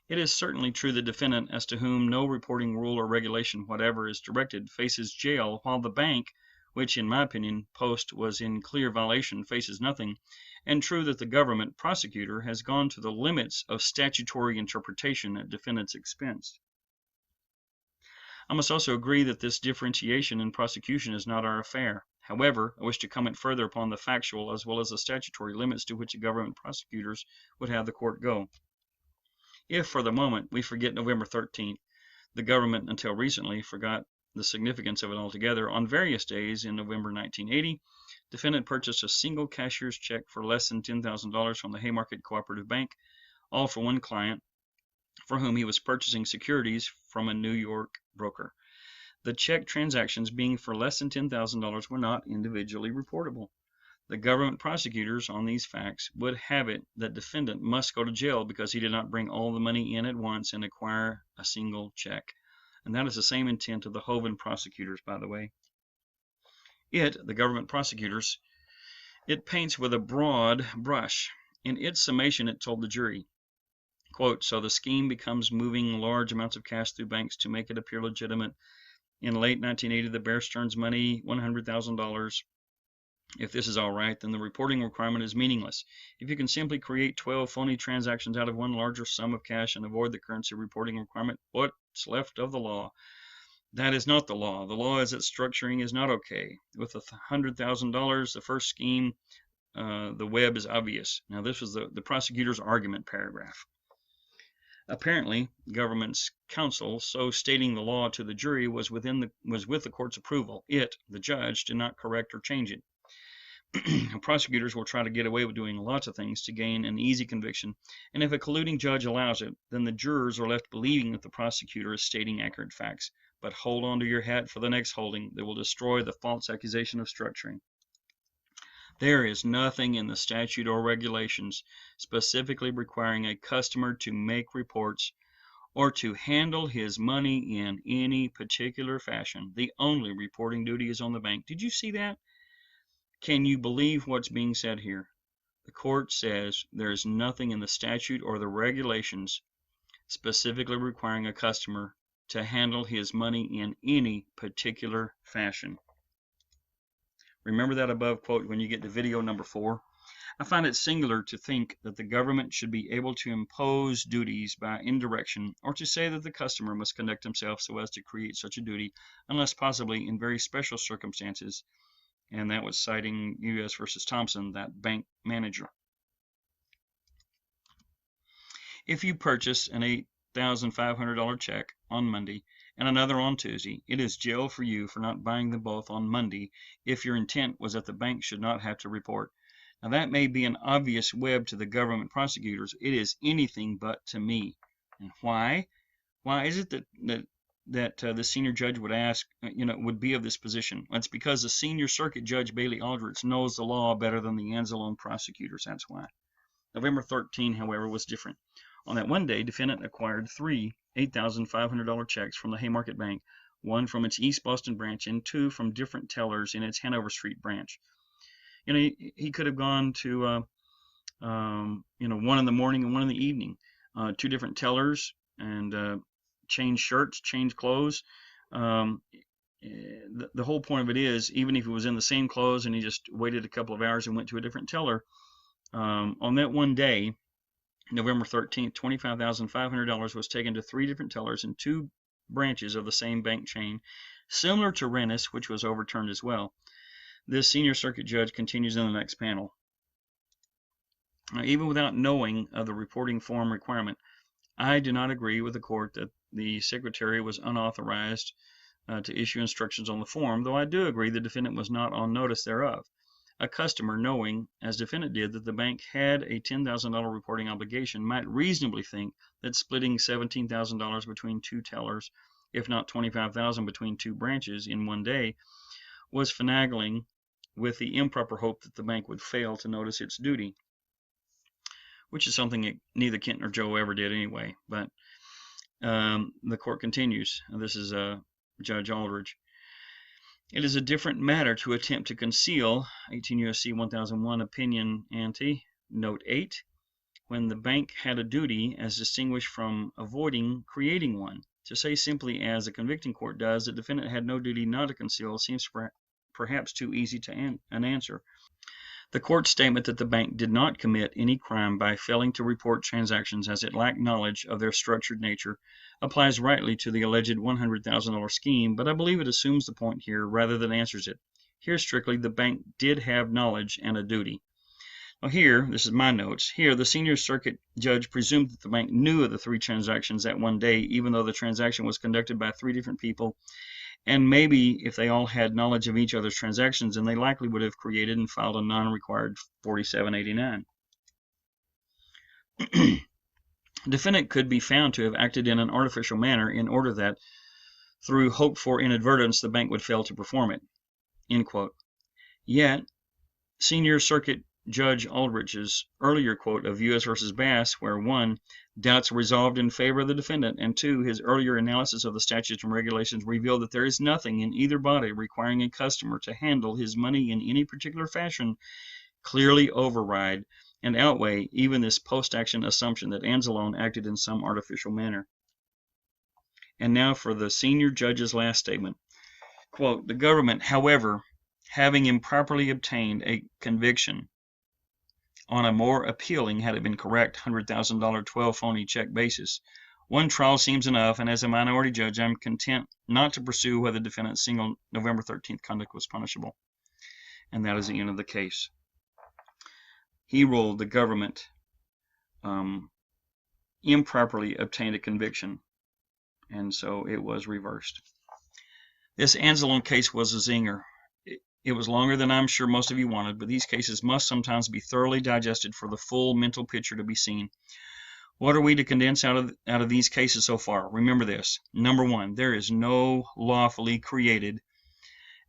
It is certainly true the defendant, as to whom no reporting rule or regulation whatever is directed, faces jail, while the bank, which in my opinion post was in clear violation, faces nothing, and true that the government prosecutor has gone to the limits of statutory interpretation at defendant's expense. I must also agree that this differentiation in prosecution is not our affair. However, I wish to comment further upon the factual as well as the statutory limits to which the government prosecutors would have the court go. If, for the moment, we forget November 13th, the government until recently forgot the significance of it altogether. On various days in November 1980, defendant purchased a single cashier's check for less than $10,000 from the Haymarket Cooperative Bank, all for one client, for whom he was purchasing securities from a New York broker. The check transactions being for less than $10,000 were not individually reportable. The government prosecutors on these facts would have it that defendant must go to jail because he did not bring all the money in at once and acquire a single check. And that is the same intent of the Hovind prosecutors, by the way. The government prosecutors, it paints with a broad brush. In its summation, it told the jury, quote, so the scheme becomes moving large amounts of cash through banks to make it appear legitimate. In late 1980, the Bear Stearns money, $100,000. If this is all right, then the reporting requirement is meaningless. If you can simply create 12 phony transactions out of one larger sum of cash and avoid the currency reporting requirement, what's left of the law? That is not the law. The law is that structuring is not okay. With $100,000, the first scheme, the web is obvious. Now, this was the prosecutor's argument paragraph. Apparently, government's counsel, so stating the law to the jury, was with the court's approval. The judge, did not correct or change it. Prosecutors will try to get away with doing lots of things to gain an easy conviction, and if a colluding judge allows it, then the jurors are left believing that the prosecutor is stating accurate facts. But hold on to your hat for the next holding that will destroy the false accusation of structuring. There is nothing in the statute or regulations specifically requiring a customer to make reports or to handle his money in any particular fashion. The only reporting duty is on the bank. Did you see that? Can you believe what's being said here? The court says there is nothing in the statute or the regulations specifically requiring a customer to handle his money in any particular fashion. Remember that above quote when you get to video number 4. I find it singular to think that the government should be able to impose duties by indirection, or to say that the customer must conduct himself so as to create such a duty, unless possibly in very special circumstances. And that was citing U.S. versus Thompson, that bank manager. If you purchase an $8,500 check on Monday and another on Tuesday, it is jail for you for not buying them both on Monday if your intent was that the bank should not have to report. Now that may be an obvious web to the government prosecutors. It is anything but to me. And why? Why is it that the senior judge would ask, would be of this position? Well, it's because the senior circuit judge, Bailey Aldrich, knows the law better than the Anzalone prosecutors. That's why. November 13, however, was different. On that one day, defendant acquired 3 $8,500 checks from the Haymarket Bank, 1 from its East Boston branch and 2 from different tellers in its Hanover Street branch. He could have gone to, 1 in the morning and 1 in the evening, 2 different tellers, and change shirts, change clothes. The whole point of it is, even if he was in the same clothes and he just waited a couple of hours and went to a different teller, on that one day, November 13th, $25,500 was taken to 3 different tellers in 2 branches of the same bank chain, similar to Reinis, which was overturned as well. This senior circuit judge continues in the next panel. Even without knowing of the reporting form requirement, I do not agree with the court that the secretary was unauthorized to issue instructions on the form, though I do agree the defendant was not on notice thereof. A customer, knowing, as defendant did, that the bank had a $10,000 reporting obligation, might reasonably think that splitting $17,000 between two tellers, if not $25,000 between two branches in one day, was finagling with the improper hope that the bank would fail to notice its duty, which is something that neither Kent nor Joe ever did anyway. But the court continues. This is Judge Aldridge. It is a different matter to attempt to conceal 18 U.S.C. 1001 opinion ante, note 8, when the bank had a duty as distinguished from avoiding creating one. To say simply, as the convicting court does, the defendant had no duty not to conceal seems perhaps too easy to an answer. The court's statement that the bank did not commit any crime by failing to report transactions as it lacked knowledge of their structured nature applies rightly to the alleged $100,000 scheme, but I believe it assumes the point here rather than answers it. Here, strictly, the bank did have knowledge and a duty. Now here, this is my notes, here the senior circuit judge presumed that the bank knew of the three transactions that one day, even though the transaction was conducted by three different people, and maybe if they all had knowledge of each other's transactions, then they likely would have created and filed a non-required 4789. Defendant could be found to have acted in an artificial manner in order that, through hoped for inadvertence, the bank would fail to perform it. End quote. Yet, senior circuit Judge Aldrich's earlier quote of U.S. v. Bass, where 1. Doubts resolved in favor of the defendant, and 2. His earlier analysis of the statutes and regulations revealed that there is nothing in either body requiring a customer to handle his money in any particular fashion, clearly override and outweigh even this post-action assumption that Anzalone acted in some artificial manner. And now for the senior judge's last statement. Quote, the government, however, having improperly obtained a conviction on a more appealing, had it been correct, $100,000 12 phony check basis. One trial seems enough, and as a minority judge, I'm content not to pursue whether the defendant's single November 13th conduct was punishable. And that is the end of the case. He ruled the government improperly obtained a conviction, and so it was reversed. This Anzalone case was a zinger. It was longer than I'm sure most of you wanted, but these cases must sometimes be thoroughly digested for the full mental picture to be seen. What are we to condense out of these cases so far? Remember this. Number 1, there is no lawfully created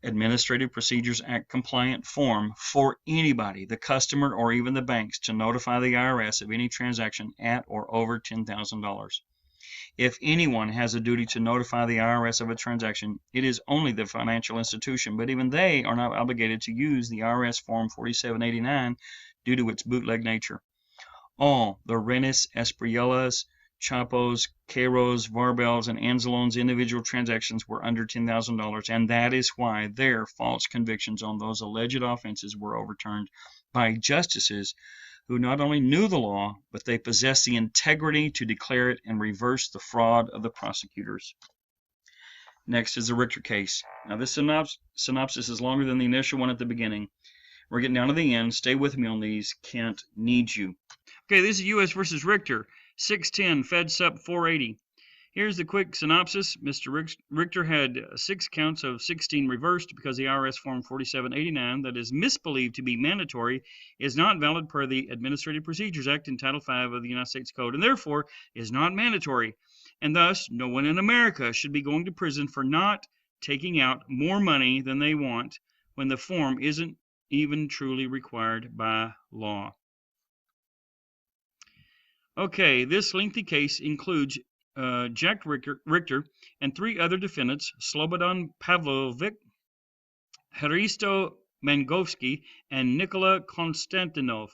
Administrative Procedures Act compliant form for anybody, the customer or even the banks, to notify the IRS of any transaction at or over $10,000. If anyone has a duty to notify the IRS of a transaction, it is only the financial institution, but even they are not obligated to use the IRS Form 4789 due to its bootleg nature. All the Reinis, Espriellas, Chapos, Caros, Varbels, and Anzalone's individual transactions were under $10,000, and that is why their false convictions on those alleged offenses were overturned by justices who not only knew the law, but they possessed the integrity to declare it and reverse the fraud of the prosecutors. Next is the Richter case. Now this synopsis is longer than the initial one at the beginning. We're getting down to the end. Stay with me on these. Kent needs you. Okay, this is U.S. versus Richter, 610 Fed Sup 480. Here's the quick synopsis. Mr. Richter had 6 counts of 16 reversed because the IRS Form 4789, that is misbelieved to be mandatory, is not valid per the Administrative Procedures Act in Title V of the United States Code, and therefore is not mandatory. And thus, no one in America should be going to prison for not taking out more money than they want when the form isn't even truly required by law. Okay, this lengthy case includes Jack Richter and 3 other defendants, Slobodan Pavlovic, Hristo Mangovsky, and Nikola Konstantinov.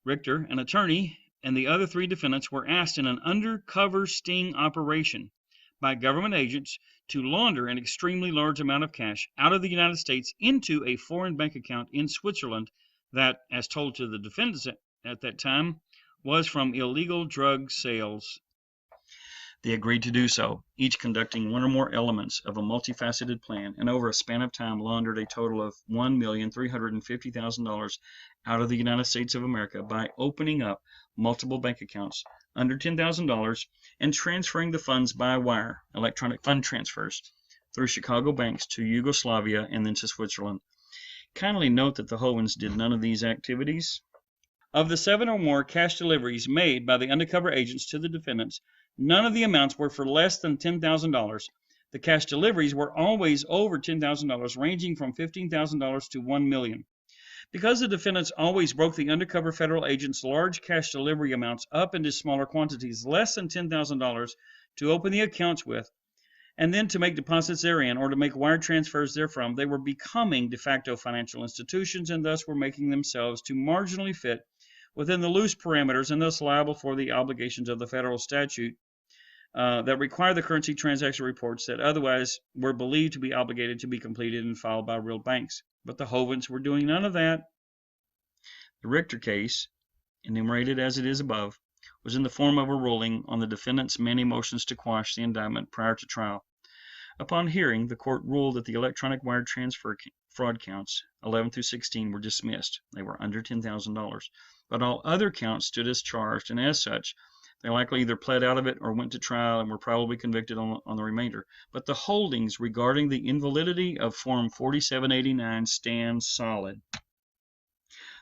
Richter, an attorney, and the other 3 defendants were asked in an undercover sting operation by government agents to launder an extremely large amount of cash out of the United States into a foreign bank account in Switzerland that, as told to the defendants at that time, was from illegal drug sales. They agreed to do so, each conducting one or more elements of a multifaceted plan, and over a span of time laundered a total of $1,350,000 out of the United States of America by opening up multiple bank accounts under $10,000 and transferring the funds by wire, electronic fund transfers, through Chicago banks to Yugoslavia and then to Switzerland. Kindly note that the Hovinds did none of these activities. Of the 7 or more cash deliveries made by the undercover agents to the defendants, none of the amounts were for less than $10,000. The cash deliveries were always over $10,000, ranging from $15,000 to $1 million. Because the defendants always broke the undercover federal agents' large cash delivery amounts up into smaller quantities, less than $10,000, to open the accounts with, and then to make deposits therein or to make wire transfers therefrom, they were becoming de facto financial institutions and thus were making themselves to marginally fit within the loose parameters and thus liable for the obligations of the federal statute that require the currency transaction reports that otherwise were believed to be obligated to be completed and filed by real banks. But the Hovinds were doing none of that. The Richter case, enumerated as it is above, was in the form of a ruling on the defendant's many motions to quash the indictment prior to trial. Upon hearing, the court ruled that the electronic wire transfer fraud counts 11 through 16 were dismissed. They were under $10,000. But all other counts stood as charged, and as such, they likely either pled out of it or went to trial and were probably convicted on the remainder. But the holdings regarding the invalidity of Form 4789 stand solid.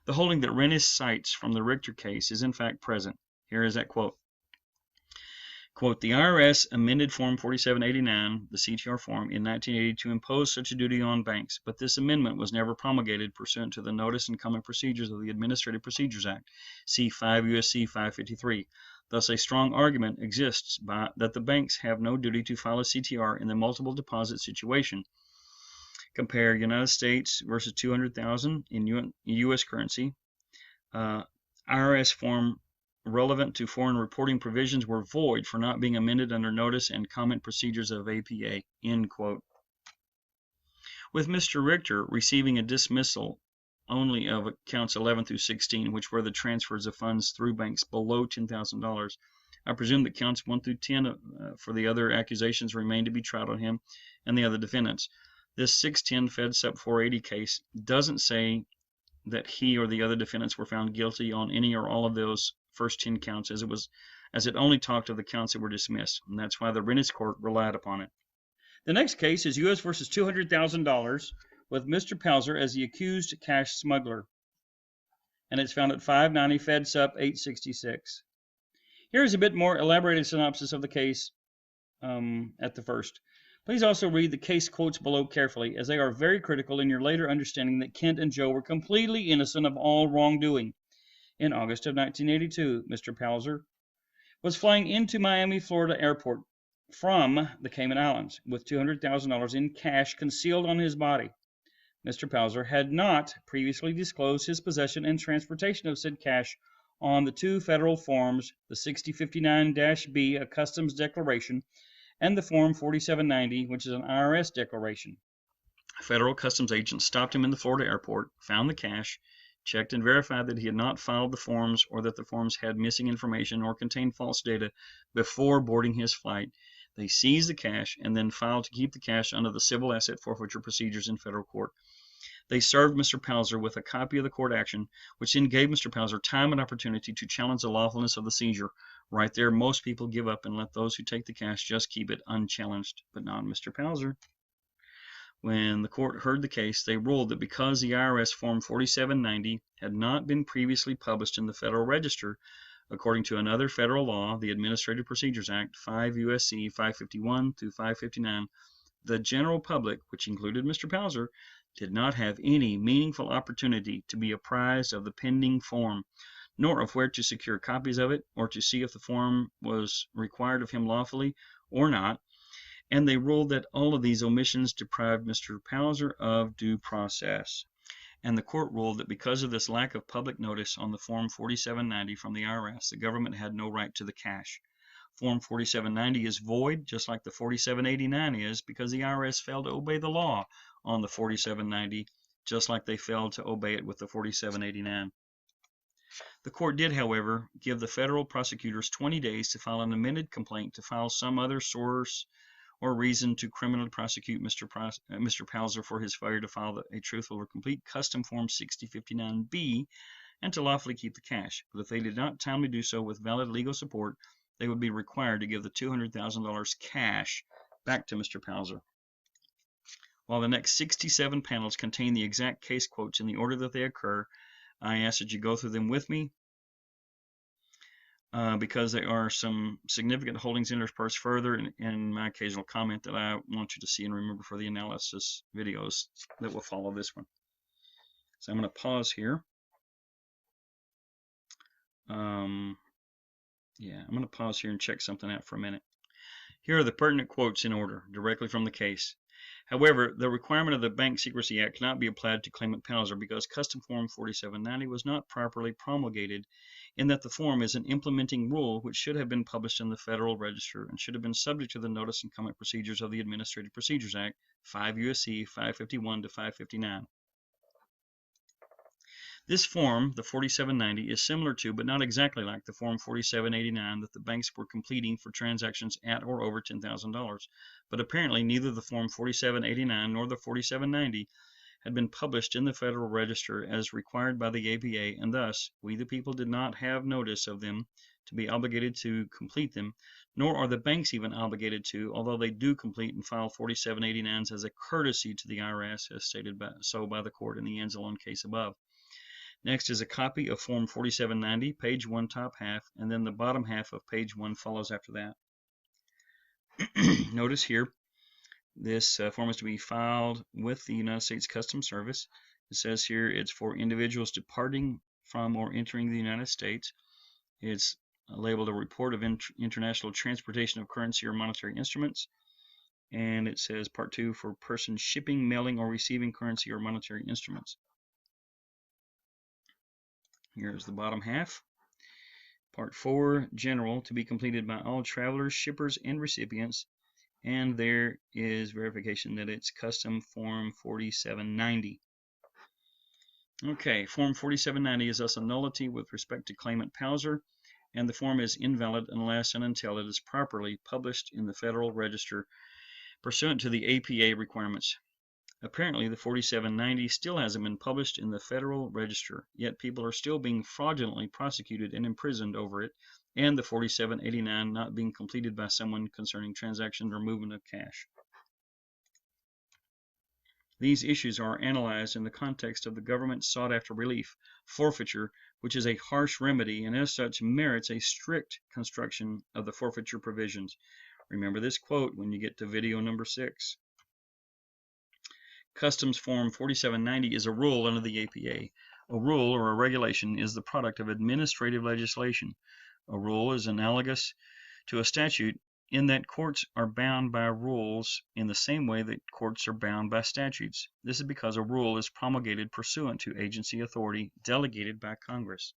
The holding that Reinis cites from the Richter case is in fact present. Here is that quote. Quote, the IRS amended Form 4789, the CTR form, in 1980 to impose such a duty on banks, but this amendment was never promulgated pursuant to the Notice and Comment Procedures of the Administrative Procedures Act, see 5 U.S.C. 553. Thus, a strong argument exists that the banks have no duty to file a CTR in the multiple deposit situation. Compare United States versus 200,000 in U.S. currency. IRS form relevant to foreign reporting provisions were void for not being amended under notice and comment procedures of APA, end quote. With Mr. Richter receiving a dismissal only of counts 11 through 16, which were the transfers of funds through banks below $10,000, I presume that counts 1 through 10 for the other accusations remain to be tried on him and the other defendants. This 610 Fed Sup 480 case doesn't say that he or the other defendants were found guilty on any or all of those first 10 counts, as it only talked of the counts that were dismissed, and that's why the Reinis court relied upon it. The next case is U.S. versus $200,000 with Mr. Pauser as the accused cash smuggler, and it's found at 590 Fed Sup 866. Here's a bit more elaborated synopsis of the case at the first. Please also read the case quotes below carefully, as they are very critical in your later understanding that Kent and Joe were completely innocent of all wrongdoing. In August of 1982, Mr. Pauser was flying into Miami, Florida airport from the Cayman Islands with $200,000 in cash concealed on his body. Mr. Pauser had not previously disclosed his possession and transportation of said cash on the 2 federal forms, the 6059-B, a customs declaration, and the Form 4790, which is an IRS declaration. Federal customs agents stopped him in the Florida airport, found the cash, checked and verified that he had not filed the forms or that the forms had missing information or contained false data before boarding his flight. They seized the cash and then filed to keep the cash under the civil asset forfeiture procedures in federal court. They served Mr. Pauser with a copy of the court action, which then gave Mr. Pauser time and opportunity to challenge the lawfulness of the seizure. Right there, most people give up and let those who take the cash just keep it unchallenged, but not Mr. Pauser. When the court heard the case, they ruled that because the IRS Form 4790 had not been previously published in the Federal Register, according to another federal law, the Administrative Procedures Act, 5 U.S.C. 551 through 559, the general public, which included Mr. Pauser, did not have any meaningful opportunity to be apprised of the pending form, nor of where to secure copies of it, or to see if the form was required of him lawfully or not, and they ruled that all of these omissions deprived Mr. Pauser of due process. And the court ruled that because of this lack of public notice on the Form 4790 from the IRS, the government had no right to the cash. Form 4790 is void, just like the 4789 is, because the IRS failed to obey the law on the 4790, just like they failed to obey it with the 4789. The court did, however, give the federal prosecutors 20 days to file an amended complaint to file some other source or reason to criminally prosecute Mr. Palzer for his failure to file a truthful or complete custom form 6059B and to lawfully keep the cash. But if they did not timely do so with valid legal support, they would be required to give the $200,000 cash back to Mr. Palzer. While the next 67 panels contain the exact case quotes in the order that they occur, I ask that you go through them with me because there are some significant holdings interspersed further in my occasional comment that I want you to see and remember for the analysis videos that will follow this one. So I'm going to pause here. I'm going to pause here and check something out for a minute. Here are the pertinent quotes in order, directly from the case. However, the requirement of the Bank Secrecy Act cannot be applied to claimant Palzer because Custom Form 4790 was not properly promulgated, in that the form is an implementing rule which should have been published in the Federal Register and should have been subject to the notice and comment procedures of the Administrative Procedures Act, 5 U.S.C. 551 to 559. This form, the 4790, is similar to, but not exactly like, the Form 4789 that the banks were completing for transactions at or over $10,000. But apparently neither the Form 4789 nor the 4790 had been published in the Federal Register as required by the APA, and thus we the people did not have notice of them to be obligated to complete them, nor are the banks even obligated to, although they do complete and file 4789s as a courtesy to the IRS, as stated by the court in the Anzalone case above. Next is a copy of Form 4790, page 1, top half, and then the bottom half of page 1 follows after that. Notice here, this form is to be filed with the United States Customs Service. It says here it's for individuals departing from or entering the United States. It's labeled a report of international transportation of currency or monetary instruments. And it says Part 2 for persons shipping, mailing, or receiving currency or monetary instruments. Here's the bottom half. Part 4, general, to be completed by all travelers, shippers, and recipients. And there is verification that it's Custom Form 4790. Okay, Form 4790 is thus a nullity with respect to claimant Palzer, and the form is invalid unless and until it is properly published in the Federal Register pursuant to the APA requirements. Apparently, the 4790 still hasn't been published in the Federal Register, yet people are still being fraudulently prosecuted and imprisoned over it, and the 4789 not being completed by someone concerning transactions or movement of cash. These issues are analyzed in the context of the government's sought-after relief, forfeiture, which is a harsh remedy and as such merits a strict construction of the forfeiture provisions. Remember this quote when you get to video number 6. Customs Form 4790 is a rule under the APA. A rule or a regulation is the product of administrative legislation. A rule is analogous to a statute in that courts are bound by rules in the same way that courts are bound by statutes. This is because a rule is promulgated pursuant to agency authority delegated by Congress.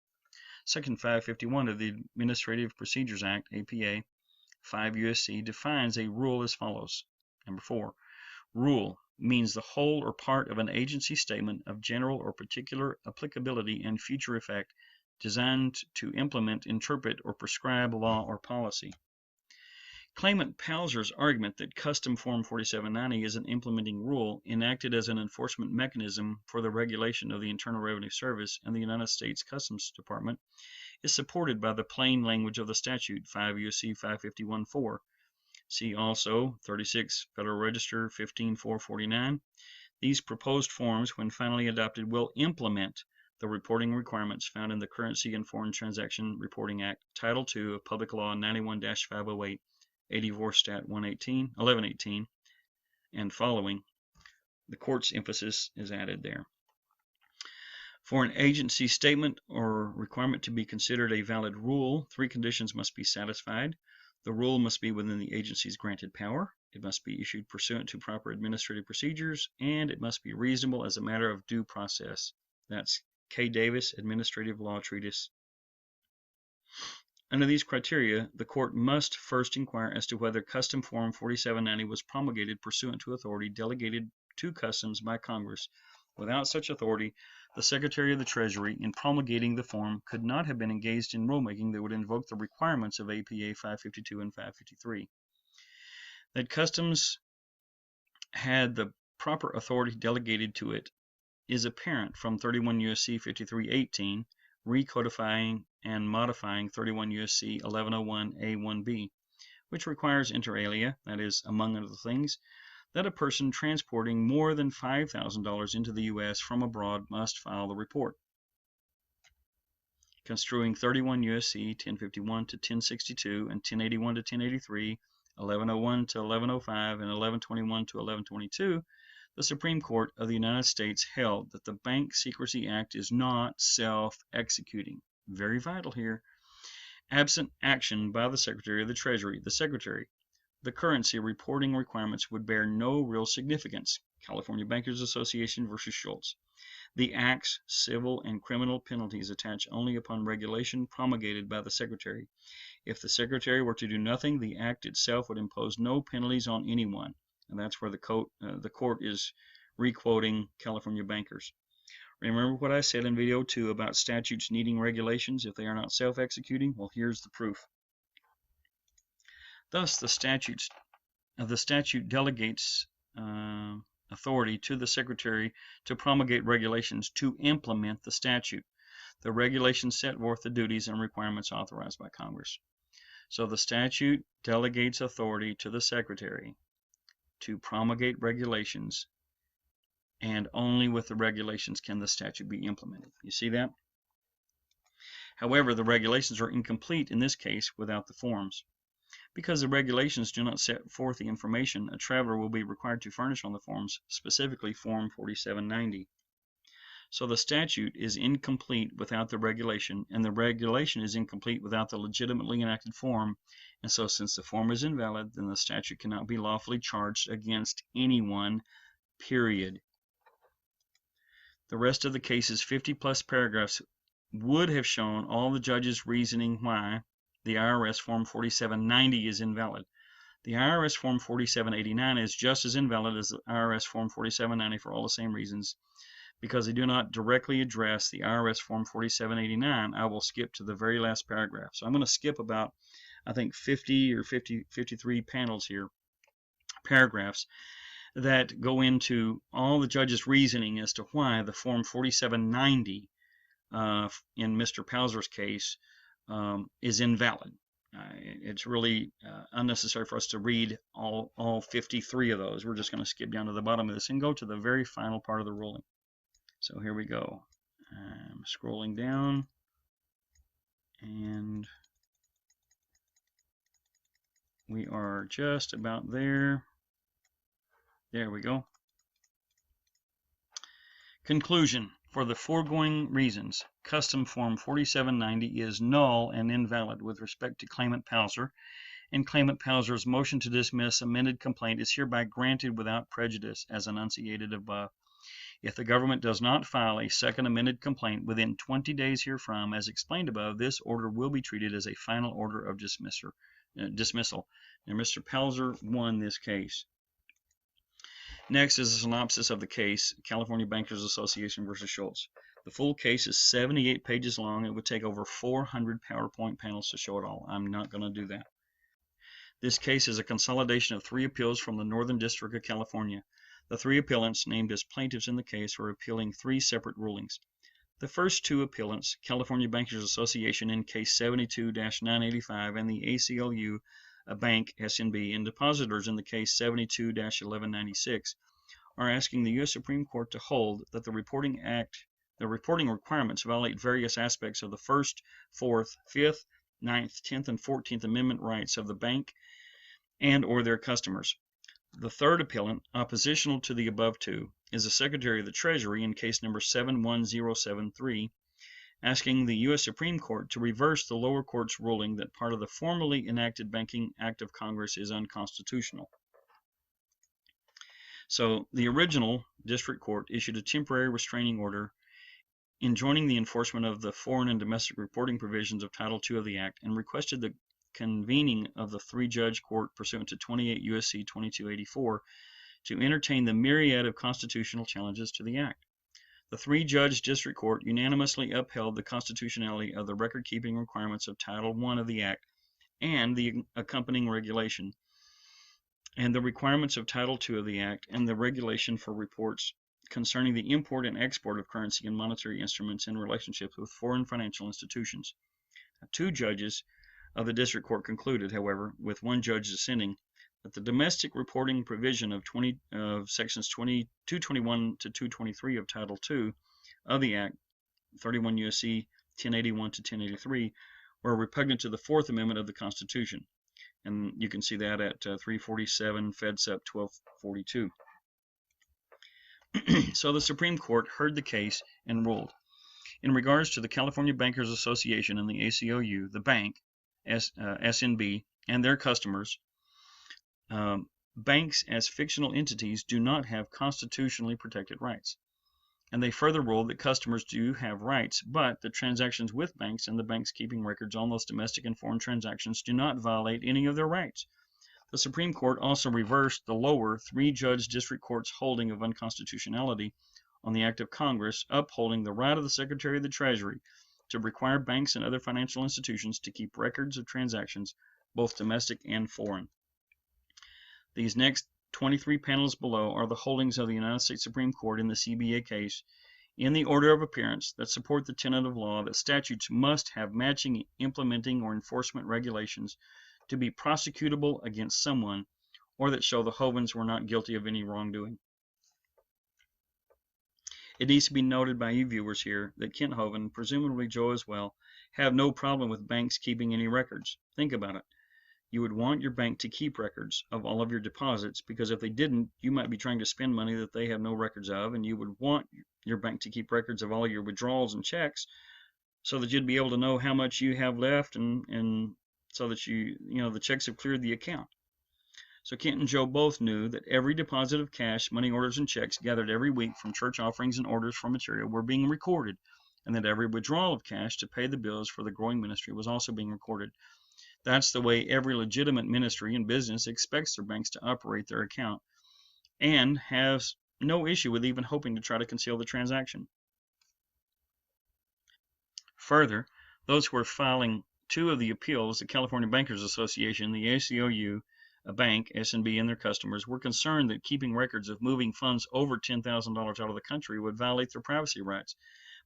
Section 551 of the Administrative Procedures Act, APA, 5 U.S.C. defines a rule as follows. Number 4, rule means the whole or part of an agency statement of general or particular applicability and future effect designed to implement, interpret, or prescribe law or policy. Claimant Palzer's argument that Custom Form 4790 is an implementing rule enacted as an enforcement mechanism for the regulation of the Internal Revenue Service and the United States Customs Department is supported by the plain language of the statute, 5 U.S.C. 551-4. See also 36 Federal Register 15449. These proposed forms, when finally adopted, will implement the reporting requirements found in the Currency and Foreign Transaction Reporting Act, Title II of Public Law 91-508, 84 Stat 1118, and following. The court's emphasis is added there. For an agency statement or requirement to be considered a valid rule, 3 conditions must be satisfied. The rule must be within the agency's granted power, it must be issued pursuant to proper administrative procedures, and it must be reasonable as a matter of due process. That's K. Davis, Administrative Law Treatise. Under these criteria, the court must first inquire as to whether Custom Form 4790 was promulgated pursuant to authority delegated to Customs by Congress, Without such authority, the Secretary of the Treasury, in promulgating the form, could not have been engaged in rulemaking that would invoke the requirements of APA 552 and 553. That Customs had the proper authority delegated to it is apparent from 31 U.S.C. 5318, recodifying and modifying 31 U.S.C. 1101 A1B, which requires inter alia, that is, among other things, that a person transporting more than $5,000 into the U.S. from abroad must file the report. Construing 31 U.S.C. 1051 to 1062 and 1081 to 1083, 1101 to 1105, and 1121 to 1122, the Supreme Court of the United States held that the Bank Secrecy Act is not self-executing. Very vital here. Absent action by the Secretary of the Treasury, the currency reporting requirements would bear no real significance. California Bankers Association versus Shultz. The Act's civil and criminal penalties attach only upon regulation promulgated by the Secretary. If the Secretary were to do nothing, the Act itself would impose no penalties on anyone. And that's where the court is requoting California Bankers. Remember what I said in video 2 about statutes needing regulations if they are not self-executing? Well, here's the proof. Thus, the statute delegates authority to the Secretary to promulgate regulations to implement the statute. The regulations set forth the duties and requirements authorized by Congress. So the statute delegates authority to the Secretary to promulgate regulations, and only with the regulations can the statute be implemented. You see that? However, the regulations are incomplete in this case without the forms. Because the regulations do not set forth the information a traveler will be required to furnish on the forms, specifically Form 4790. So the statute is incomplete without the regulation, and the regulation is incomplete without the legitimately enacted form. And so since the form is invalid, then the statute cannot be lawfully charged against anyone, period. The rest of the case's 50-plus paragraphs would have shown all the judge's reasoning why the IRS Form 4790 is invalid. The IRS Form 4789 is just as invalid as the IRS Form 4790 for all the same reasons. Because they do not directly address the IRS Form 4789, I will skip to the very last paragraph. So I'm going to skip about, I think, 50 or 53 panels here, paragraphs, that go into all the judge's reasoning as to why the Form 4790 in Mr. Pauser's case is invalid. It's really unnecessary for us to read all 53 of those. We're just going to skip down to the bottom of this and go to the very final part of the ruling. So here we go. I'm scrolling down, and we are just about there. There we go. Conclusion. For the foregoing reasons, Custom Form 4790 is null and invalid with respect to Claimant Pauser, and Claimant Pauser's motion to dismiss amended complaint is hereby granted without prejudice as enunciated above. If the government does not file a second amended complaint within 20 days herefrom, as explained above, this order will be treated as a final order of dismissal. Now, Mr. Pauser won this case. Next is a synopsis of the case, California Bankers Association versus Shultz. The full case is 78 pages long. It would take over 400 PowerPoint panels to show it all. I'm not going to do that. This case is a consolidation of 3 appeals from the Northern District of California. The 3 appellants named as plaintiffs in the case are appealing 3 separate rulings. The first 2 appellants, California Bankers Association in case 72-985 and the ACLU, a bank, SNB, and depositors in the case 72-1196, are asking the U.S. Supreme Court to hold that the reporting requirements violate various aspects of the 1st, 4th, 5th, 9th, 10th, and 14th Amendment rights of the bank and or their customers. The third appellant, oppositional to the above 2, is the Secretary of the Treasury in case number 71073, asking the U.S. Supreme Court to reverse the lower court's ruling that part of the formerly enacted Banking Act of Congress is unconstitutional. So the original district court issued a temporary restraining order enjoining the enforcement of the foreign and domestic reporting provisions of Title II of the Act and requested the convening of the 3-judge court pursuant to 28 U.S.C. 2284 to entertain the myriad of constitutional challenges to the Act. The three-judge district court unanimously upheld the constitutionality of the record-keeping requirements of Title I of the Act and the accompanying regulation, and the requirements of Title II of the Act and the regulation for reports concerning the import and export of currency and monetary instruments in relationships with foreign financial institutions. Two judges of the district court concluded, however, with one judge dissenting, that the domestic reporting provision of sections 221 to 223 of Title II of the Act, 31 U.S.C. 1081 to 1083, were repugnant to the Fourth Amendment of the Constitution. And you can see that at 347 Fed Sup 1242. So the Supreme Court heard the case and ruled. In regards to the California Bankers Association and the ACLU, the bank, SNB, and their customers, banks as fictional entities do not have constitutionally protected rights. And they further ruled that customers do have rights, but the transactions with banks and the banks keeping records on those domestic and foreign transactions do not violate any of their rights. The Supreme Court also reversed the lower three-judge district court's holding of unconstitutionality on the act of Congress, upholding the right of the Secretary of the Treasury to require banks and other financial institutions to keep records of transactions, both domestic and foreign. These next 23 panels below are the holdings of the United States Supreme Court in the CBA case in the order of appearance that support the tenet of law that statutes must have matching implementing or enforcement regulations to be prosecutable against someone, or that show the Hovinds were not guilty of any wrongdoing. It needs to be noted by you viewers here that Kent Hovind, presumably Joe as well, have no problem with banks keeping any records. Think about it. You would want your bank to keep records of all of your deposits, because if they didn't, you might be trying to spend money that they have no records of, and you would want your bank to keep records of all your withdrawals and checks so that you'd be able to know how much you have left and so that the checks have cleared the account. So Kent and Joe both knew that every deposit of cash, money orders, and checks gathered every week from church offerings and orders for material were being recorded, and that every withdrawal of cash to pay the bills for the growing ministry was also being recorded. That's the way every legitimate ministry and business expects their banks to operate their account, and has no issue with even hoping to try to conceal the transaction. Further, those who are filing two of the appeals, the California Bankers Association, the ACLU, a bank, SNB, and their customers, were concerned that keeping records of moving funds over $10,000 out of the country would violate their privacy rights.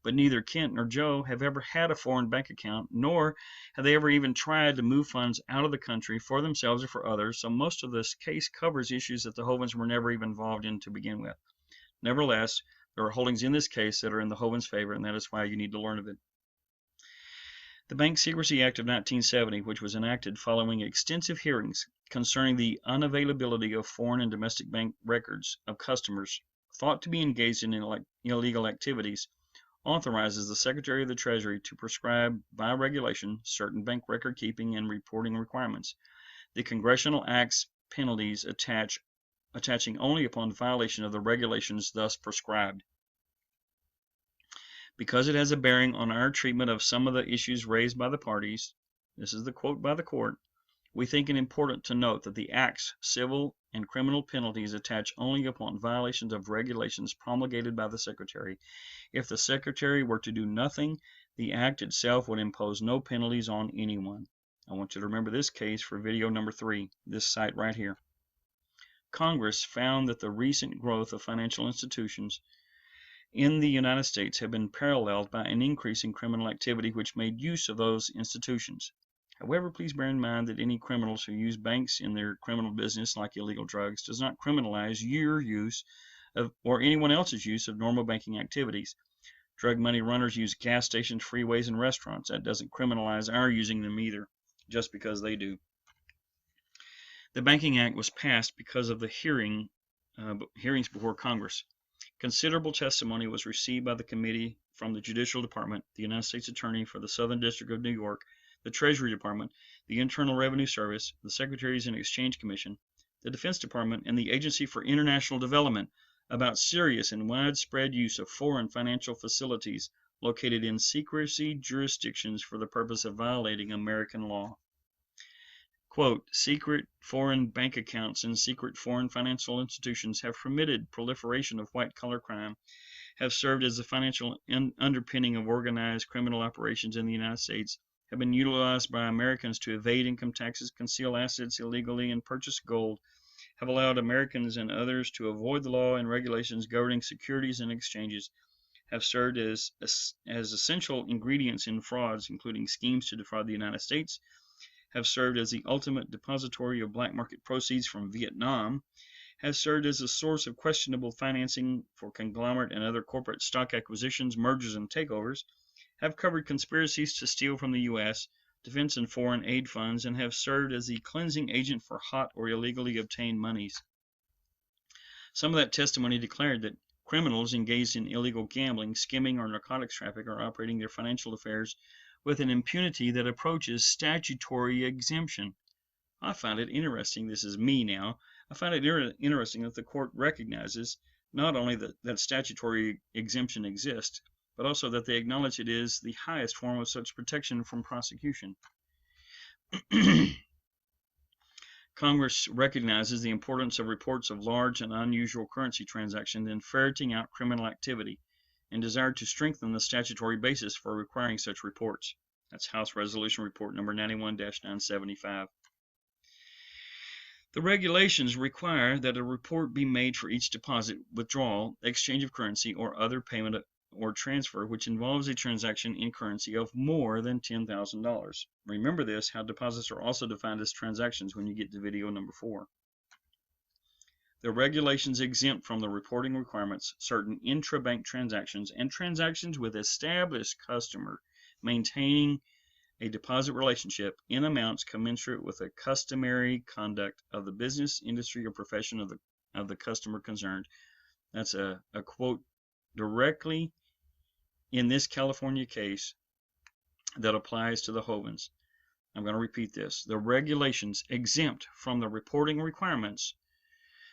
But neither Kent nor Joe have ever had a foreign bank account, nor have they ever even tried to move funds out of the country for themselves or for others, so most of this case covers issues that the Hovinds were never even involved in to begin with. Nevertheless, there are holdings in this case that are in the Hovinds' favor, and that is why you need to learn of it. The Bank Secrecy Act of 1970, which was enacted following extensive hearings concerning the unavailability of foreign and domestic bank records of customers thought to be engaged in illegal activities, authorizes the Secretary of the Treasury to prescribe by regulation certain bank record keeping and reporting requirements. The Congressional Act's penalties attaching only upon violation of the regulations thus prescribed. Because it has a bearing on our treatment of some of the issues raised by the parties, this is the quote by the court, we think it important to note that the Act's civil and criminal penalties attach only upon violations of regulations promulgated by the Secretary. If the Secretary were to do nothing, the Act itself would impose no penalties on anyone. I want you to remember this case for video number 3, this site right here. Congress found that the recent growth of financial institutions in the United States have been paralleled by an increase in criminal activity which made use of those institutions. However, please bear in mind that any criminals who use banks in their criminal business, like illegal drugs, does not criminalize your use of, or anyone else's use of, normal banking activities. Drug money runners use gas stations, freeways, and restaurants. That doesn't criminalize our using them either, just because they do. The Banking Act was passed because of the hearings before Congress. Considerable testimony was received by the committee from the Judicial Department, the United States Attorney for the Southern District of New York, the Treasury Department, the Internal Revenue Service, the Securities and Exchange Commission, the Defense Department, and the Agency for International Development about serious and widespread use of foreign financial facilities located in secrecy jurisdictions for the purpose of violating American law. Quote, secret foreign bank accounts and secret foreign financial institutions have permitted proliferation of white-collar crime have served as the financial underpinning of organized criminal operations in the United States, have been utilized by Americans to evade income taxes, conceal assets illegally, and purchase gold, have allowed Americans and others to avoid the law and regulations governing securities and exchanges, have served as essential ingredients in frauds, including schemes to defraud the United States, have served as the ultimate depository of black market proceeds from Vietnam, have served as a source of questionable financing for conglomerate and other corporate stock acquisitions, mergers, and takeovers, have covered conspiracies to steal from the U.S., defense and foreign aid funds, and have served as the cleansing agent for hot or illegally obtained monies. Some of that testimony declared that criminals engaged in illegal gambling, skimming, or narcotics traffic are operating their financial affairs with an impunity that approaches statutory exemption. I find it interesting, this is me now, I find it interesting that the court recognizes not only that statutory exemption exists, but also that they acknowledge it is the highest form of such protection from prosecution. Congress recognizes the importance of reports of large and unusual currency transactions in ferreting out criminal activity, and desired to strengthen the statutory basis for requiring such reports. That's House Resolution Report number 91-975. The regulations require that a report be made for each deposit, withdrawal, exchange of currency, or other payment or transfer which involves a transaction in currency of more than $10,000. Remember this, how deposits are also defined as transactions when you get to video number 4. The regulations exempt from the reporting requirements certain intrabank transactions and transactions with established customer maintaining a deposit relationship in amounts commensurate with the customary conduct of the business, industry, or profession of the customer concerned. That's a quote directly in this California case that applies to the Hovinds. I'm going to repeat this. The regulations exempt from the reporting requirements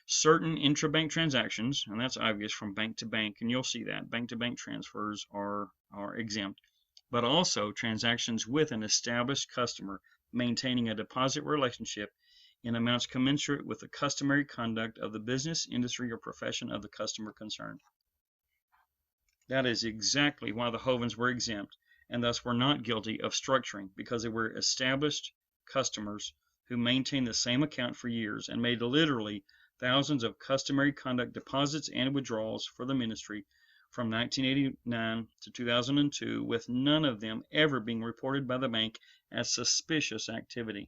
certain intrabank transactions, and that's obvious from bank to bank, and you'll see that bank to bank transfers are exempt, but also transactions with an established customer maintaining a deposit relationship in amounts commensurate with the customary conduct of the business, industry, or profession of the customer concerned. That is exactly why the Hovinds were exempt, and thus were not guilty of structuring, because they were established customers who maintained the same account for years and made literally thousands of customary conduct deposits and withdrawals for the ministry from 1989 to 2002, with none of them ever being reported by the bank as suspicious activity.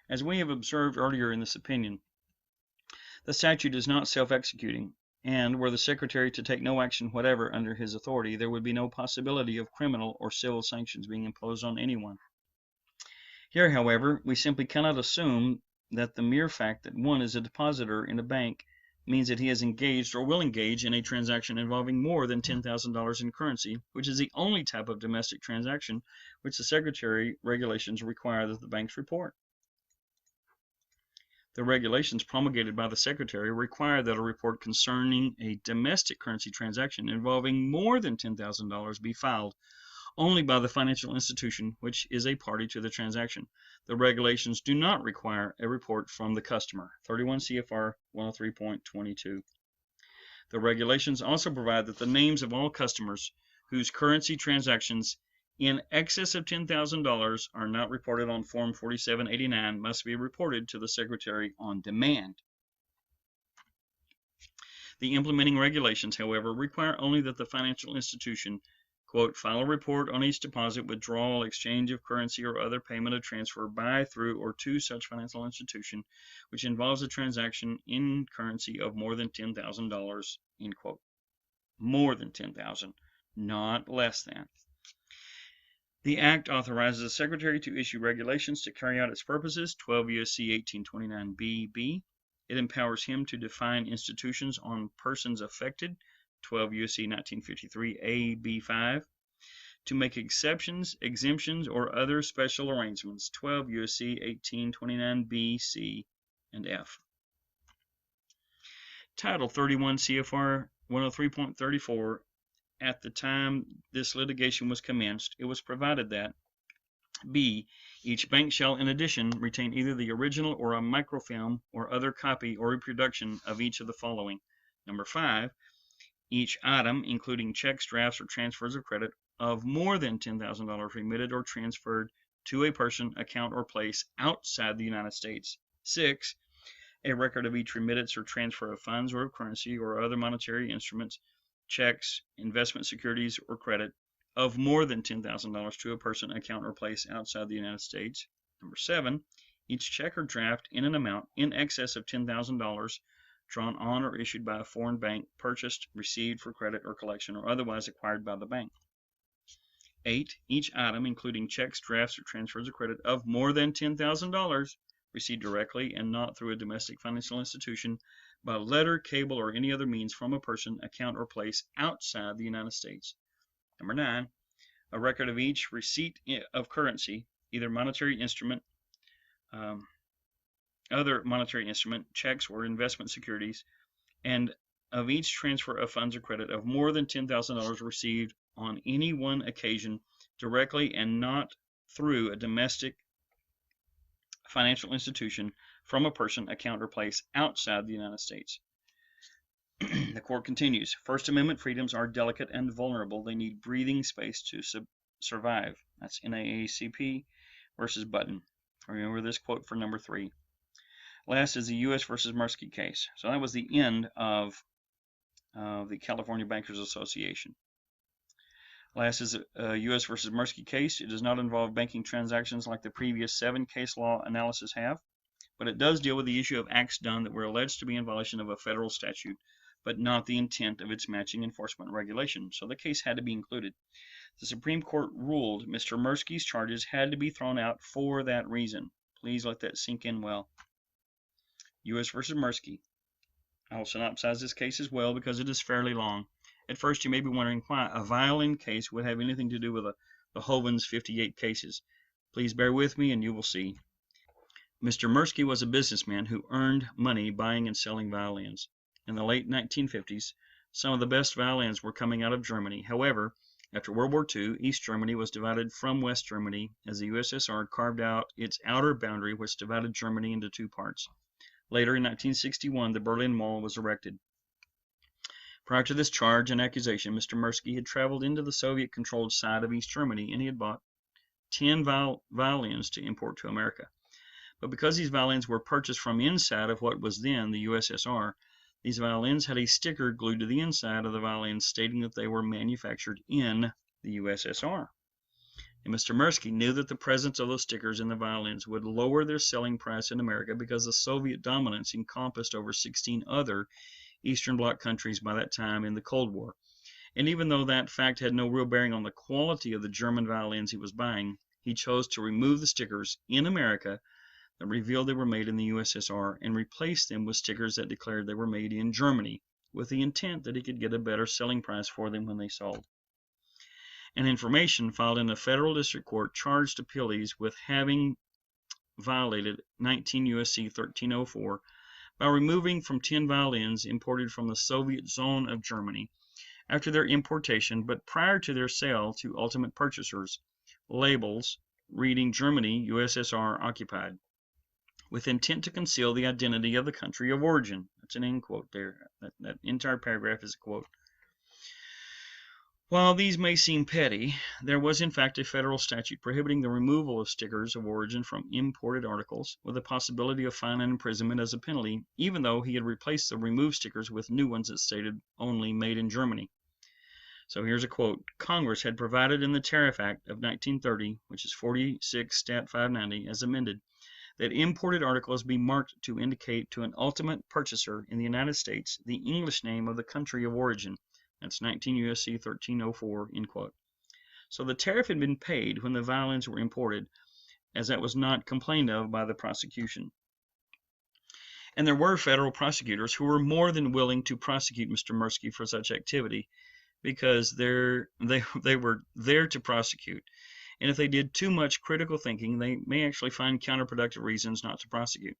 As we have observed earlier in this opinion, the statute is not self-executing, and were the Secretary to take no action whatever under his authority, there would be no possibility of criminal or civil sanctions being imposed on anyone. Here, however, we simply cannot assume that the mere fact that one is a depositor in a bank means that he has engaged or will engage in a transaction involving more than $10,000 in currency, which is the only type of domestic transaction which the Secretary regulations require that the banks report. The regulations promulgated by the Secretary require that a report concerning a domestic currency transaction involving more than $10,000 be filed only by the financial institution which is a party to the transaction. The regulations do not require a report from the customer. 31 CFR 103.22. The regulations also provide that the names of all customers whose currency transactions in excess of $10,000 are not reported on Form 4789 must be reported to the Secretary on demand. The implementing regulations, however, require only that the financial institution, quote, file a report on each deposit, withdrawal, exchange of currency, or other payment or transfer by, through, or to such financial institution which involves a transaction in currency of more than $10,000, end quote. More than $10,000, not less than. The Act authorizes the Secretary to issue regulations to carry out its purposes, 12 U.S.C. 1829b(b). It empowers him to define institutions on persons affected, 12 U.S.C. 1953a(b)(5), to make exceptions, exemptions, or other special arrangements, 12 U.S.C. 1829b, c, and f. Title 31 CFR 103.34. At the time this litigation was commenced, it was provided that b. Each bank shall in addition retain either the original or a microfilm or other copy or reproduction of each of the following. Number 5. Each item, including checks, drafts, or transfers of credit of more than $10,000 remitted or transferred to a person, account, or place outside the United States. 6. A record of each remittance or transfer of funds or of currency or other monetary instruments, checks, investment securities, or credit of more than $10,000 to a person, account, or place outside the United States. Number 7. Each check or draft in an amount in excess of $10,000 drawn on or issued by a foreign bank, purchased, received for credit or collection, or otherwise acquired by the bank. 8. Each item, including checks, drafts, or transfers of credit of more than $10,000 received directly and not through a domestic financial institution by letter, cable, or any other means from a person, account, or place outside the United States. Number 9. A record of each receipt of currency, either monetary instrument, other monetary instrument, checks, or investment securities, and of each transfer of funds or credit of more than $10,000 received on any one occasion directly and not through a domestic financial institution from a person, account, or place outside the United States. The court continues. First Amendment freedoms are delicate and vulnerable. They need breathing space to survive. That's NAACP versus Button. Remember this quote for number 3. Last is the U.S. versus Mersky case. So that was the end of the California Bankers Association. Last is a U.S. versus Mersky case. It does not involve banking transactions like the previous 7 case law analysis have, but it does deal with the issue of acts done that were alleged to be in violation of a federal statute, but not the intent of its matching enforcement regulation. So the case had to be included. The Supreme Court ruled Mr. Mersky's charges had to be thrown out for that reason. Please let that sink in well. U.S. versus Mersky. I will synopsize this case as well because it is fairly long. At first, you may be wondering why a violin case would have anything to do with the Hovinds 58 cases. Please bear with me and you will see. Mr. Mersky was a businessman who earned money buying and selling violins. In the late 1950s, some of the best violins were coming out of Germany. However, after World War II, East Germany was divided from West Germany as the USSR carved out its outer boundary, which divided Germany into 2 parts. Later, in 1961, the Berlin Wall was erected. Prior to this charge and accusation, Mr. Mersky had traveled into the Soviet-controlled side of East Germany, and he had bought 10 violins to import to America. But because these violins were purchased from inside of what was then the USSR, these violins had a sticker glued to the inside of the violins stating that they were manufactured in the USSR. And Mr. Mersky knew that the presence of those stickers in the violins would lower their selling price in America because the Soviet dominance encompassed over 16 other Eastern Bloc countries by that time in the Cold War. And even though that fact had no real bearing on the quality of the German violins he was buying, he chose to remove the stickers in America that revealed they were made in the USSR and replace them with stickers that declared they were made in Germany, with the intent that he could get a better selling price for them when they sold. An information filed in a federal district court charged Appeals with having violated 19 U.S.C. 1304 by removing from 10 violins imported from the Soviet zone of Germany after their importation, but prior to their sale to ultimate purchasers, labels reading Germany, USSR occupied, with intent to conceal the identity of the country of origin. That's an end quote there. That entire paragraph is a quote. While these may seem petty, there was in fact a federal statute prohibiting the removal of stickers of origin from imported articles, with the possibility of fine and imprisonment as a penalty, even though he had replaced the removed stickers with new ones that stated only made in Germany. So here's a quote. Congress had provided in the Tariff Act of 1930, which is 46 Stat 590, as amended, that imported articles be marked to indicate to an ultimate purchaser in the United States the English name of the country of origin. That's 19 U.S.C. 1304, end quote. So the tariff had been paid when the violins were imported, as that was not complained of by the prosecution. And there were federal prosecutors who were more than willing to prosecute Mr. Mersky for such activity because they were there to prosecute. And if they did too much critical thinking, they may actually find counterproductive reasons not to prosecute.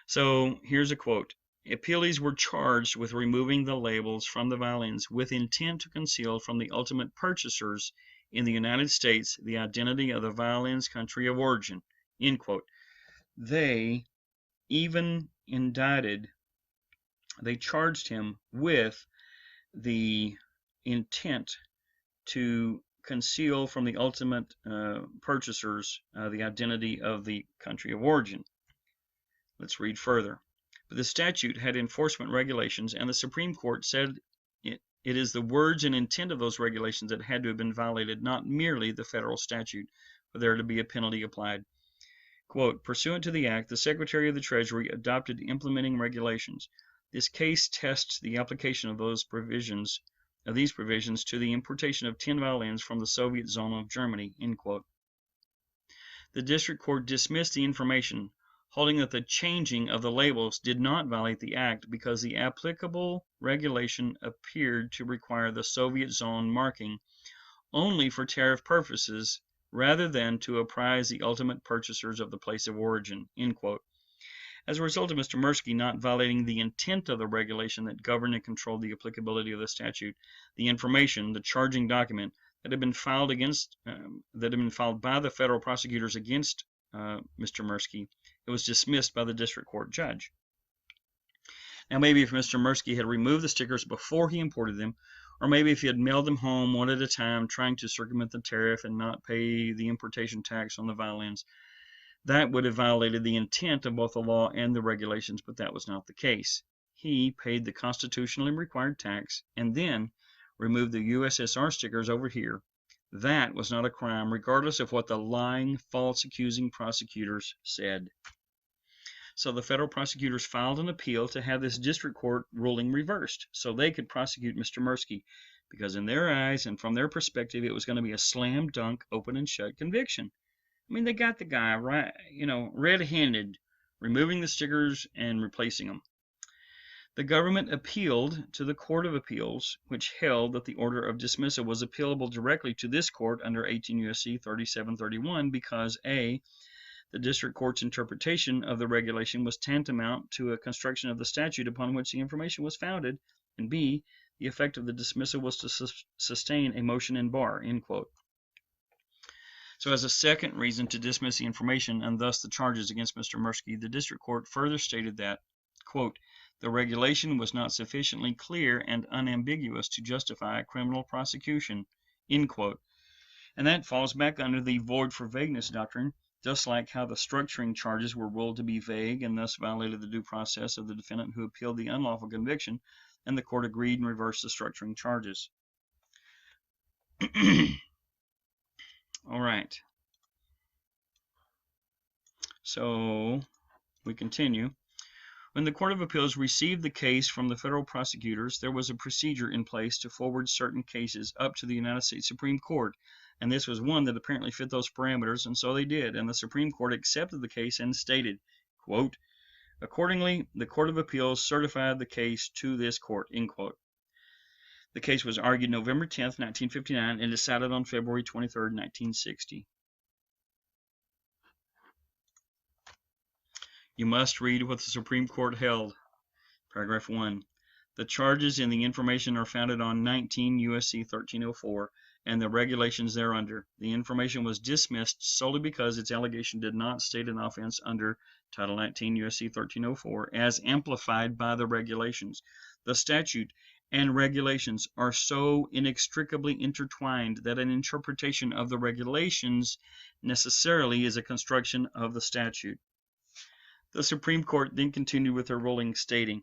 So here's a quote. Appeals were charged with removing the labels from the violins with intent to conceal from the ultimate purchasers in the United States the identity of the violin's country of origin, end quote. They even charged him with the intent to conceal from the ultimate purchasers the identity of the country of origin. Let's read further. But the statute had enforcement regulations, and the Supreme Court said it is the words and intent of those regulations that had to have been violated, not merely the federal statute, for there to be a penalty applied. Quote, pursuant to the Act, the Secretary of the Treasury adopted implementing regulations. This case tests the application of these provisions to the importation of tin violins from the Soviet zone of Germany, end quote. The district court dismissed the information, holding that the changing of the labels did not violate the Act because the applicable regulation appeared to require the Soviet zone marking only for tariff purposes rather than to apprise the ultimate purchasers of the place of origin, end quote. As a result of Mr. Mersky not violating the intent of the regulation that governed and controlled the applicability of the statute, the information, the charging document that had been filed by the federal prosecutors against Mr. Mersky, it was dismissed by the district court judge. Now, maybe if Mr. Mersky had removed the stickers before he imported them, or maybe if he had mailed them home one at a time, trying to circumvent the tariff and not pay the importation tax on the violins, that would have violated the intent of both the law and the regulations, but that was not the case. He paid the constitutionally required tax and then removed the USSR stickers over here. That was not a crime, regardless of what the lying, false accusing prosecutors said. So the federal prosecutors filed an appeal to have this district court ruling reversed so they could prosecute Mr. Mersky, because in their eyes and from their perspective, it was going to be a slam dunk, open and shut conviction. I mean, they got the guy right, red-handed, removing the stickers and replacing them. The government appealed to the Court of Appeals, which held that the order of dismissal was appealable directly to this court under 18 U.S.C. 3731 because A, the district court's interpretation of the regulation was tantamount to a construction of the statute upon which the information was founded, and B, the effect of the dismissal was to sustain a motion in bar, end quote. So as a second reason to dismiss the information and thus the charges against Mr. Mersky, the district court further stated that, quote, the regulation was not sufficiently clear and unambiguous to justify a criminal prosecution, end quote. And that falls back under the void for vagueness doctrine, just like how the structuring charges were ruled to be vague and thus violated the due process of the defendant who appealed the unlawful conviction, and the court agreed and reversed the structuring charges. All right. So we continue. When the Court of Appeals received the case from the federal prosecutors, there was a procedure in place to forward certain cases up to the United States Supreme Court, and this was one that apparently fit those parameters, and so they did, and the Supreme Court accepted the case and stated, quote, accordingly, the Court of Appeals certified the case to this court, end quote. The case was argued November 10th, 1959, and decided on February 23rd, 1960. You must read what the Supreme Court held. Paragraph 1. The charges in the information are founded on 19 U.S.C. 1304 and the regulations thereunder. The information was dismissed solely because its allegation did not state an offense under Title 19 U.S.C. 1304 as amplified by the regulations. The statute and regulations are so inextricably intertwined that an interpretation of the regulations necessarily is a construction of the statute. The Supreme Court then continued with their ruling, stating,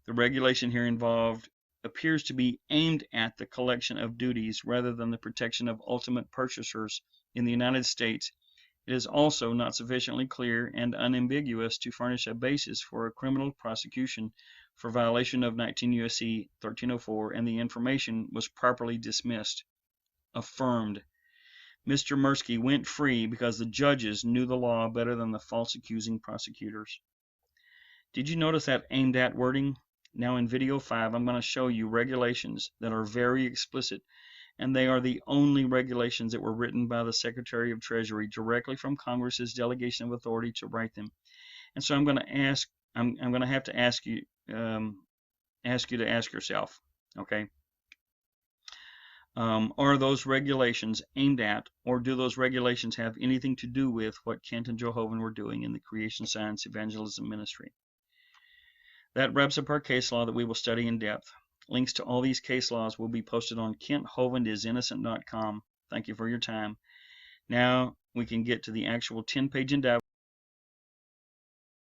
the regulation here involved appears to be aimed at the collection of duties rather than the protection of ultimate purchasers in the United States. It is also not sufficiently clear and unambiguous to furnish a basis for a criminal prosecution for violation of 19 U.S.C. 1304, and the information was properly dismissed. Affirmed. Mr. Mersky went free because the judges knew the law better than the false accusing prosecutors. Did you notice that aimed at wording? Now in video 5, I'm going to show you regulations that are very explicit, and they are the only regulations that were written by the Secretary of Treasury directly from Congress's delegation of authority to write them. And so I'm going to have to ask you to ask yourself, okay? Are those regulations aimed at, or do those regulations have anything to do with what Kent and Joe Hovind were doing in the creation science evangelism ministry? That wraps up our case law that we will study in depth. Links to all these case laws will be posted on KentHovindinnocent.com. Thank you for your time. Now we can get to the actual 10-page indictment.